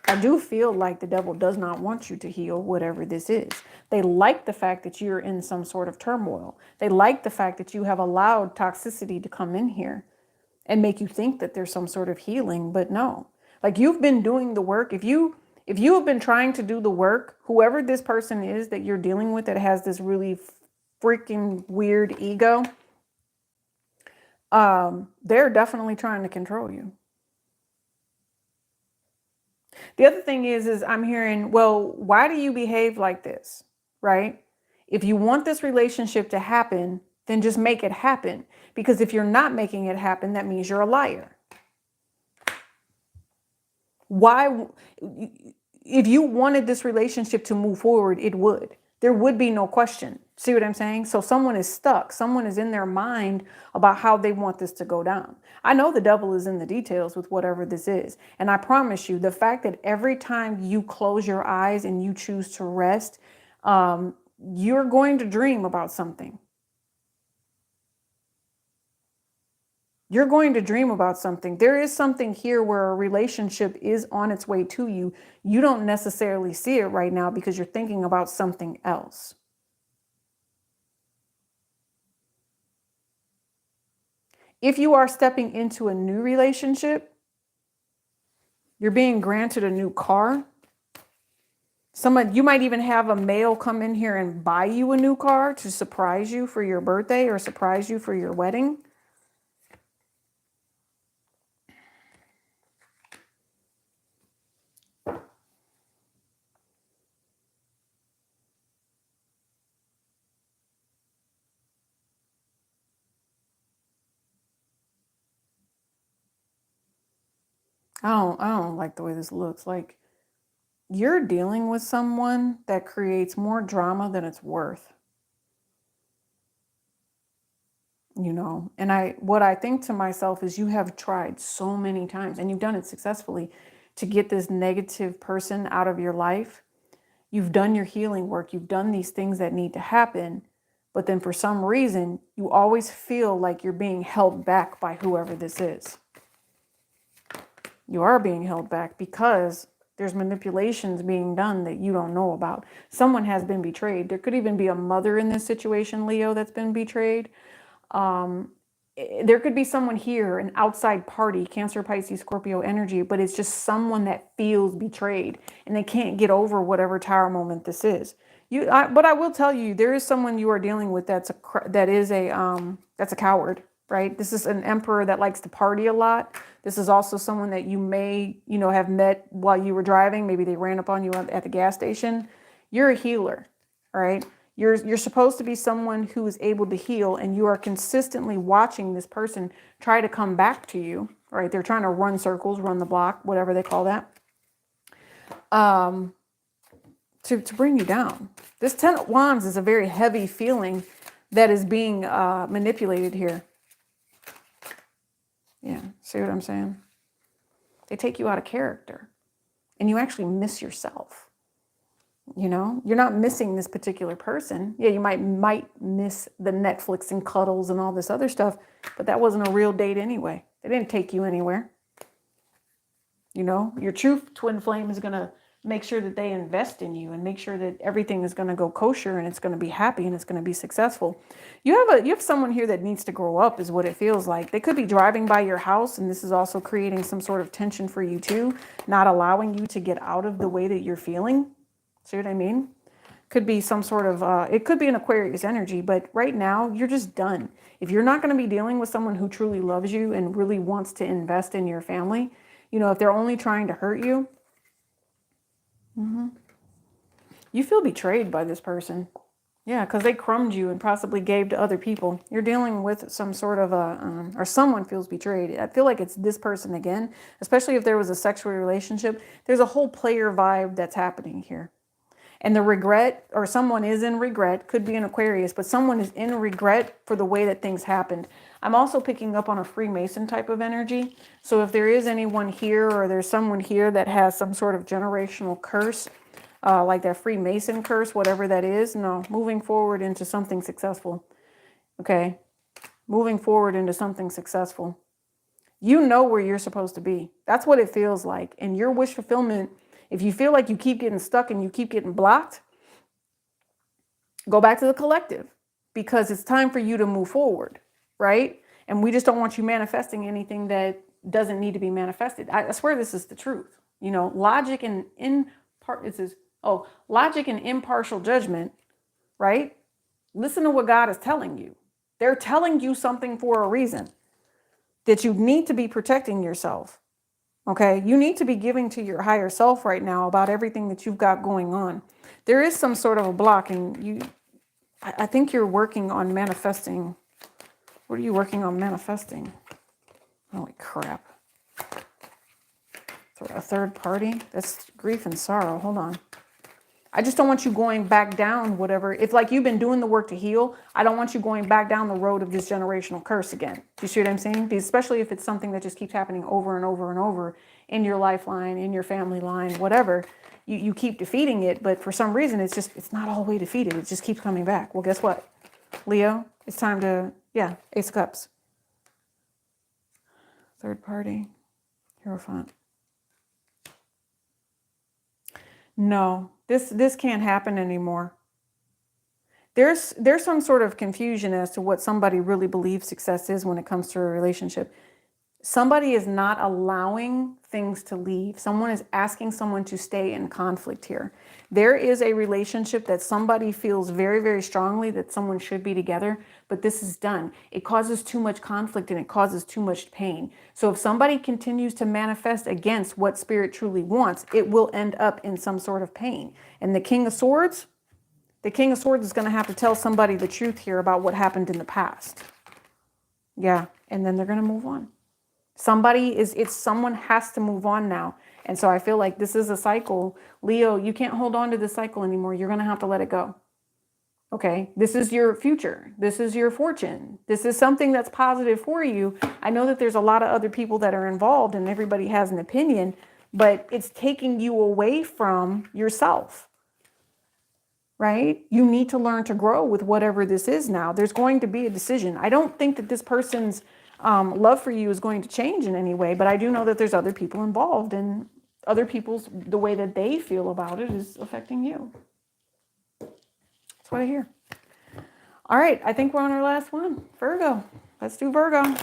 I do feel like the devil does not want you to heal whatever this is. They like the fact that you're in some sort of turmoil. They like the fact that you have allowed toxicity to come in here and make you think that there's some sort of healing. But no, like you've been doing the work. If you have been trying to do the work, whoever this person is that you're dealing with that has this really freaking weird ego, they're definitely trying to control you. The other thing is I'm hearing, well, why do you behave like this? Right? If you want this relationship to happen, then just make it happen. Because if you're not making it happen, that means you're a liar. Why? If you wanted this relationship to move forward, it would. There would be no question. See what I'm saying? So someone is stuck. Someone is in their mind about how they want this to go down. I know the devil is in the details with whatever this is. And I promise you, the fact that every time you close your eyes and you choose to rest, you're going to dream about something. You're going to dream about something. There is something here where a relationship is on its way to you. You don't necessarily see it right now because you're thinking about something else. If you are stepping into a new relationship, you're being granted a new car. You might even have a male come in here and buy you a new car to surprise you for your birthday or surprise you for your wedding. I don't like the way this looks. Like, you're dealing with someone that creates more drama than it's worth. You know, and what I think to myself is, you have tried so many times and you've done it successfully to get this negative person out of your life. You've done your healing work. You've done these things that need to happen. But then for some reason, you always feel like you're being held back by whoever this is. You are being held back because there's manipulations being done that you don't know about. Someone has been betrayed. There could even be a mother in this situation, Leo, that's been betrayed. There could be someone here, an outside party, Cancer, Pisces, Scorpio energy, but it's just someone that feels betrayed and they can't get over whatever tower moment this is. But I will tell you, there is someone you are dealing with that's a coward, right? This is an emperor that likes to party a lot. This is also someone that you may, have met while you were driving. Maybe they ran up on you at the gas station. You're a healer, all right? You're supposed to be someone who is able to heal, and you are consistently watching this person try to come back to you, right? They're trying to run circles, run the block, whatever they call that, to bring you down. This 10 of Wands is a very heavy feeling that is being manipulated here. Yeah, see what I'm saying? They take you out of character, and you actually miss yourself. You're not missing this particular person. Yeah, you might miss the Netflix and cuddles and all this other stuff, but that wasn't a real date anyway. They didn't take you anywhere. Your true twin flame is going to make sure that they invest in you and make sure that everything is going to go kosher and it's going to be happy and it's going to be successful. You have someone here that needs to grow up, is what it feels like. They could be driving by your house, and this is also creating some sort of tension for you too, not allowing you to get out of the way that you're feeling. See what I mean? Could be some sort of, it could be an Aquarius energy, but right now you're just done. If you're not going to be dealing with someone who truly loves you and really wants to invest in your family, if they're only trying to hurt you, you feel betrayed by this person. Yeah, because they crumbed you and possibly gave to other people. You're dealing with some sort of or someone feels betrayed. I feel like it's this person again, especially if there was a sexual relationship. There's a whole player vibe that's happening here. And the regret, or someone is in regret, could be an Aquarius, but someone is in regret for the way that things happened. I'm also picking up on a Freemason type of energy. So if there is anyone here, or there's someone here that has some sort of generational curse, like that Freemason curse, whatever that is, no, moving forward into something successful. Okay, moving forward into something successful. You know where you're supposed to be. That's what it feels like. And your wish fulfillment, if you feel like you keep getting stuck and you keep getting blocked, go back to the collective, because it's time for you to move forward, right? And we just don't want you manifesting anything that doesn't need to be manifested. I swear this is the truth. Logic and logic and impartial judgment, right? Listen to what God is telling you. They're telling you something for a reason, that you need to be protecting yourself. Okay, you need to be giving to your higher self right now about everything that you've got going on. There is some sort of a block, and I think you're working on manifesting. What are you working on manifesting? Holy crap. A third party? That's grief and sorrow. Hold on. I just don't want you going back down whatever. If like you've been doing the work to heal, I don't want you going back down the road of this generational curse again. Do you see what I'm saying? Because especially if it's something that just keeps happening over and over and over in your lifeline, in your family line, whatever. You keep defeating it, but for some reason it's not all the way defeated. It just keeps coming back. Well, guess what? Leo, it's time to, Ace of Cups. Third party, Hierophant. No, this can't happen anymore. There's some sort of confusion as to what somebody really believes success is when it comes to a relationship. Somebody is not allowing things to leave. Someone is asking someone to stay in conflict here. There is a relationship that somebody feels very, very strongly that someone should be together, but this is done. It causes too much conflict and it causes too much pain. So if somebody continues to manifest against what spirit truly wants, it will end up in some sort of pain. And the King of Swords is going to have to tell somebody the truth here about what happened in the past. Yeah, and then they're going to move on. Someone has to move on now. And so I feel like this is a cycle. Leo, you can't hold on to this cycle anymore. You're going to have to let it go. Okay, this is your future. This is your fortune. This is something that's positive for you. I know that there's a lot of other people that are involved and everybody has an opinion, but it's taking you away from yourself, right? You need to learn to grow with whatever this is now. There's going to be a decision. I don't think that this person's love for you is going to change in any way, but I do know that there's other people involved and other people's, the way that they feel about it is affecting you. That's what I hear. All right, I think we're on our last one. Virgo. Let's do Virgo.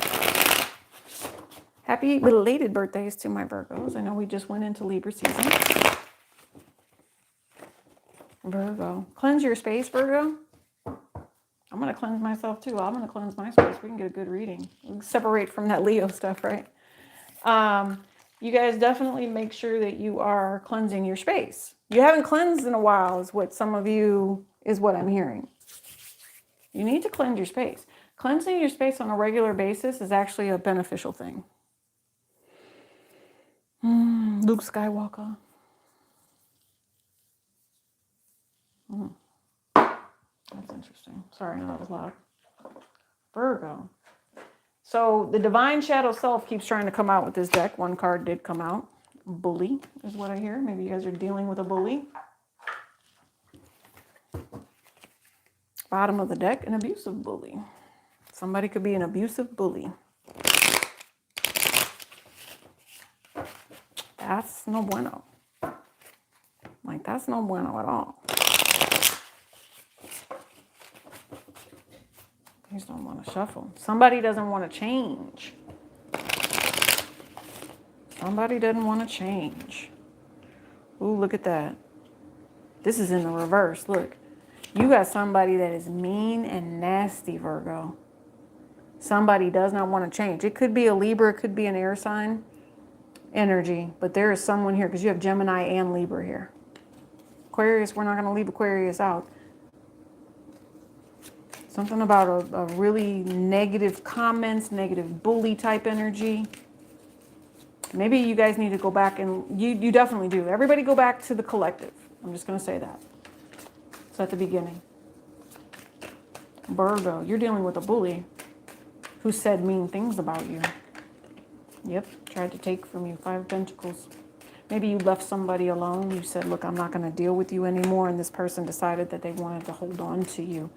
Happy belated birthdays to my Virgos. I know we just went into Libra season. Virgo. Cleanse your space, Virgo. I'm going to cleanse myself too. I'm going to cleanse my space. We can get a good reading. Separate from that Leo stuff, right? You guys definitely make sure that you are cleansing your space. You haven't cleansed in a while is what I'm hearing. You need to cleanse your space. Cleansing your space on a regular basis is actually a beneficial thing. Luke Skywalker. That's interesting. Sorry, no, that was loud. Virgo. So the Divine Shadow Self keeps trying to come out with this deck. One card did come out. Bully is what I hear. Maybe you guys are dealing with a bully. Bottom of the deck, an abusive bully. Somebody could be an abusive bully. That's no bueno. Like, that's no bueno at all. Please don't want to shuffle. Somebody doesn't want to change. Somebody doesn't want to change. Ooh, look at that. This is in the reverse. Look. You got somebody that is mean and nasty, Virgo. Somebody does not want to change. It could be a Libra. It could be an air sign energy. But there is someone here because you have Gemini and Libra here. Aquarius, we're not going to leave Aquarius out. Something about a really negative comments, negative bully type energy. Maybe you guys need to go back and you definitely do. Everybody go back to the collective. I'm just going to say that. It's at the beginning. Virgo, you're dealing with a bully who said mean things about you. Yep, tried to take from you. 5 of Pentacles. Maybe you left somebody alone. You said, look, I'm not going to deal with you anymore. And this person decided that they wanted to hold on to you.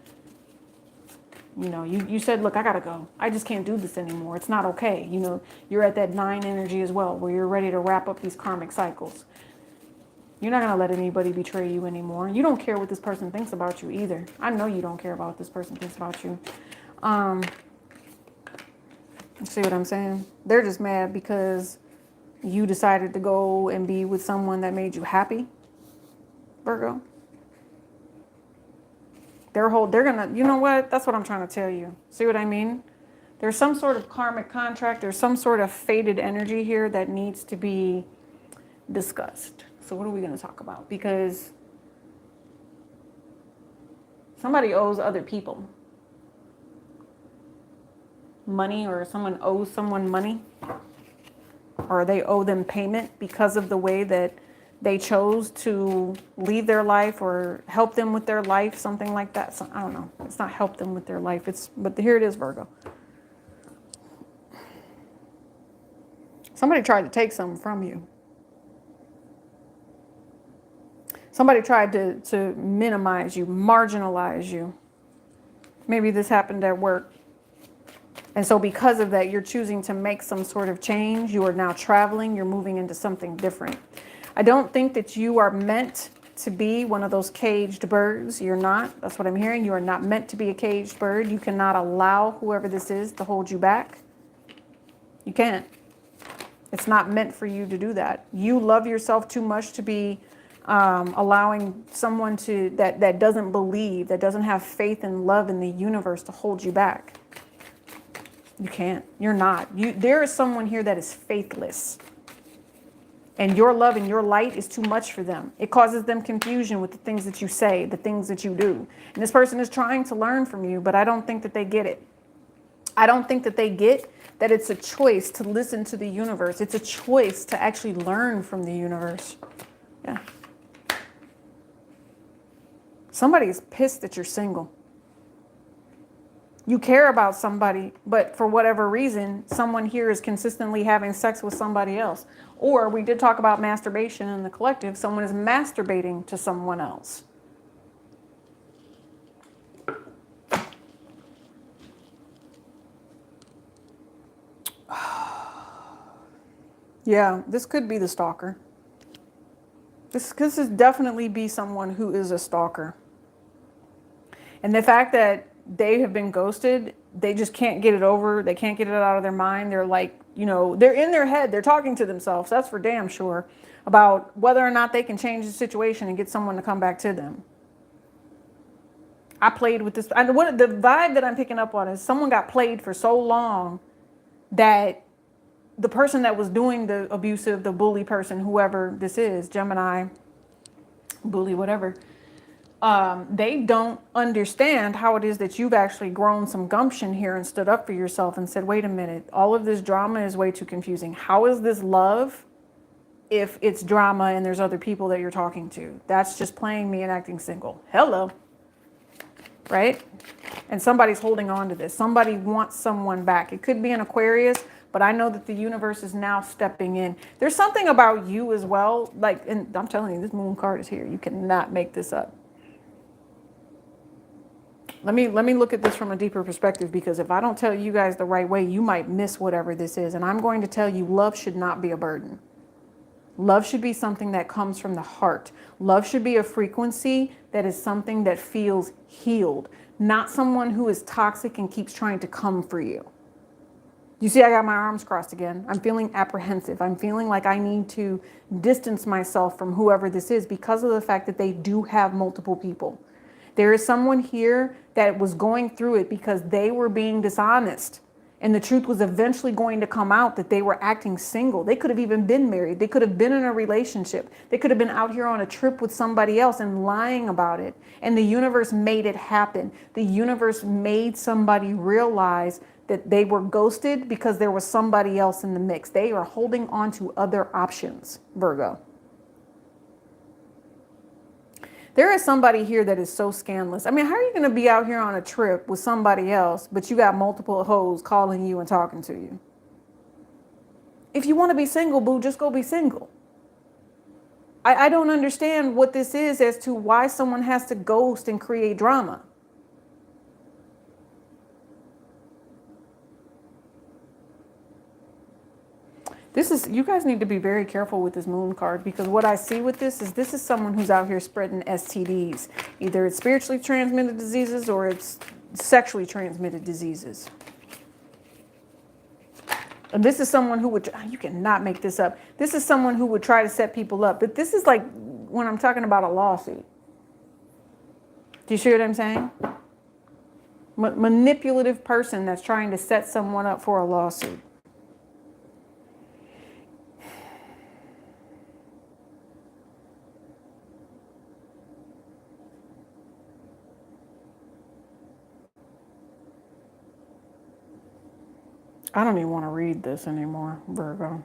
You know, you said, look, I got to go. I just can't do this anymore. It's not okay. You know, you're at that 9 energy as well, where you're ready to wrap up these karmic cycles. You're not going to let anybody betray you anymore. You don't care what this person thinks about you either. I know you don't care about what this person thinks about you. See what I'm saying? They're just mad because you decided to go and be with someone that made you happy, Virgo. They're gonna, you know what? That's what I'm trying to tell you. See what I mean? There's some sort of karmic contract. There's some sort of fated energy here that needs to be discussed. So what are we going to talk about? Because somebody owes other people money, or someone owes someone money, or they owe them payment because of the way that they chose to leave their life or help them with their life, something like that. So, I don't know. It's not help them with their life. But here it is, Virgo. Somebody tried to take something from you. Somebody tried to minimize you, marginalize you. Maybe this happened at work. And so because of that, you're choosing to make some sort of change. You are now traveling. You're moving into something different. I don't think that you are meant to be one of those caged birds. You're not. That's what I'm hearing. You are not meant to be a caged bird. You cannot allow whoever this is to hold you back. You can't. It's not meant for you to do that. You love yourself too much to be allowing someone that doesn't believe, that doesn't have faith and love in the universe to hold you back. You can't. You're not. There is someone here that is faithless. And your love and your light is too much for them. It causes them confusion with the things that you say, the things that you do. And this person is trying to learn from you, but I don't think that they get it. I don't think that they get that it's a choice to listen to the universe. It's a choice to actually learn from the universe. Yeah. Somebody is pissed that you're single. You care about somebody, but for whatever reason, someone here is consistently having sex with somebody else. Or we did talk about masturbation in the collective. Someone is masturbating to someone else. Yeah, this could be the stalker. This is definitely be someone who is a stalker. And the fact that they have been ghosted, they just can't get it over. They can't get it out of their mind. They're like, they're in their head. They're talking to themselves. That's for damn sure about whether or not they can change the situation and get someone to come back to them. I played with this. And what the vibe that I'm picking up on is someone got played for so long that the person that was doing the abusive, the bully person, whoever this is, Gemini, bully, whatever, they don't understand how it is that you've actually grown some gumption here and stood up for yourself and said, wait a minute, all of this drama is way too confusing. How is this love if it's drama and there's other people that you're talking to? That's just playing me and acting single. Hello. Right? And somebody's holding on to this. Somebody wants someone back. It could be an Aquarius, but I know that the universe is now stepping in. There's something about you as well. And I'm telling you, this moon card is here. You cannot make this up. Let me look at this from a deeper perspective, because if I don't tell you guys the right way, you might miss whatever this is. And I'm going to tell you, love should not be a burden. Love should be something that comes from the heart. Love should be a frequency that is something that feels healed, not someone who is toxic and keeps trying to come for you. You see, I got my arms crossed again. I'm feeling apprehensive. I'm feeling like I need to distance myself from whoever this is because of the fact that they do have multiple people. There is someone here that was going through it because they were being dishonest. And the truth was eventually going to come out that they were acting single. They could have even been married. They could have been in a relationship. They could have been out here on a trip with somebody else and lying about it. And the universe made it happen. The universe made somebody realize that they were ghosted because there was somebody else in the mix. They are holding on to other options, Virgo. There is somebody here that is so scandalous. I mean, how are you going to be out here on a trip with somebody else, but you got multiple hoes calling you and talking to you? If you want to be single, boo, just go be single. I don't understand what this is as to why someone has to ghost and create drama. You guys need to be very careful with this moon card, because what I see with this is someone who's out here spreading STDs. Either it's spiritually transmitted diseases or it's sexually transmitted diseases. And this is someone who would, you cannot make this up. This is someone who would try to set people up. But this is like when I'm talking about a lawsuit. Do you see what I'm saying? Manipulative person that's trying to set someone up for a lawsuit. I don't even want to read this anymore, Virgo.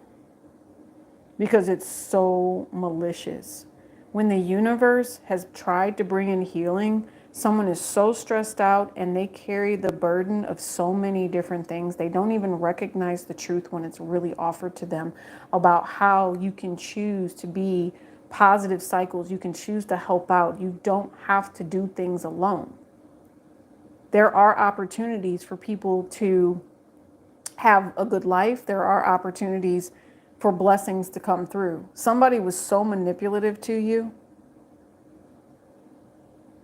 because it's so malicious. When the universe has tried to bring in healing, someone is so stressed out and they carry the burden of so many different things. They don't even recognize the truth when it's really offered to them about how you can choose to be positive cycles. You can choose to help out. You don't have to do things alone. There are opportunities for people to have a good life. There are opportunities for blessings to come through. Somebody was so manipulative to you.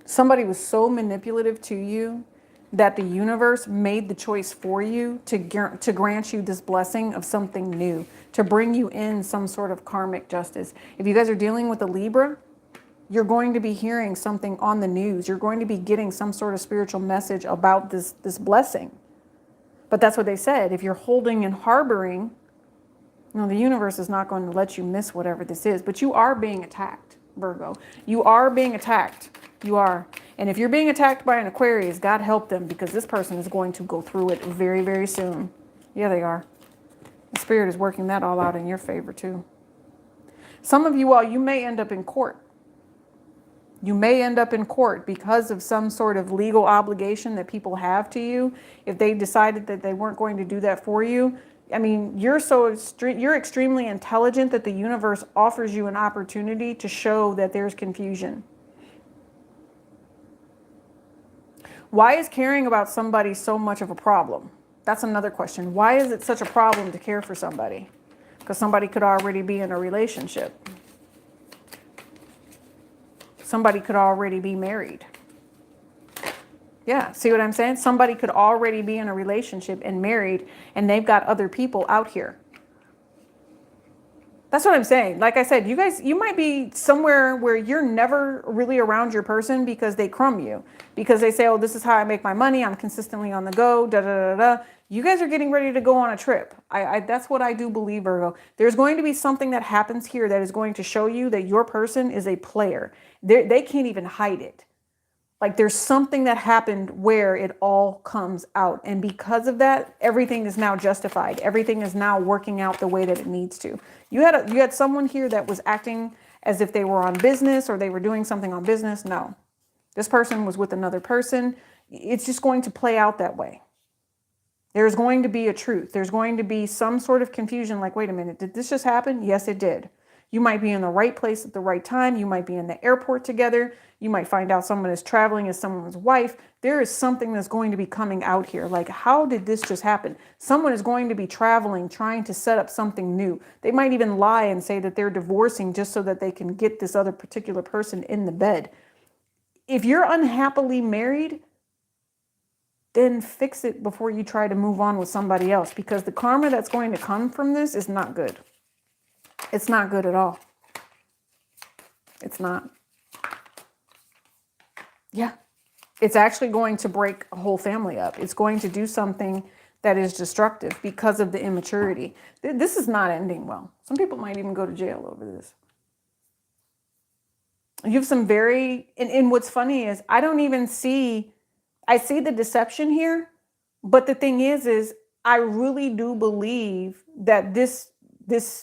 Somebody was so manipulative to you that the universe made the choice for you to grant you this blessing of something new, to bring you in some sort of karmic justice. If you guys are dealing with a Libra, you're going to be hearing something on the news. You're going to be getting some sort of spiritual message about this blessing. But that's what they said. If you're holding and harboring, the universe is not going to let you miss whatever this is. But you are being attacked, Virgo. You are being attacked. You are. And if you're being attacked by an Aquarius, God help them, because this person is going to go through it very, very soon. Yeah, they are. The spirit is working that all out in your favor too. Some of you all, you may end up in court. You may end up in court because of some sort of legal obligation that people have to you. If they decided that they weren't going to do that for you, I mean, you're extremely intelligent that the universe offers you an opportunity to show that there's confusion. Why is caring about somebody so much of a problem? That's another question. Why is it such a problem to care for somebody? Because somebody could already be in a relationship. Somebody could already be married. Yeah, see what I'm saying? Somebody could already be in a relationship and married, and they've got other people out here. That's what I'm saying. Like I said, you guys, you might be somewhere where you're never really around your person because they crumb you. Because they say, oh, this is how I make my money. I'm consistently on the go, da da da da. You guys are getting ready to go on a trip. That's what I do believe, Virgo. There's going to be something that happens here that is going to show you that your person is a player. They can't even hide it. Like there's something that happened where it all comes out. And because of that, everything is now justified. Everything is now working out the way that it needs to. You had someone here that was acting as if they were on business or they were doing something on business. No, this person was with another person. It's just going to play out that way. There's going to be a truth. There's going to be some sort of confusion. Like, wait a minute, did this just happen? Yes, it did. You might be in the right place at the right time. You might be in the airport together. You might find out someone is traveling as someone's wife. There is something that's going to be coming out here. Like, how did this just happen? Someone is going to be traveling, trying to set up something new. They might even lie and say that they're divorcing just so that they can get this other particular person in the bed. If you're unhappily married, then fix it before you try to move on with somebody else, because the karma that's going to come from this is not good. It's not good at all. It's not. Yeah. It's actually going to break a whole family up. It's going to do something that is destructive because of the immaturity. This is not ending well. Some people might even go to jail over this. You have some and what's funny is I see the deception here, but the thing is I really do believe that this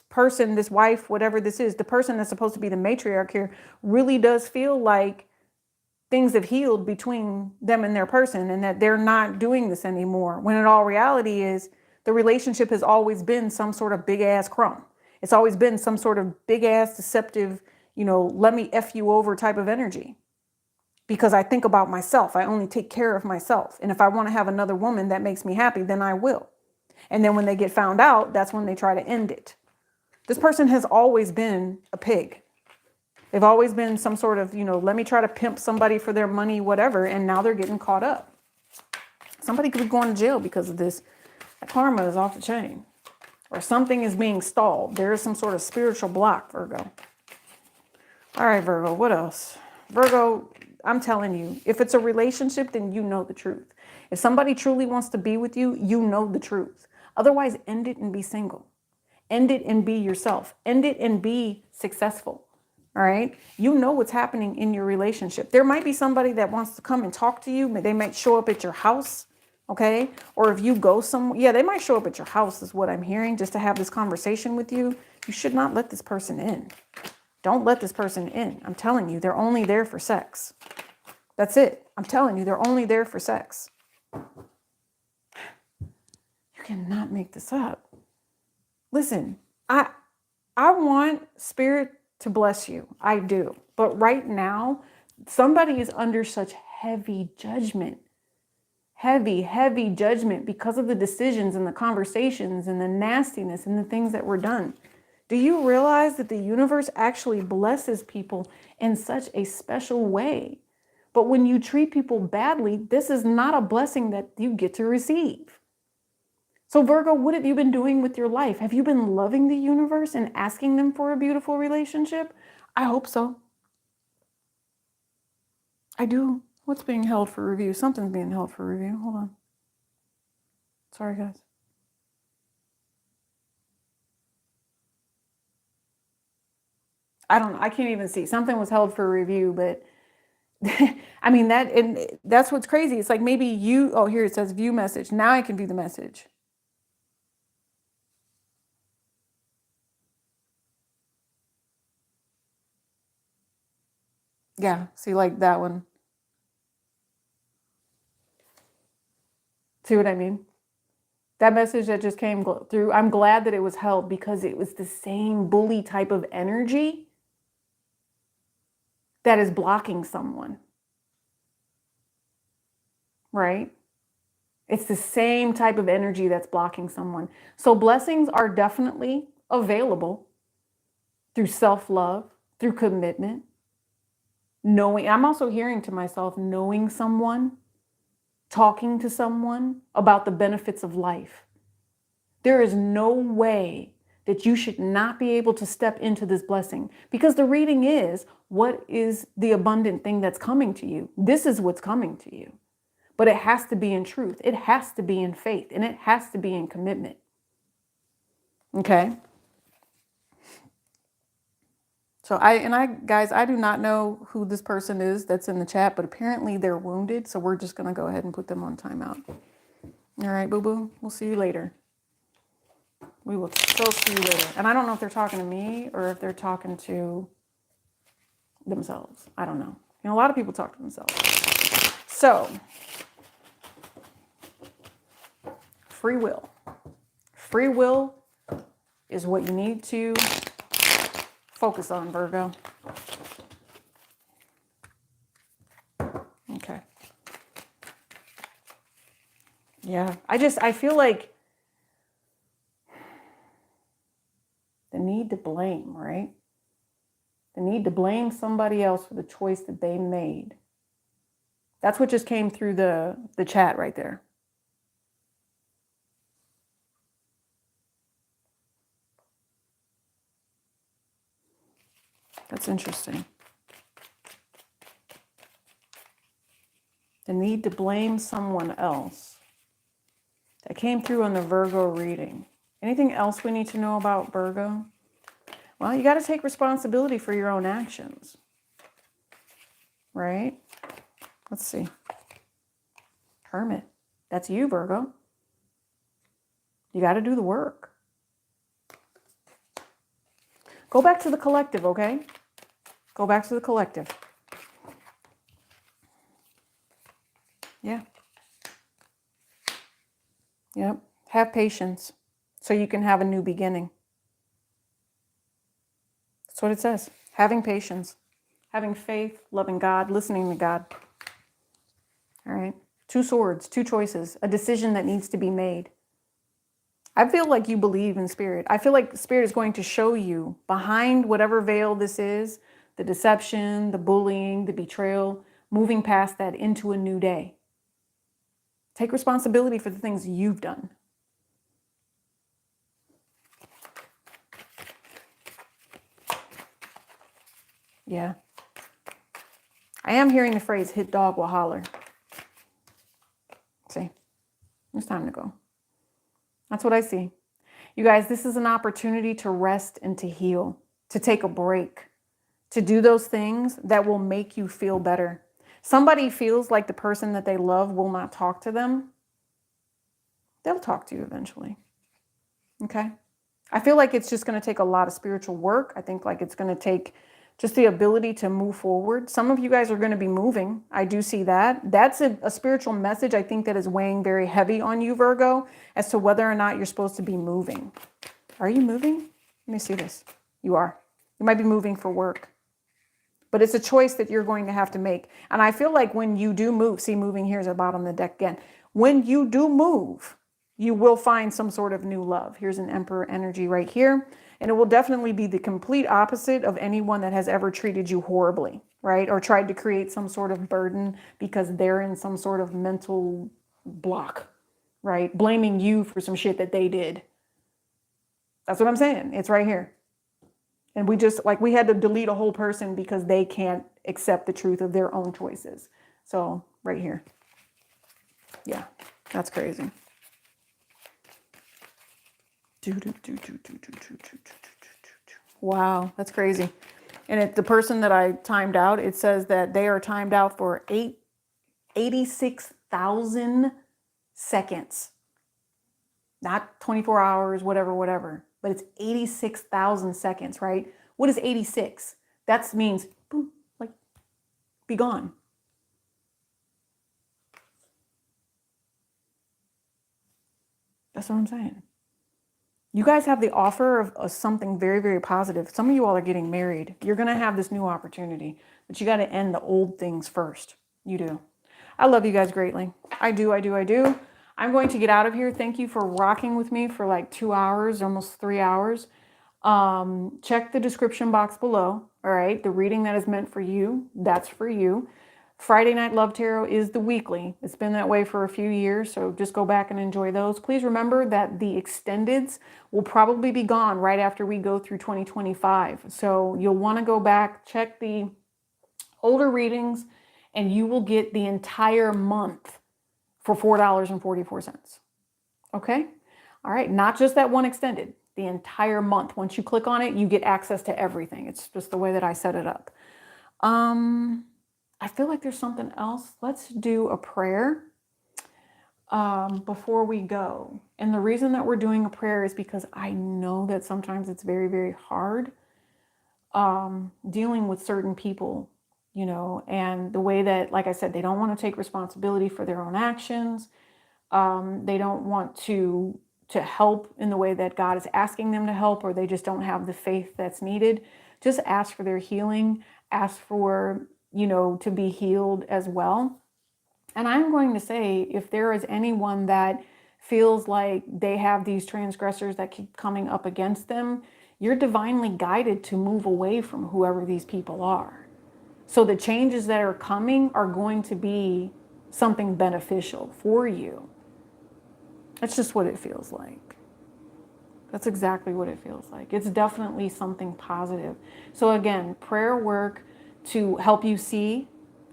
person, this wife, whatever this is, the person that's supposed to be the matriarch here, really does feel like things have healed between them and their person and that they're not doing this anymore. When in all reality is the relationship has always been some sort of big ass crumb. It's always been some sort of big ass deceptive, let me F you over type of energy. Because I think about myself. I only take care of myself. And if I want to have another woman that makes me happy, then I will. And then when they get found out, that's when they try to end it. This person has always been a pig. They've always been some sort of, let me try to pimp somebody for their money, whatever. And now they're getting caught up. Somebody could be going to jail because of this. That karma is off the chain. Or something is being stalled. There is some sort of spiritual block, Virgo. All right, Virgo, what else? Virgo, I'm telling you, if it's a relationship, then you know the truth. If somebody truly wants to be with you, you know the truth. Otherwise, end it and be single. End it and be yourself. End it and be successful. All right. You know what's happening in your relationship. There might be somebody that wants to come and talk to you. They might show up at your house. Okay. Or if you go somewhere, yeah, they might show up at your house is what I'm hearing, just to have this conversation with you. You should not let this person in. Don't let this person in. I'm telling you, they're only there for sex. That's it. I'm telling you, they're only there for sex. You cannot make this up. Listen, I want spirit to bless you. I do. But right now, somebody is under such heavy judgment. Heavy judgment because of the decisions and the conversations and the nastiness and the things that were done. Do you realize that the universe actually blesses people in such a special way? But when you treat people badly, this is not a blessing that you get to receive. So Virgo, what have you been doing with your life? Have you been loving the universe and asking them for a beautiful relationship? I hope so. I do. What's being held for review? Something's being held for review. Hold on. Sorry, guys. I don't know. I can't even see. Something was held for review, but I mean, that's what's crazy. It's like maybe you, oh, here it says view message. Now I can view the message. Yeah, see, like that one. See what I mean? That message that just came through, I'm glad that it was held because it was the same bully type of energy that is blocking someone, right? It's the same type of energy that's blocking someone. So blessings are definitely available through self-love, through commitment, knowing. I'm also hearing to myself, knowing someone, talking to someone about the benefits of life. There is no way that you should not be able to step into this blessing, because the reading is, what is the abundant thing that's coming to you? This is what's coming to you. But it has to be in truth. It has to be in faith, and it has to be in commitment. Okay. So guys, I do not know who this person is that's in the chat, but apparently they're wounded. So we're just going to go ahead and put them on timeout. All right, boo-boo. We'll see you later. We will so see you later. And I don't know if they're talking to me or if they're talking to themselves. I don't know. You know, a lot of people talk to themselves. So, free will. Free will is what you need to focus on, Virgo. Okay. Yeah, I feel like the need to blame, right? The need to blame somebody else for the choice that they made. That's what just came through the chat right there. That's interesting. The need to blame someone else. That came through on the Virgo reading. Anything else we need to know about Virgo? Well, you got to take responsibility for your own actions, right? Let's see. Hermit. That's you, Virgo. You got to do the work. Go back to the collective, okay? Go back to the collective. Yeah. Yep. Have patience so you can have a new beginning. That's what it says. Having patience, having faith, loving God, listening to God. All right. 2 swords, 2 choices, a decision that needs to be made. I feel like you believe in spirit. I feel like spirit is going to show you behind whatever veil this is, the deception, the bullying, the betrayal, moving past that into a new day. Take responsibility for the things you've done. Yeah. I am hearing the phrase, hit dog will holler. See, it's time to go. That's what I see. You guys, this is an opportunity to rest and to heal, to take a break, to do those things that will make you feel better. Somebody feels like the person that they love will not talk to them. They'll talk to you eventually. Okay. I feel like it's just going to take a lot of spiritual work. I think like it's going to take just the ability to move forward. Some of you guys are going to be moving. I do see that. That's a spiritual message, I think, that is weighing very heavy on you, Virgo, as to whether or not you're supposed to be moving. Are you moving? Let me see this. You are. You might be moving for work. But it's a choice that you're going to have to make. And I feel like when you do move, see, moving here is at the bottom of the deck again. When you do move, you will find some sort of new love. Here's an Emperor energy right here. And it will definitely be the complete opposite of anyone that has ever treated you horribly, right? Or tried to create some sort of burden because they're in some sort of mental block, right? Blaming you for some shit that they did. That's what I'm saying. It's right here. And we just, like, we had to delete a whole person because they can't accept the truth of their own choices. So right here. Yeah, that's crazy. Wow, that's crazy. And the person that I timed out, it says that they are timed out for 86,000 seconds. Not 24 hours, whatever. But it's 86,000 seconds, right? What is 86? That means, boom, like, be gone. That's what I'm saying. You guys have the offer of something very, very positive. Some of you all are getting married. You're going to have this new opportunity, but you got to end the old things first. You do. I love you guys greatly. I do. I'm going to get out of here. Thank you for rocking with me for like 2 hours, almost 3 hours. Check the description box below. All right. The reading that is meant for you, that's for you. Friday Night Love Tarot is the weekly. It's been that way for a few years, so just go back and enjoy those. Please remember that the extendeds will probably be gone right after we go through 2025. So you'll want to go back, check the older readings, and you will get the entire month for $4.44. Okay? All right, not just that one extended, the entire month. Once you click on it, you get access to everything. It's just the way that I set it up. I feel like there's something else. Let's do a prayer before we go. And the reason that we're doing a prayer is because I know that sometimes it's very, very hard dealing with certain people, you know, and the way that, like I said, they don't want to take responsibility for their own actions. They don't want to help in the way that God is asking them to help, or they just don't have the faith that's needed. Just ask for their healing, ask for, you know, to be healed as well. And I'm going to say, if there is anyone that feels like they have these transgressors that keep coming up against them, you're divinely guided to move away from whoever these people are. So the changes that are coming are going to be something beneficial for you. That's just what it feels like. That's exactly what it feels like. It's definitely something positive. So again, prayer work to help you see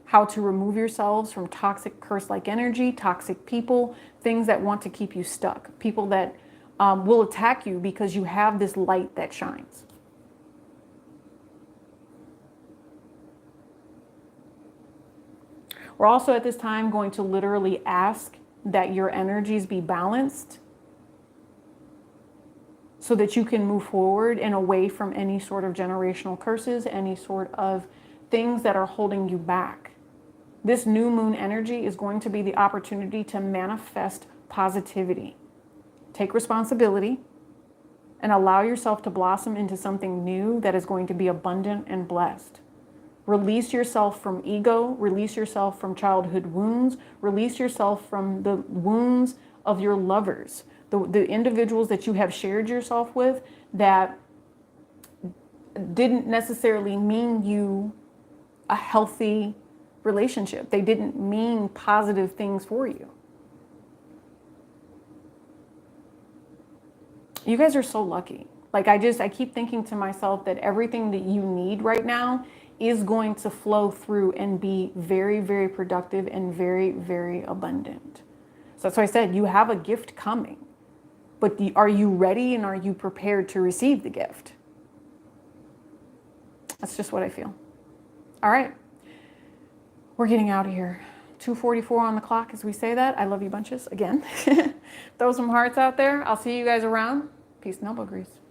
how to remove yourselves from toxic curse-like energy, toxic people, things that want to keep you stuck, people that will attack you because you have this light that shines. We're also at this time going to literally ask that your energies be balanced so that you can move forward and away from any sort of generational curses, any sort of things that are holding you back. This new moon energy is going to be the opportunity to manifest positivity. Take responsibility and allow yourself to blossom into something new that is going to be abundant and blessed. Release yourself from ego, release yourself from childhood wounds, release yourself from the wounds of your lovers, the individuals that you have shared yourself with that didn't necessarily mean you a healthy relationship. They didn't mean positive things for you. You guys are so lucky. Like I keep thinking to myself that everything that you need right now is going to flow through and be very, very productive and very, very abundant. So that's why I said you have a gift coming, but are you ready and are you prepared to receive the gift? That's just what I feel. All right. We're getting out of here. 2:44 on the clock as we say that. I love you bunches again. Throw some hearts out there. I'll see you guys around. Peace and elbow grease.